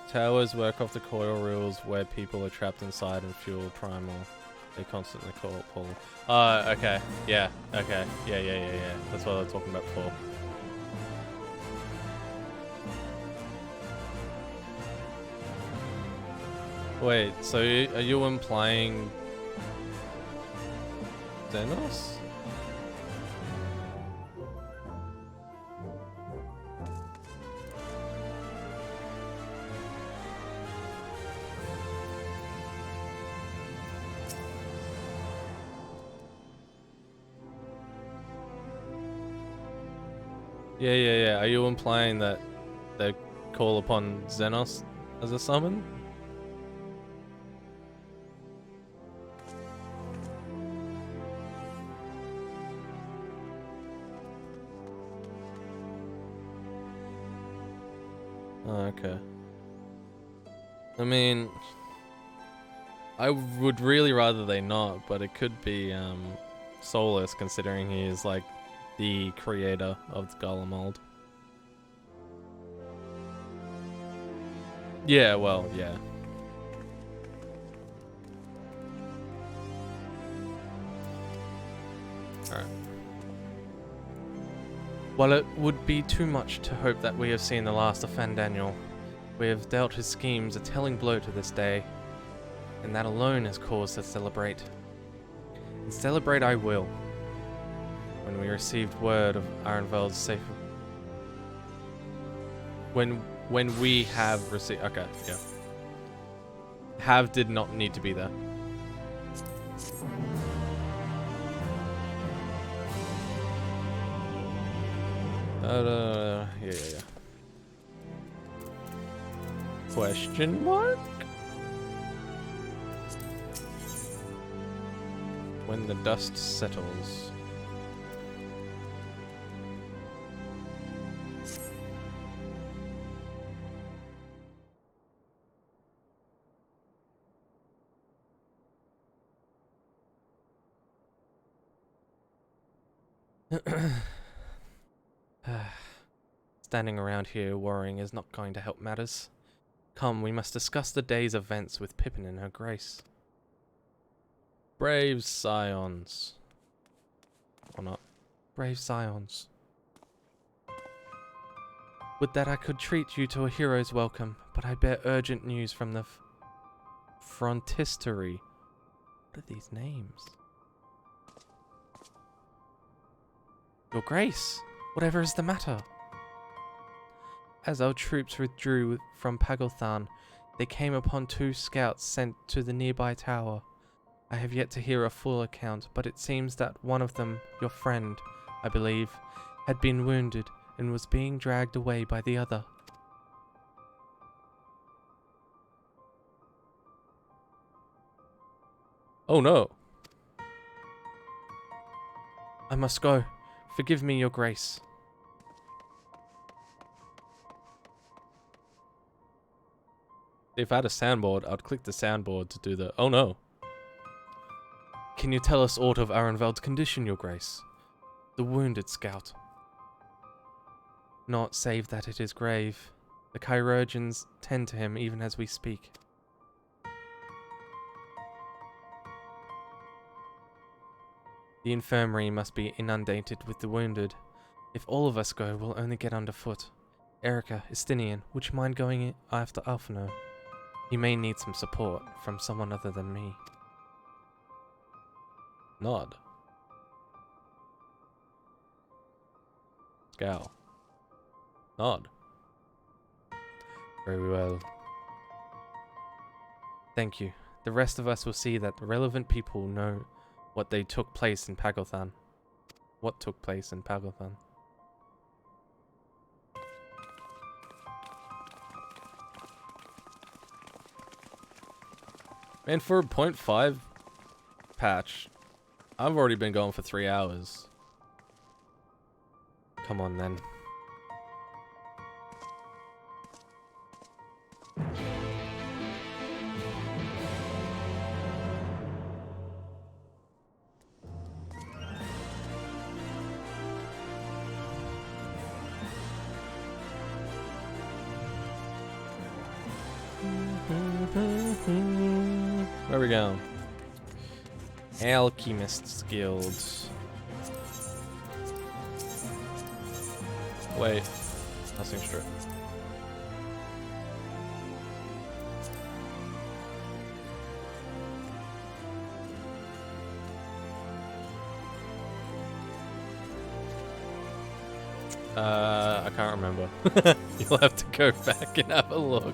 Towers work off the coil rules where people are trapped inside and fuel primal. They constantly call pull. Okay. Yeah. Okay. Yeah. That's what I was talking about before. Wait, so are you implying Xenos? Yeah. Are you implying that they call upon Xenos as a summon? Oh, okay. I mean, I would really rather they not, but it could be Solus, considering he is like the creator of the Garlemald. Yeah, well, yeah. Alright. While it would be too much to hope that we have seen the last of Fandaniel, we have dealt his schemes a telling blow to this day, and that alone is cause to celebrate. And celebrate I will, when we received word of Ironveld's safe... When we have received... Okay, yeah. Have did not need to be there. Yeah. Question mark? When the dust settles. Standing around here worrying is not going to help matters. Come, we must discuss the day's events with Pippin and her grace. Brave scions. Or not. Brave scions. Would that I could treat you to a hero's welcome, but I bear urgent news from the frontistery. What are these names? Your Grace, whatever is the matter? As our troops withdrew from Pagothan, they came upon 2 scouts sent to the nearby tower. I have yet to hear a full account, but it seems that one of them, your friend, I believe, had been wounded and was being dragged away by the other. Oh no! I must go. Forgive me, your grace. If I had a soundboard, I'd click the soundboard to do the... Oh no! Can you tell us aught of Ironveld's condition, your grace? The wounded scout. Not save that it is grave. The chirurgeons tend to him even as we speak. The infirmary must be inundated with the wounded. If all of us go, we'll only get underfoot. Erica, Estinian, would you mind going after Alphino? He may need some support from someone other than me. Nod. Scowl. Nod. Very well. Thank you. The rest of us will see that the relevant people know what took place in Pagothan. What took place in Pagothan. Man, for a 0.5 patch, I've already been going for 3 hours. Come on then. Where we go? Alchemist's Guild. Wait, nothing straight. I can't remember. You'll have to go back and have a look.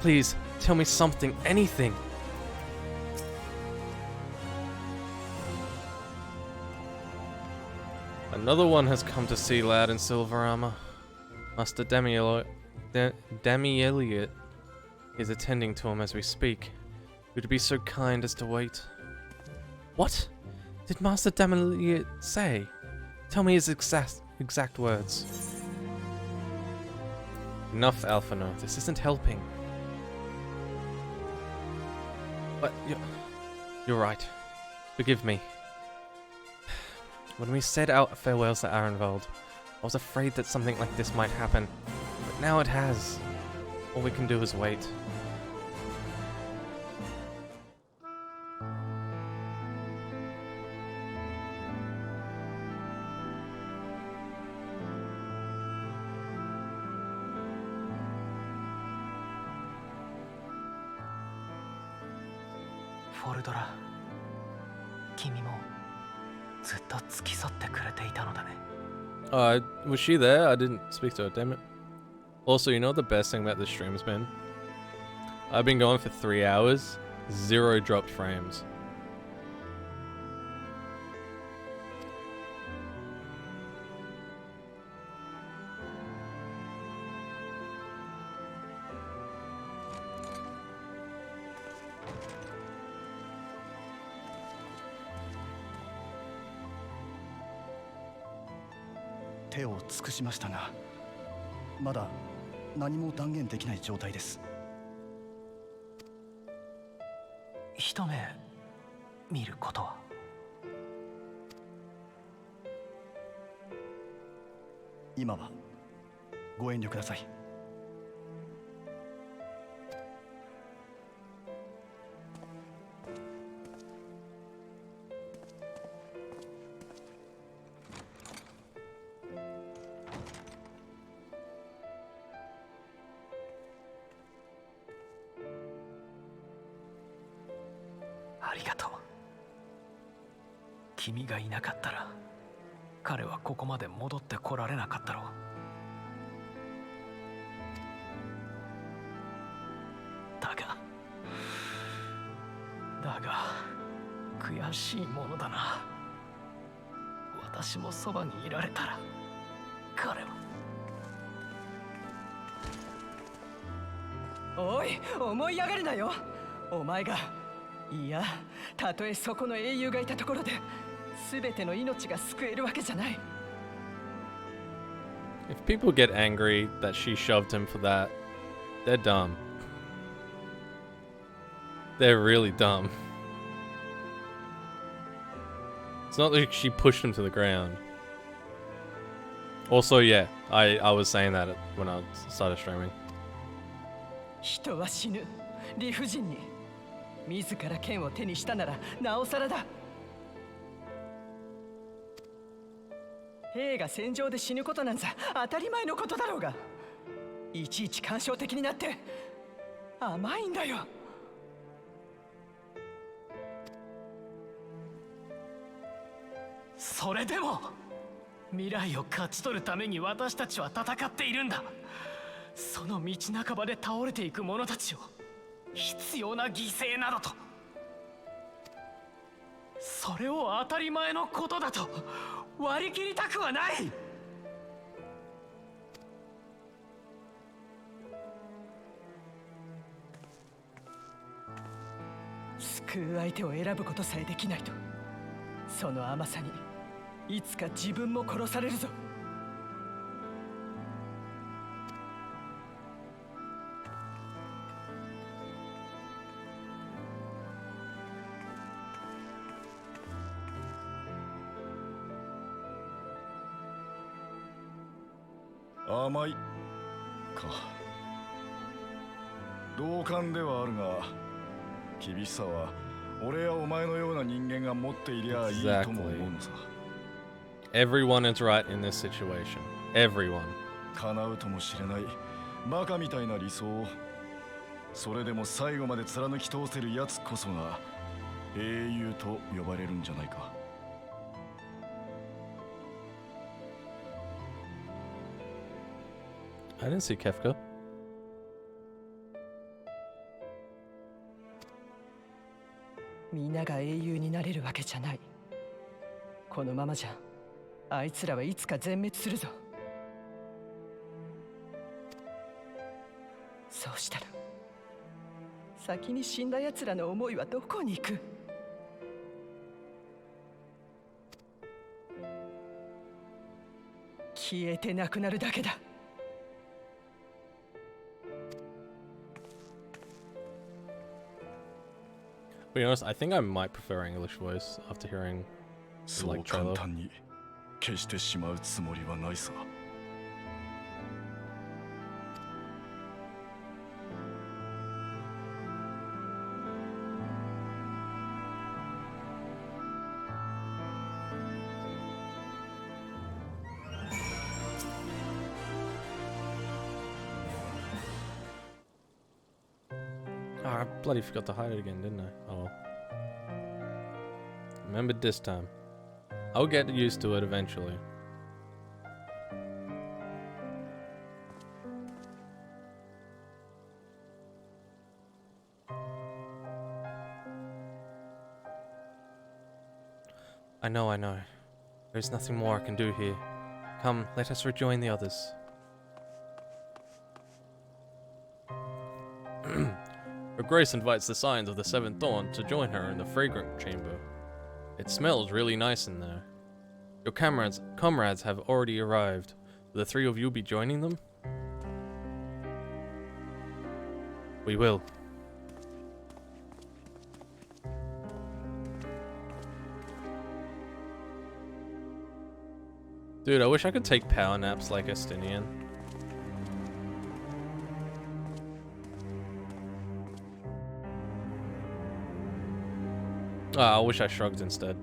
Please, tell me something, anything. Another one has come to see lad in silver armor. Master Demi Elliot is attending to him as we speak. Would you be so kind as to wait? What did Master Demi Elliot say? Tell me his exact words. Enough, Alphino. This isn't helping. But you're right. Forgive me. When we said our farewells to Arenvald, I was afraid that something like this might happen. But now it has. All we can do is wait. Was she there? I didn't speak to her, damn it. Also, you know what the best thing about this stream has been? I've been going for 3 hours, 0 dropped frames.君がいなかったら彼はここまで戻ってこられなかったろう。だが悔しいものだな。私もそばにいられたら彼は。おい、思い上がるなよ。お前が、いや、たとえそこの英雄がいたところで全ての命が救えるわけじゃない。If people get angry that she shoved him for that, they're dumb. They're really dumb. It's not like she pushed him to the ground. Also, yeah, I was saying that when I started streaming. 人は死ぬ。理不尽に。自ら剣を手にしたならなおさらだ。兵が戦場で死ぬことなんざ当たり前のことだろうが、いちいち感傷的になって甘いんだよ。それでも未来を勝ち取るために私たちは戦っているんだ。その道半ばで倒れていく者たちを必要な犠牲などと、それを当たり前のことだと割り切りたくはない。救う相手を選ぶことさえできないと、その甘さにいつか自分も殺されるぞ。甘いか。同感ではあるが、厳しさは俺やお前のような人間が持っていりゃいいとも思うのさ。Everyone is right in this situation. Everyone. 叶うともしれないバカみたいな理想を、それでも最後まで貫き通せるやつこそが英雄と呼ばれるんじゃないか。I didn't see Kefka. 皆が英雄になれるわけじゃない。このままじゃあいつらはいつか全滅するぞ。そうしたら先に死んだ奴らの思いはどこに行く？消えてなくなるだけだ。To be honest, I think I might prefer English voice after hearing そう like 簡 trailer. 単に消してしまうつもりはないさ。Oh, I bloody forgot to hide it again, didn't I? Oh well. Remembered this time. I'll get used to it eventually. I know. There's nothing more I can do here. Come, let us rejoin the others. Her Grace invites the Signs of the Seventh Dawn to join her in the fragrant chamber. It smells really nice in there. Your comrades have already arrived. Will the three of you be joining them? We will. Dude, I wish I could take power naps like Estinian. I wish I shrugged instead.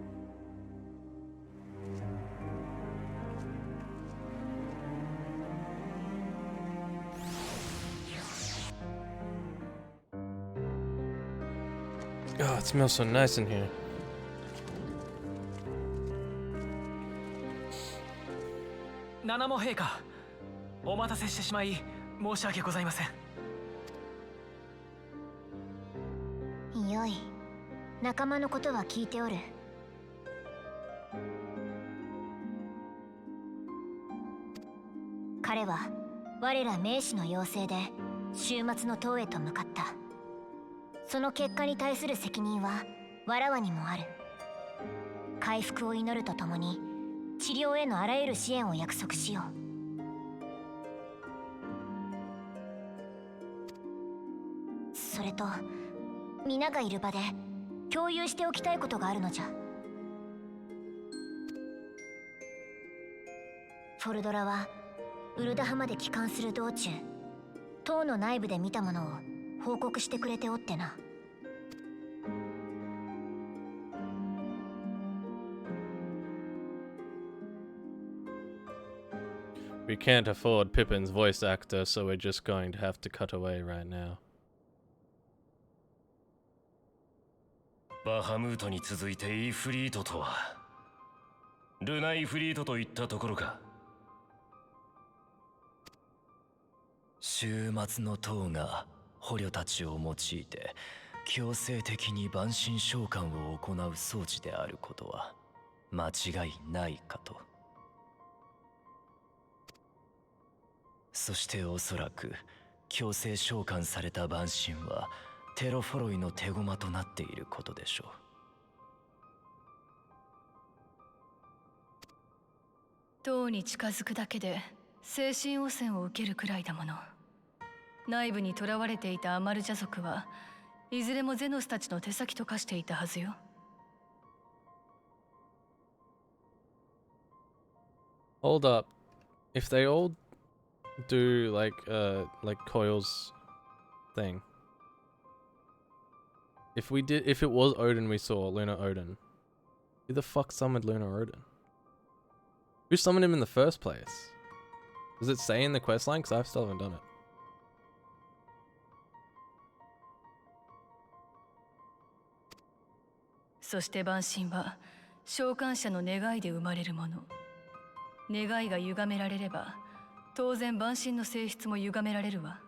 Oh, it smells so nice in here. Nanamo陛下、お待たせしてしまい申し訳ございません。よい、仲間のことは聞いておる。彼は我ら名士の要請で終末の塔へと向かった。その結果に対する責任はわらわにもある。回復を祈るとともに治療へのあらゆる支援を約束しよう。それと皆がいる場で共有しておきたいことがあるのじゃ。フォルドラはウルダハまで帰還する道中、塔の内部で見たものを報告してくれておってな。We can't afford Pippin's voice actor, so we're just going to have to cut away right now. バハムートに続いてイフリートとはルナイフリートといったところか。終末の塔が捕虜たちを用いて強制的に万神召喚を行う装置であることは間違いないかと。そしておそらく強制召喚された万神はテロフォロイの手駒となっていることでしょう。塔に近づくだけで精神汚染を受けるくらいだもの。内部に囚われていたアマルジャ族はいずれもゼノスたちの手先と化していたはずよ。Hold up. If they all do like Coil's thing. If it was Odin we saw, Lunar Odin, who the fuck summoned Lunar Odin? Who summoned him in the first place? Does it say in the questline? Because I still haven't done it. そして万神は召喚者の願いで生まれるもの。願いが歪められれば当然万神の性質も歪められるわ。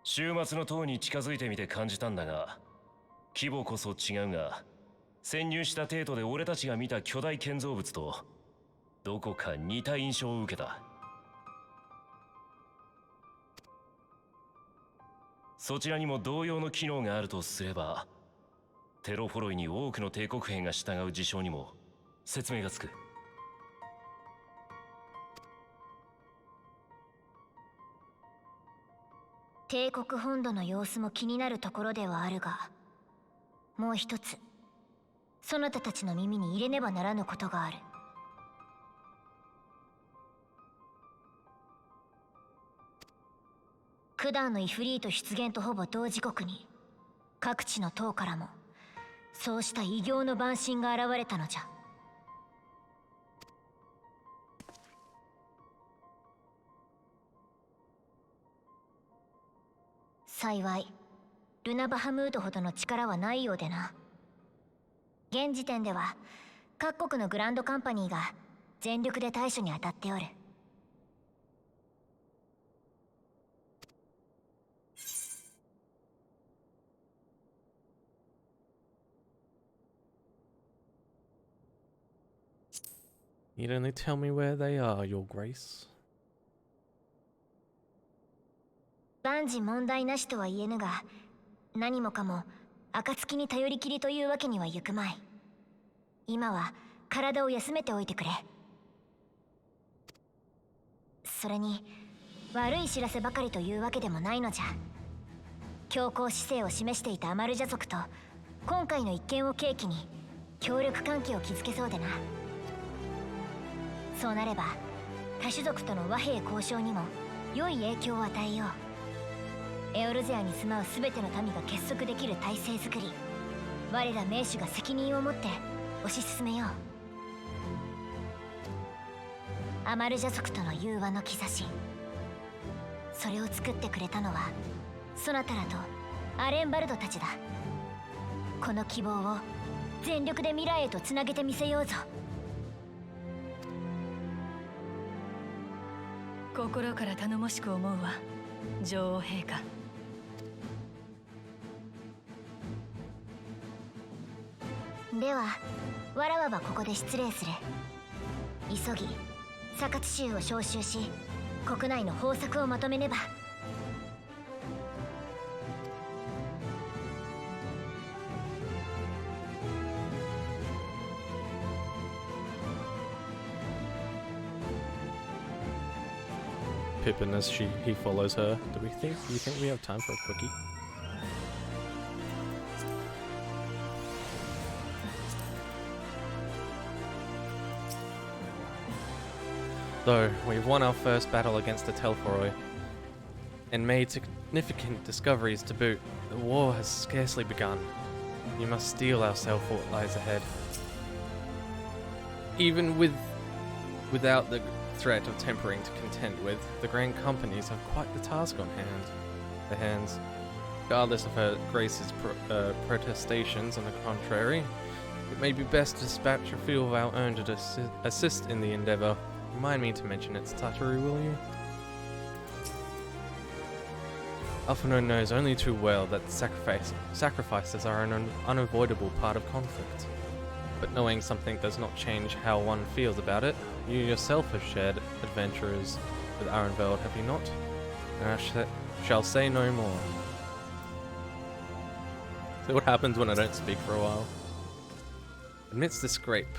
終末の塔に近づいてみて感じたんだが、規模こそ違うが潜入した程度で俺たちが見た巨大建造物とどこか似た印象を受けた。そちらにも同様の機能があるとすれば、テロフォロイに多くの帝国兵が従う事象にも説明がつく。帝国本土の様子も気になるところではあるが、もう一つそなたたちの耳に入れねばならぬことがある。九段のイフリート出現とほぼ同時刻に各地の塔からもそうした異形の万神が現れたのじゃ。幸いルナ・バハムートほどの力はないようでな。現時点では各国のグランドカンパニーが全力で対処に当たっておる。You'd only tell me where they are, Your Grace. 万事問題なしとは言えぬが、何もかも暁に頼りきりというわけにはいくまい。今は体を休めておいてくれ。それに悪い知らせばかりというわけでもないのじゃ。強硬姿勢を示していたアマルジャ族と今回の一件を契機に協力関係を築けそうでな。そうなれば他種族との和平交渉にも良い影響を与えよう。エオルゼアに住まう全ての民が結束できる体制づくり、我ら名手が責任を持って推し進めよう。アマルジャ族との融和の兆し、それを作ってくれたのはソナタラとアレンバルドたちだ。この希望を全力で未来へとつなげてみせようぞ。心から頼もしく思うわ、女王陛下。ではわらわはここで失礼する。急ぎサカツ州を招集し国内の方策をまとめねば。Pippin as he follows her. Do you think we have time for a quickie? Though we've won our first battle against the Telforoi and made significant discoveries to boot, the war has scarcely begun. You must steel ourselves for what lies ahead. Even without the threat of tempering to contend with, the grand companies have quite the task on their hands. Regardless of Her Grace's protestations, on the contrary, it may be best to dispatch a few of our own to assist in the endeavor. Remind me to mention its Tatari, will you? Alphino knows only too well that sacrifices are an unavoidable part of conflict. But knowing something does not change how one feels about it. You yourself have shared adventures with Arenveld, have you not? And I shall say no more. See what happens when I don't speak for a while. Amidst this great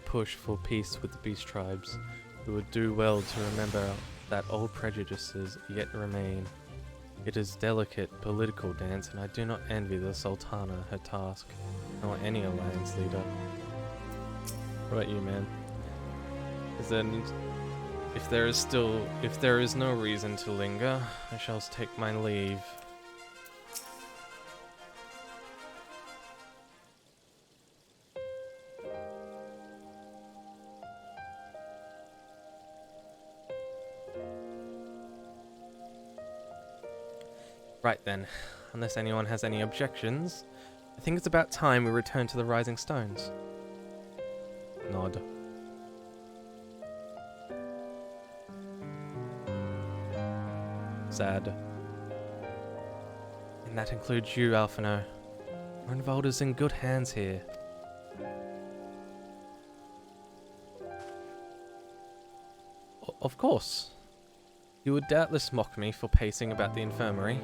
push for peace with the beast tribes, we would do well to remember that old prejudices yet remain. It is a delicate political dance, and I do not envy the Sultana her task, nor any alliance leader. What about you, man? If there is no reason to linger, I shall take my leave. Right then, unless anyone has any objections, I think it's about time we return to the Rising Stones. Nod. Sad. And that includes you, Alphino. Arenveld is in good hands here. Of course. You would doubtless mock me for pacing about the infirmary.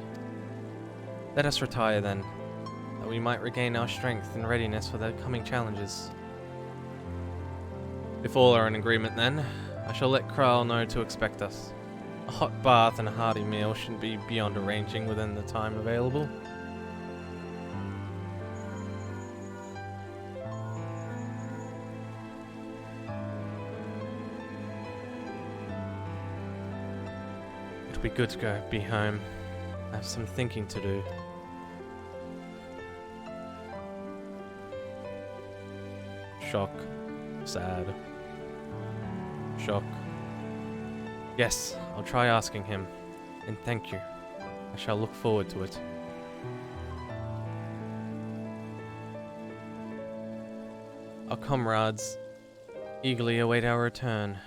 Let us retire then, that we might regain our strength and readiness for the coming challenges. If all are in agreement then, I shall let Kral know to expect us. A hot bath and a hearty meal shouldn't be beyond arranging within the time available. It'll be good to be home. I have some thinking to do. Shock. Sad. Shock. Yes, I'll try asking him. And thank you. I shall look forward to it. Our comrades eagerly await our return,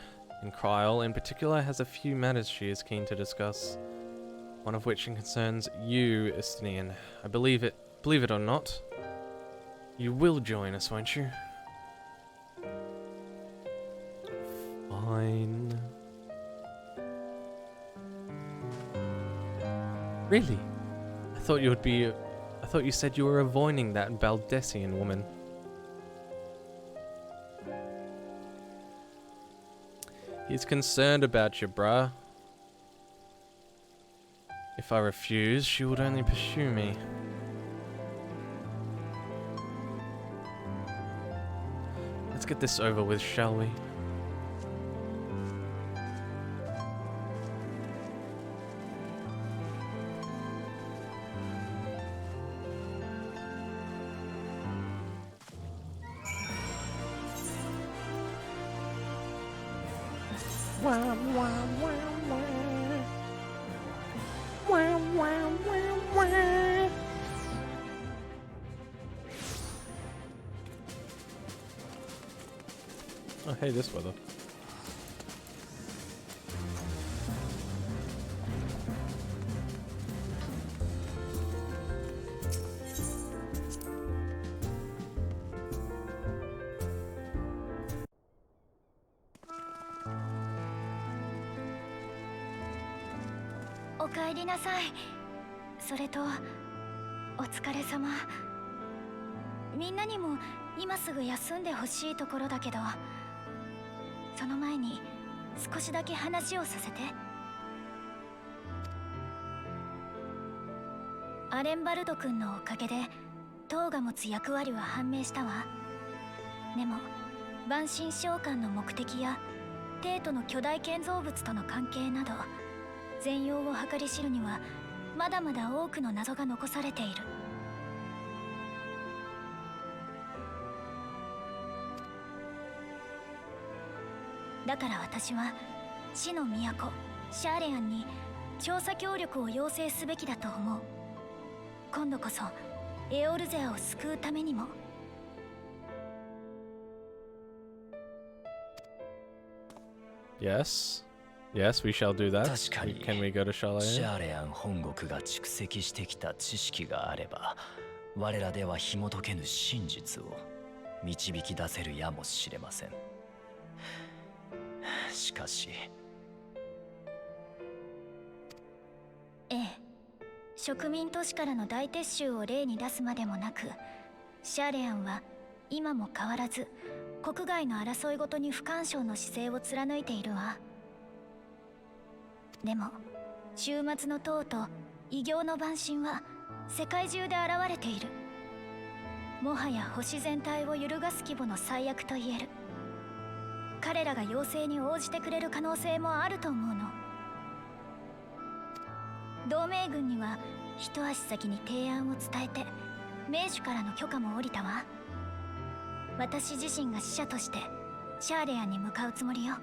and Kryl in particular has a few matters she is keen to discuss. One of which concerns you, Estinian. I believe it or not, you will join us, won't you? Fine. Really? I thought you said you were avoiding that Baldessian woman. He's concerned about you, bruh. If I refuse, she would only pursue me. Let's get this over with, shall we? Oh, hey, this weather.おかえりなさい。それとお疲れ様。みんなにも今すぐ休んでほしいところだけど、その前に少しだけ話をさせて。アレンバルド君のおかげで塔が持つ役割は判明したわ。でも万神召喚の目的や帝都の巨大建造物との関係など全容を計り知るにはまだまだ多くの謎が残されている。だから私は死の都シャーレアンに調査協力を要請すべきだと思う。今度こそエオルゼアを救うためにも。Yes. Yes, we shall do that. 確かに Can we go to シ Shalayan? ャーレアン本国が蓄積してきた知識があれば我らでは紐解けぬ真実を導き出せるやもしれません。しかしええ、植民都市からの大撤収を例に出すまでもなく、シャーレアンは今も変わらず国外の争いごとに不干渉の姿勢を貫いているわ。でも終末の塔と異形の万神は世界中で現れている。もはや星全体を揺るがす規模の最悪と言える。彼らが要請に応じてくれる可能性もあると思うの。同盟軍には一足先に提案を伝えて盟主からの許可も下りたわ。私自身が使者としてシャーレアンに向かうつもりよ。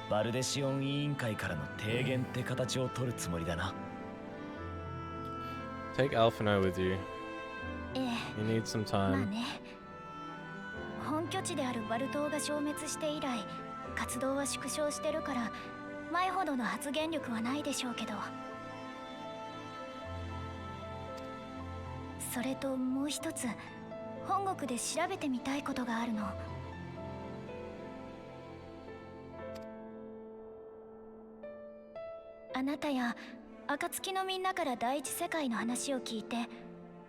バルデシオン委員会からの提言って形を取るつもりだな。Take Alphino with you. ええ、 You need some まあ time. ね。本拠地であるバル島が消滅して以来活動は縮小してるから前ほどの発言力はないでしょうけど。それともう一つ本国で調べてみたいことがあるの。あなたや暁のみんなから第一世界の話を聞いて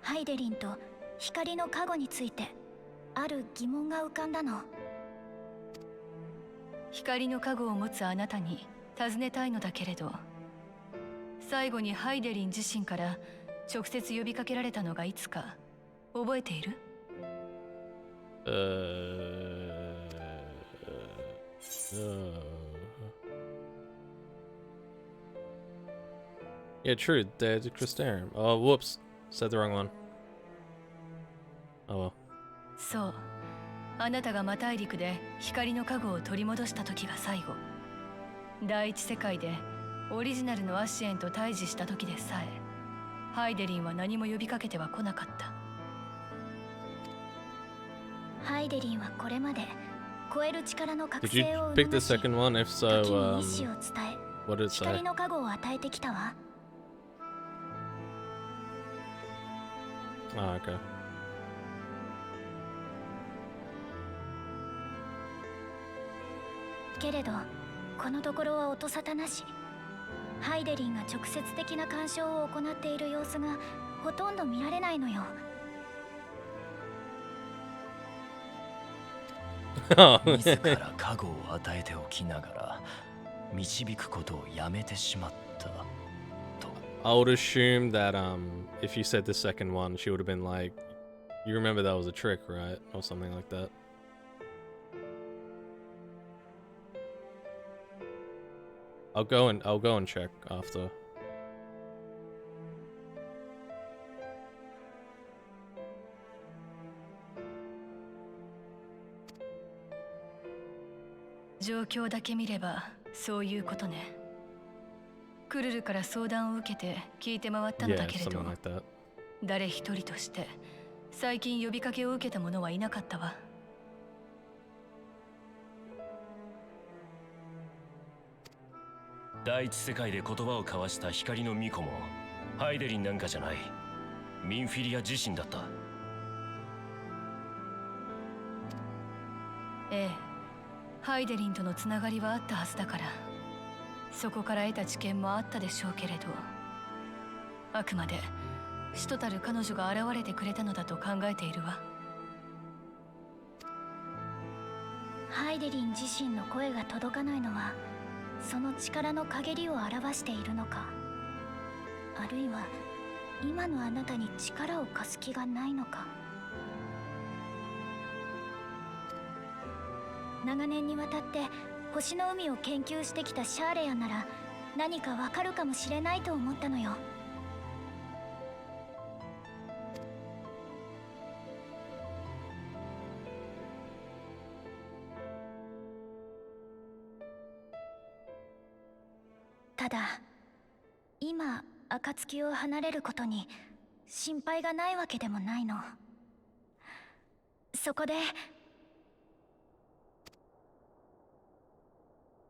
ハイデリンと光の加護についてある疑問が浮かんだの。光の加護を持つあなたに尋ねたいのだけれど、最後にハイデリン自身から直接呼びかけられたのがいつか覚えている？ Yeah, true. Dead Cristarum. Oh, whoops. Said the wrong one. Oh well. そう。あなたが魔大陸で光の加護を取り戻した時が最後。第一世界でオリジナルのアシエンと対峙した時でさえ、ハイデリンは何も呼びかけては来なかった。ハイデリンはこれまで超える力の覚 Did you 醒を pick 促 the し、 second one? If 時 so, に意志を伝え、 what did it say? 光の加護を与えてきたわ。Ah, okay. けれどこのところは音沙汰なし。ハイデリンが直接的な干渉を行っている様子がほとんど見られないのよ。自ら加護を与えておきながら導くことをやめてしまったと。 I would assume that if you said the second one, she would have been like, "You remember that was a trick, right?" Or something like that. I'll go and check after. 状況だけ見ればそういうことね。クルルから相談を受けて聞いて回ったの Yeah, だけれど、 something like that. 誰一人として最近呼びかけを受けた者はいなかったわ。第一世界で言葉を交わした光の巫女もハイデリンなんかじゃない、ミンフィリア自身だった。ええ、ハイデリンとのつながりはあったはずだから、そこから得た知見もあったでしょうけれど、あくまで使徒たる彼女が現れてくれたのだと考えているわ。ハイデリン自身の声が届かないのはその力の陰りを表しているのか。あるいは今のあなたに力を貸す気がないのか。長年にわたって星の海を研究してきたシャーレヤンなら何かわかるかもしれないと思ったのよ。ただ今暁を離れることに心配がないわけでもないの。そこで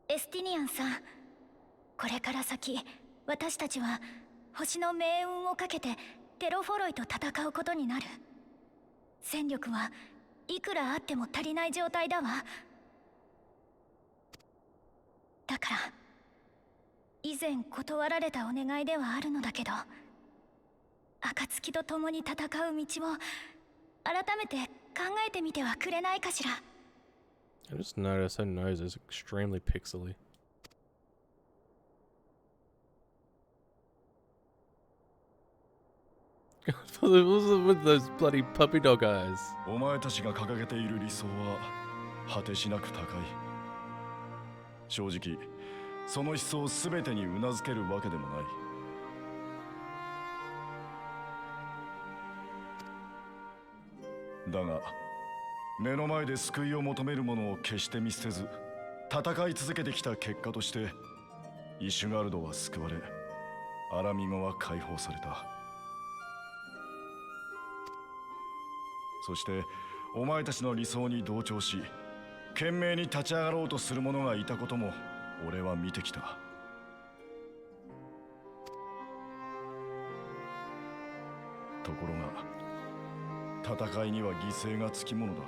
エスティニアンさん、これから先私たちは星の命運をかけてテロフォロイと戦うことになる。戦力はいくらあっても足りない状態だわ。だから以前断られたお願いではあるのだけど、暁と共に戦う道を改めて考えてみてはくれないかしら。I just noticed her nose is extremely pixely. What's with those bloody puppy dog eyes? お前たちが掲げている理想は果てしなく高い。正直その思想すべてにうなずけるわけでもない。だが目の前で救いを求める者を決して見捨てず戦い続けてきた結果としてイシュガルドは救われ、アラミゴは解放された。そしてお前たちの理想に同調し懸命に立ち上がろうとする者がいたことも俺は見てきた。ところが戦いには犠牲がつきものだ。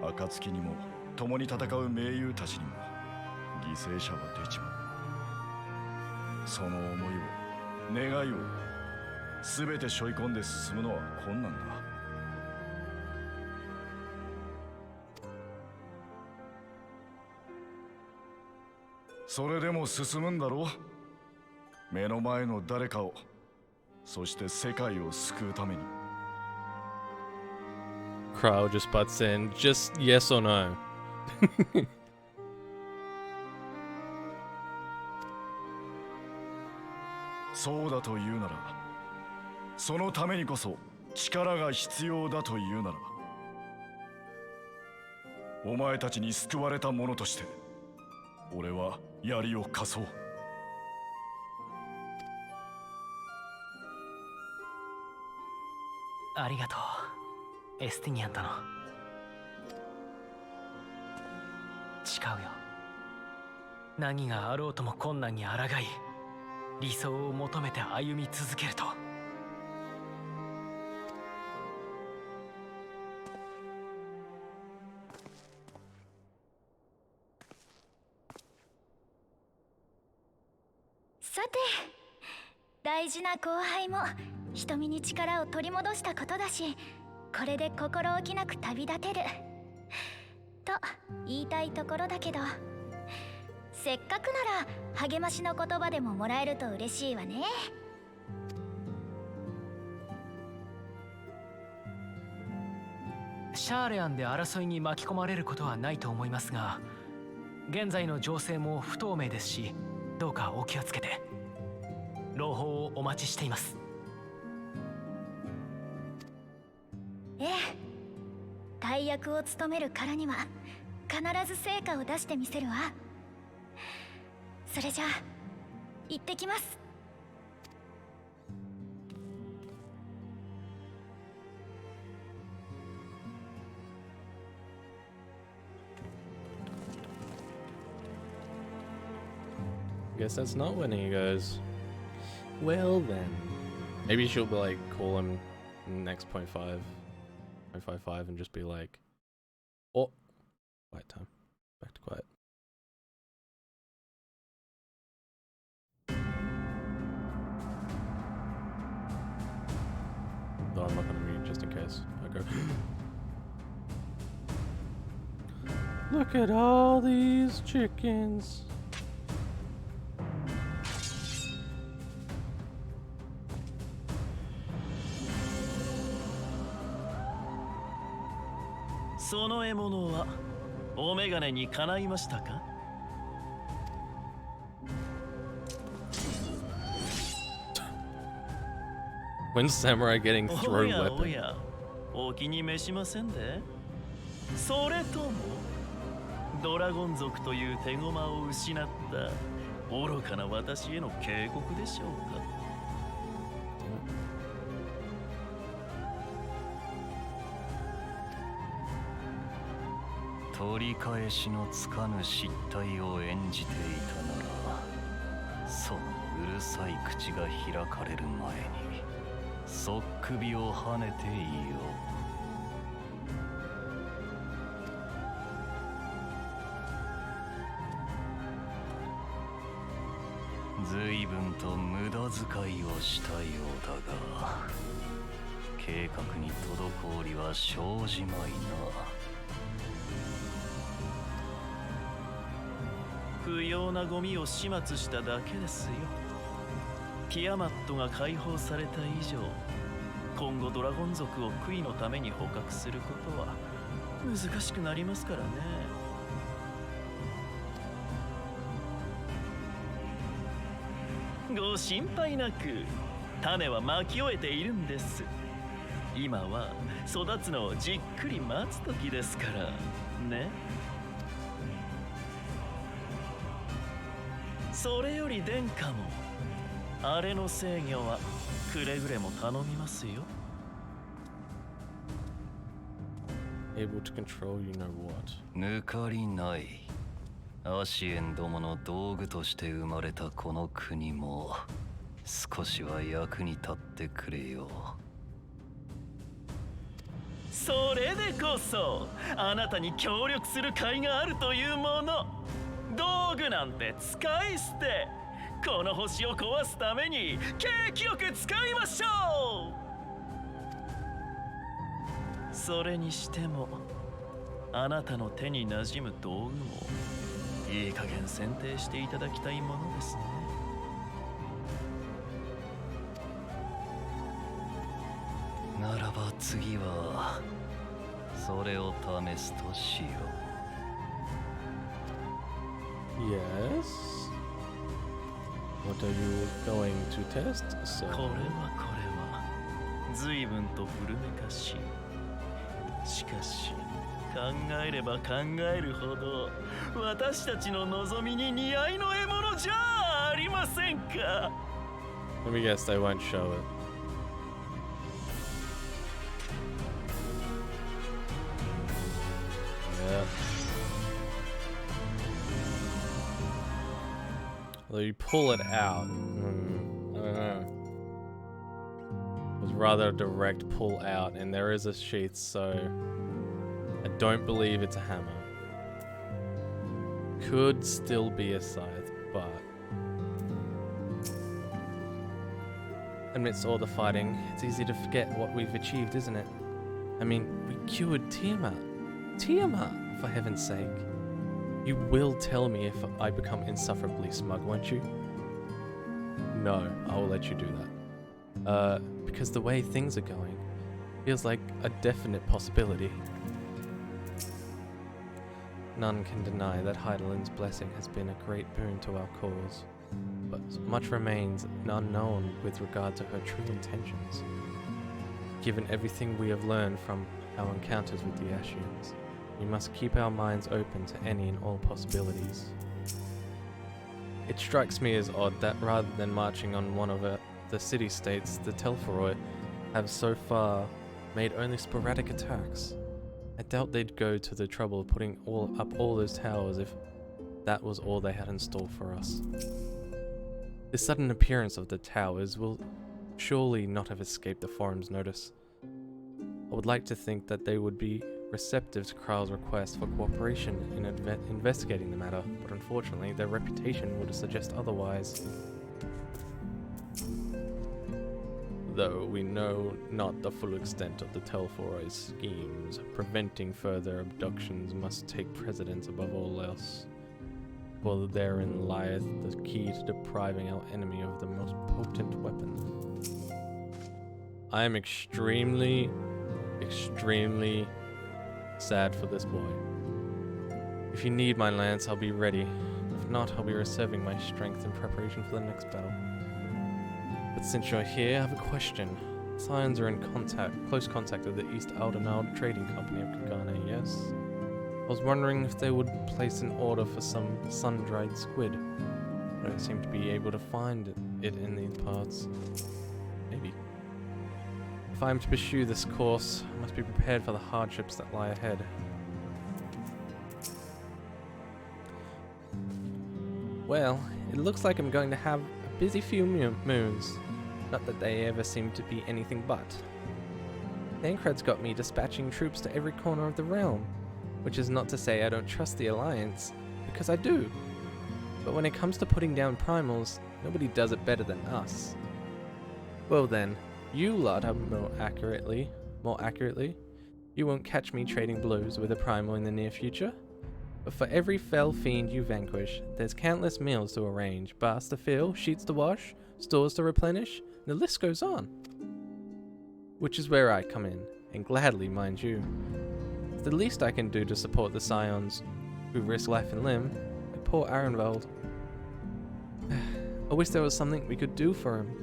暁にも共に戦う盟友たちにも犠牲者は出ちまう。その思いを願いを全て背負い込んで進むのは困難だ。それでも進むんだろう。目の前の誰かを、そして世界を救うために。Crow just butts in. Just yes or no. そうだというなら、そのためにこそ力が必要だというなら、お前たちに救われた者として俺は槍を貸そう。ありがとう、エスティニアン殿。誓うよ。何があろうとも困難に抗い、理想を求めて歩み続けると。さて、大事な後輩も瞳に力を取り戻したことだし、これで心置きなく旅立てると言いたいところだけど、せっかくなら励ましの言葉でももらえると嬉しいわね。シャーレアンで争いに巻き込まれることはないと思いますが、現在の情勢も不透明ですし、どうかお気をつけて。朗報をお待ちしています。ええ、大役を務めるからには必ず成果を出してみせるわ。それじゃあ行ってきます。Guess that's not winning, he goes. Well then. Maybe she'll be like, call him next 0.55 and just be like, oh, quiet time. Back to quiet. Though I'm not gonna mute just in case. I go. Look at all these chickens. その獲物はお眼鏡にかないましたか？ When samurai getting お throw やお weapon? や、お気に召しませんで？それともドラゴン族という手駒を失った愚かな私への警告でしょうか？取り返しのつかぬ失態を演じていたなら、そのうるさい口が開かれる前にそっくびを跳ねていいよ。随分と無駄遣いをしたようだが、計画に滞りは生じまいな。不要なゴミを始末しただけですよ。ティアマットが解放された以上、今後ドラゴン族を悔いのために捕獲することは難しくなりますからね。ご心配なく、種はまき終えているんです。今は育つのをじっくり待つ時ですからね。それより殿下もあれの制御はくれぐれも頼みますよ。 Able to control you know what? 抜かりない。アシエンどもの道具として生まれたこの国も少しは役に立ってくれよ。それでこそあなたに協力する甲斐があるというもの。道具なんて使い捨て。この星を壊すために景気よく使いましょう。それにしてもあなたの手に馴染む道具もいい加減選定していただきたいものですね。ならば次はそれを試すとしよう。Yes. What are you going to test, sir? これは随分と古めかしい。しかし考えれば考えるほど私たちの望みに似合いの獲物じゃありませんか。 Let me guess, they won't show it. Yeah. Although you pull it out. I don't know. It was rather a direct pull out, and there is a sheath, so I don't believe it's a hammer. Could still be a scythe, but amidst all the fighting, it's easy to forget what we've achieved, isn't it? I mean, we cured Tiamat. Tiamat, for heaven's sake. You will tell me if I become insufferably smug, won't you? No, I will let you do that. Because the way things are going feels like a definite possibility. None can deny that Heidelin's blessing has been a great boon to our cause, but much remains unknown with regard to her true intentions. Given everything we have learned from our encounters with the Ashians, we must keep our minds open to any and all possibilities. It strikes me as odd that rather than marching on one of the city-states, the Telforoi have so far made only sporadic attacks. I doubt they'd go to the trouble of putting up all those towers if that was all they had in store for us. The sudden appearance of the towers will surely not have escaped the forum's notice. I would like to think that they would be receptive to Kral's request for cooperation in investigating the matter, but unfortunately their reputation would suggest otherwise. Though we know not the full extent of the Telforoi's schemes, preventing further abductions must take precedence above all else, for therein lieth the key to depriving our enemy of the most potent weapon. I am extremely Sad for this boy. If you need my lance, I'll be ready. If not, I'll be reserving my strength in preparation for the next battle. But since you're here, I have a question. Scions are in close contact with the East Aldenald Trading Company of Kagane, yes? I was wondering if they would place an order for some sun-dried squid. I don't seem to be able to find it in these parts. Maybe. If I am to pursue this course, I must be prepared for the hardships that lie ahead. Well, it looks like I'm going to have a busy few moons. Not that they ever seem to be anything but. Thancred's got me dispatching troops to every corner of the realm, which is not to say I don't trust the Alliance, because I do. But when it comes to putting down primals, nobody does it better than us. Well then, you lot are more accurately, you won't catch me trading blows with a primal in the near future. But for every fell fiend you vanquish, there's countless meals to arrange, bars to fill, sheets to wash, stores to replenish, and the list goes on. Which is where I come in, and gladly, mind you. It's the least I can do to support the scions who risk life and limb, like poor Arenvald. I wish there was something we could do for him,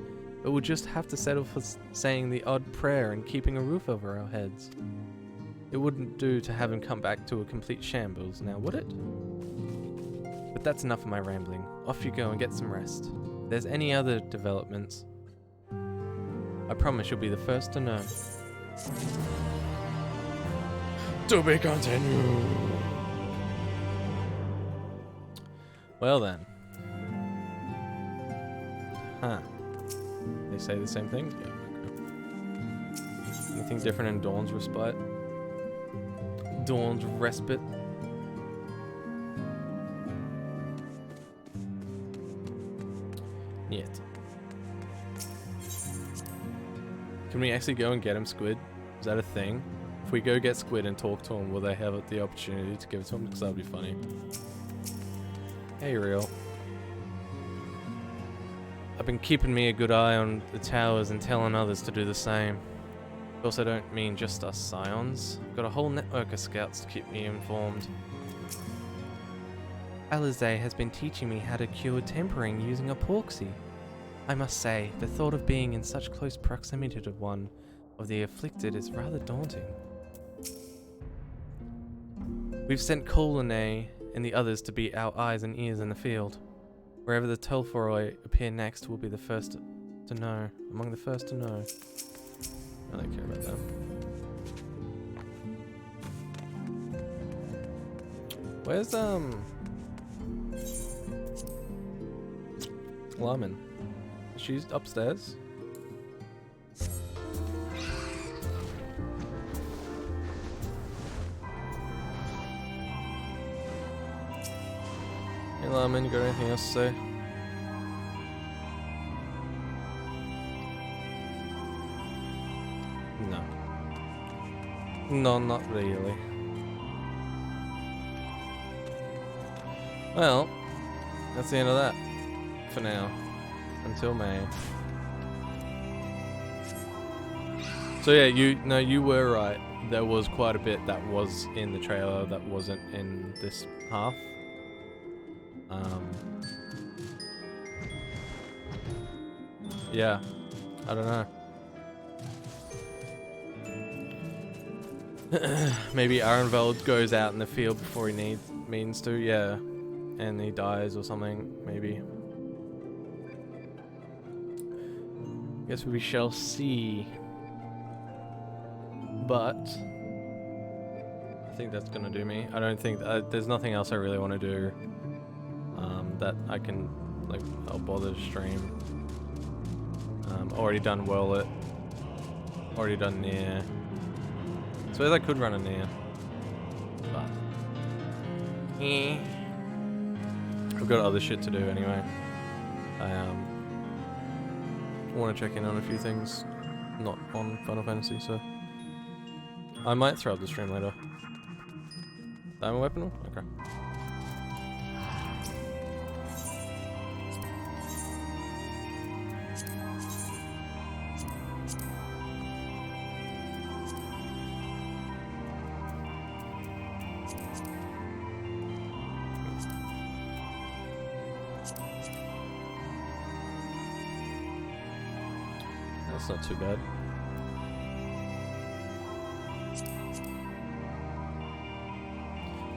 but we'll just have to settle for saying the odd prayer and keeping a roof over our heads. It wouldn't do to have him come back to a complete shambles, now would it? But that's enough of my rambling. Off you go and get some rest. If there's any other developments, I promise you'll be the first to know. To be continued. Well then. Huh. They say the same thing? Yeah, okay. Anything different in Dawn's Respite? Dawn's Respite? Yet. Can we actually go and get him Squid? Is that a thing? If we go get Squid and talk to him, will they have the opportunity to give it to him? Because that would be funny. Hey, Real. I've been keeping me a good eye on the towers and telling others to do the same. Of course, I don't mean just us scions. I've got a whole network of scouts to keep me informed. Alizé has been teaching me how to cure tempering using a porksy. I must say, the thought of being in such close proximity to one of the afflicted is rather daunting. We've sent Colonay and the others to be our eyes and ears in the field. Wherever the Telforoi appear next, we'll be the first to know. Among the first to know. I don't care about them. Where's Lamin? She's upstairs. Hey Lamin, you got anything else to say? No. No, not really. Well, that's the end of that for now. Until May. So yeah, you were right. There was quite a bit that was in the trailer that wasn't in this half. Yeah, I don't know. Maybe Arenveld goes out in the field before he means to, yeah, and he dies or something, maybe. Guess we shall see. But I think that's gonna do me. I don't think there's nothing else I really want to do that I can, like, I'll bother to stream. Already done Whirlit. Already done Near. So I could run a Near. But I've got other shit to do anyway. I want to check in on a few things, not on Final Fantasy, so I might throw up the stream later. Diamond weapon? Okay. That's not too bad.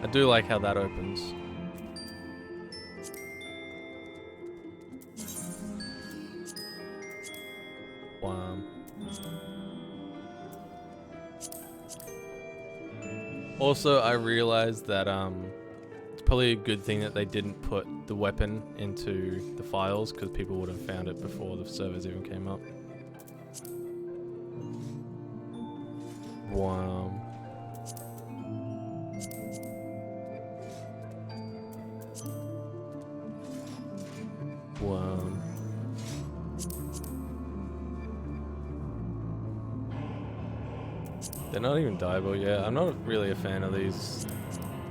I do like how that opens. Wow. Also, I realized that it's probably a good thing that they didn't put the weapon into the files, because people would have found it before the servers even came up. Wow. Wow. They're not even dyeable yet. I'm not really a fan of these.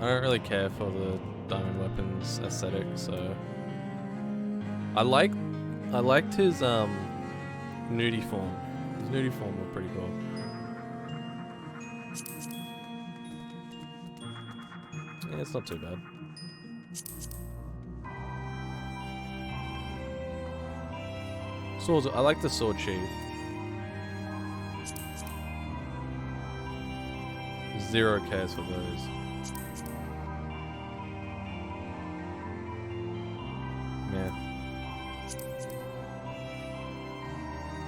I don't really care for the diamond weapons aesthetic, so I liked his nudie form. His nudie form were pretty cool. Yeah, it's not too bad. Swords, I like the sword sheath. Zero cares for those. Yeah.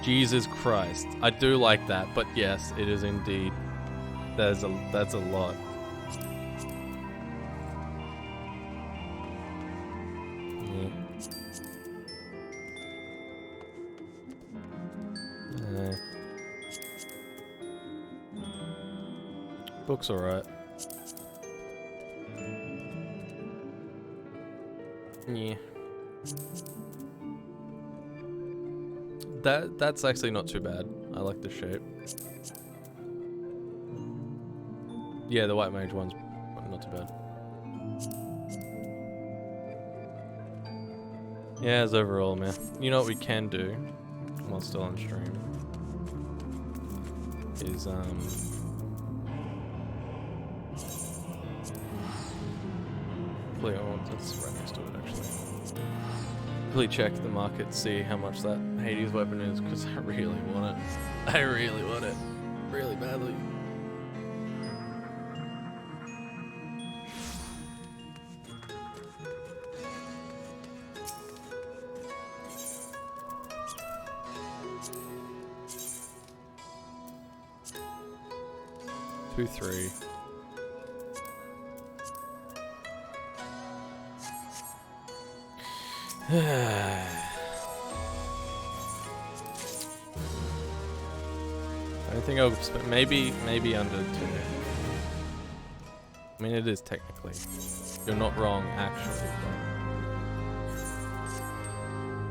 Jesus Christ. I do like that, but yes, it is indeed. That's a lot. Yeah. Book's alright. Yeah. That's actually not too bad. I like the shape. Yeah, the white mage one's not too bad. Yeah, as overall, man. You know what we can do while still on stream is that's right next to it actually. Quickly check the market, see how much that Hades weapon is, because I really want it. I really want it. Really badly. Two, three. I don't think I'll spend maybe under 2. I mean, it is technically. You're not wrong, actually.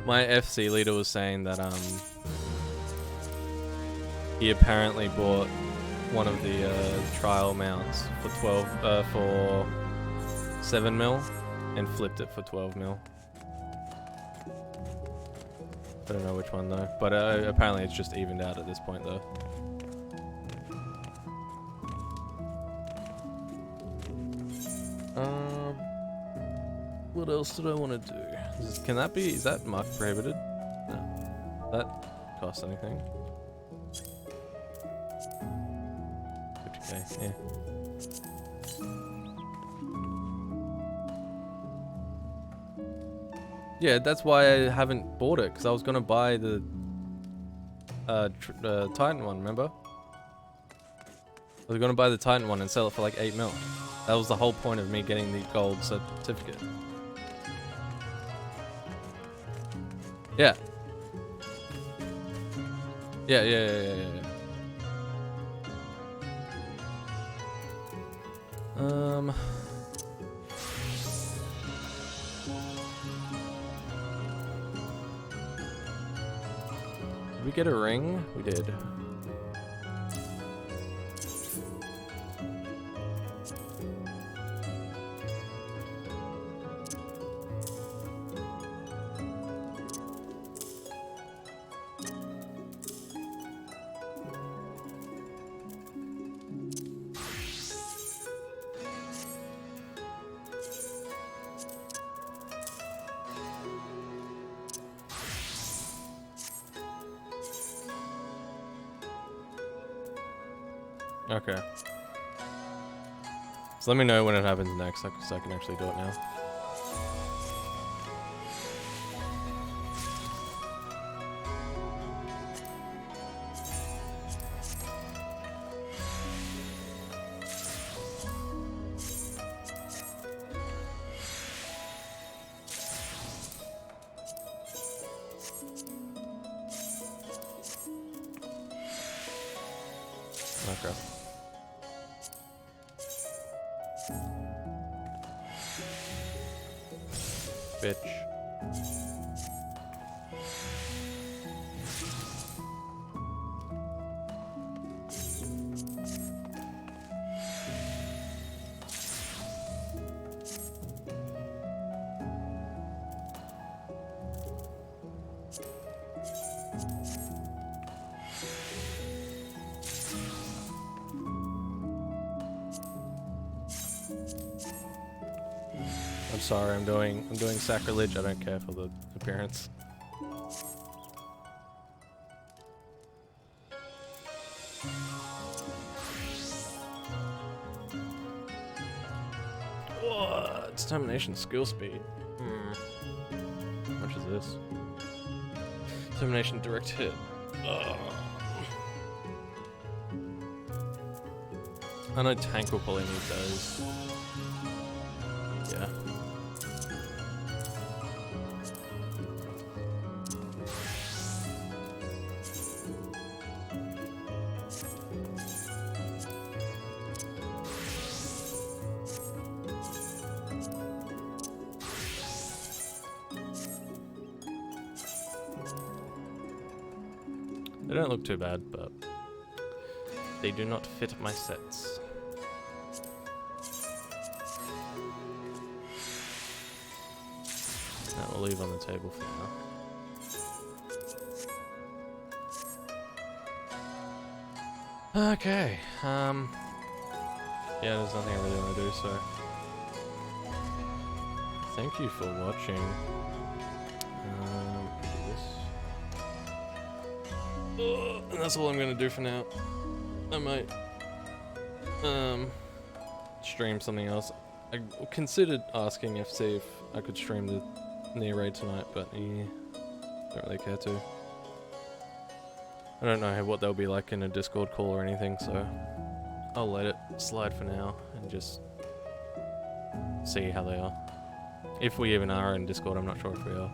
But my FC leader was saying that he apparently bought one of the trial mounts for 7 mil and flipped it for 12 mil. I don't know which one though, but apparently it's just evened out at this point though. What else did I want to do? Is that mark prohibited? No. That cost anything? 50k, yeah. Yeah, that's why I haven't bought it, because I was going to buy the Titan one, remember? I was going to buy the Titan one and sell it for like 8 mil. That was the whole point of me getting the gold certificate. Yeah. Yeah. Did we get a ring? We did. Okay. So let me know when it happens next, so I can actually do it now. Okay. Bitch. I'm sorry, I'm doing sacrilege. I don't care for the appearance. Whoa, determination skill speed. How much is this? Determination direct hit. Ugh. I know tank will probably need those. Yeah. They don't look too bad, but they do not fit my sets. That will leave on the table for now. Okay, yeah, there's nothing I really want to do, so thank you for watching. And that's all I'm gonna do for now. I might stream something else. I considered asking FC if I could stream the near raid tonight, but yeah, don't really care to. I don't know what they'll be like in a Discord call or anything, so I'll let it slide for now and just see how they are. If we even are in Discord, I'm not sure if we are.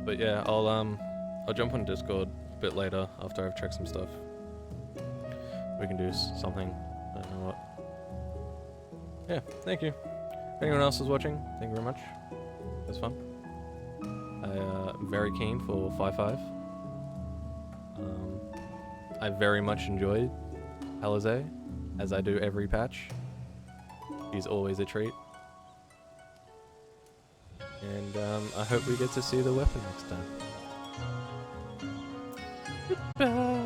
But yeah, I'll jump on Discord a bit later after I've checked some stuff. We can do something. I don't know what. Yeah, thank you. If anyone else is watching, thank you very much. It was fun. I'm very keen for 5-5. I very much enjoyed Alizé, as I do every patch. He's always a treat. And I hope we get to see the weapon next time. Goodbye.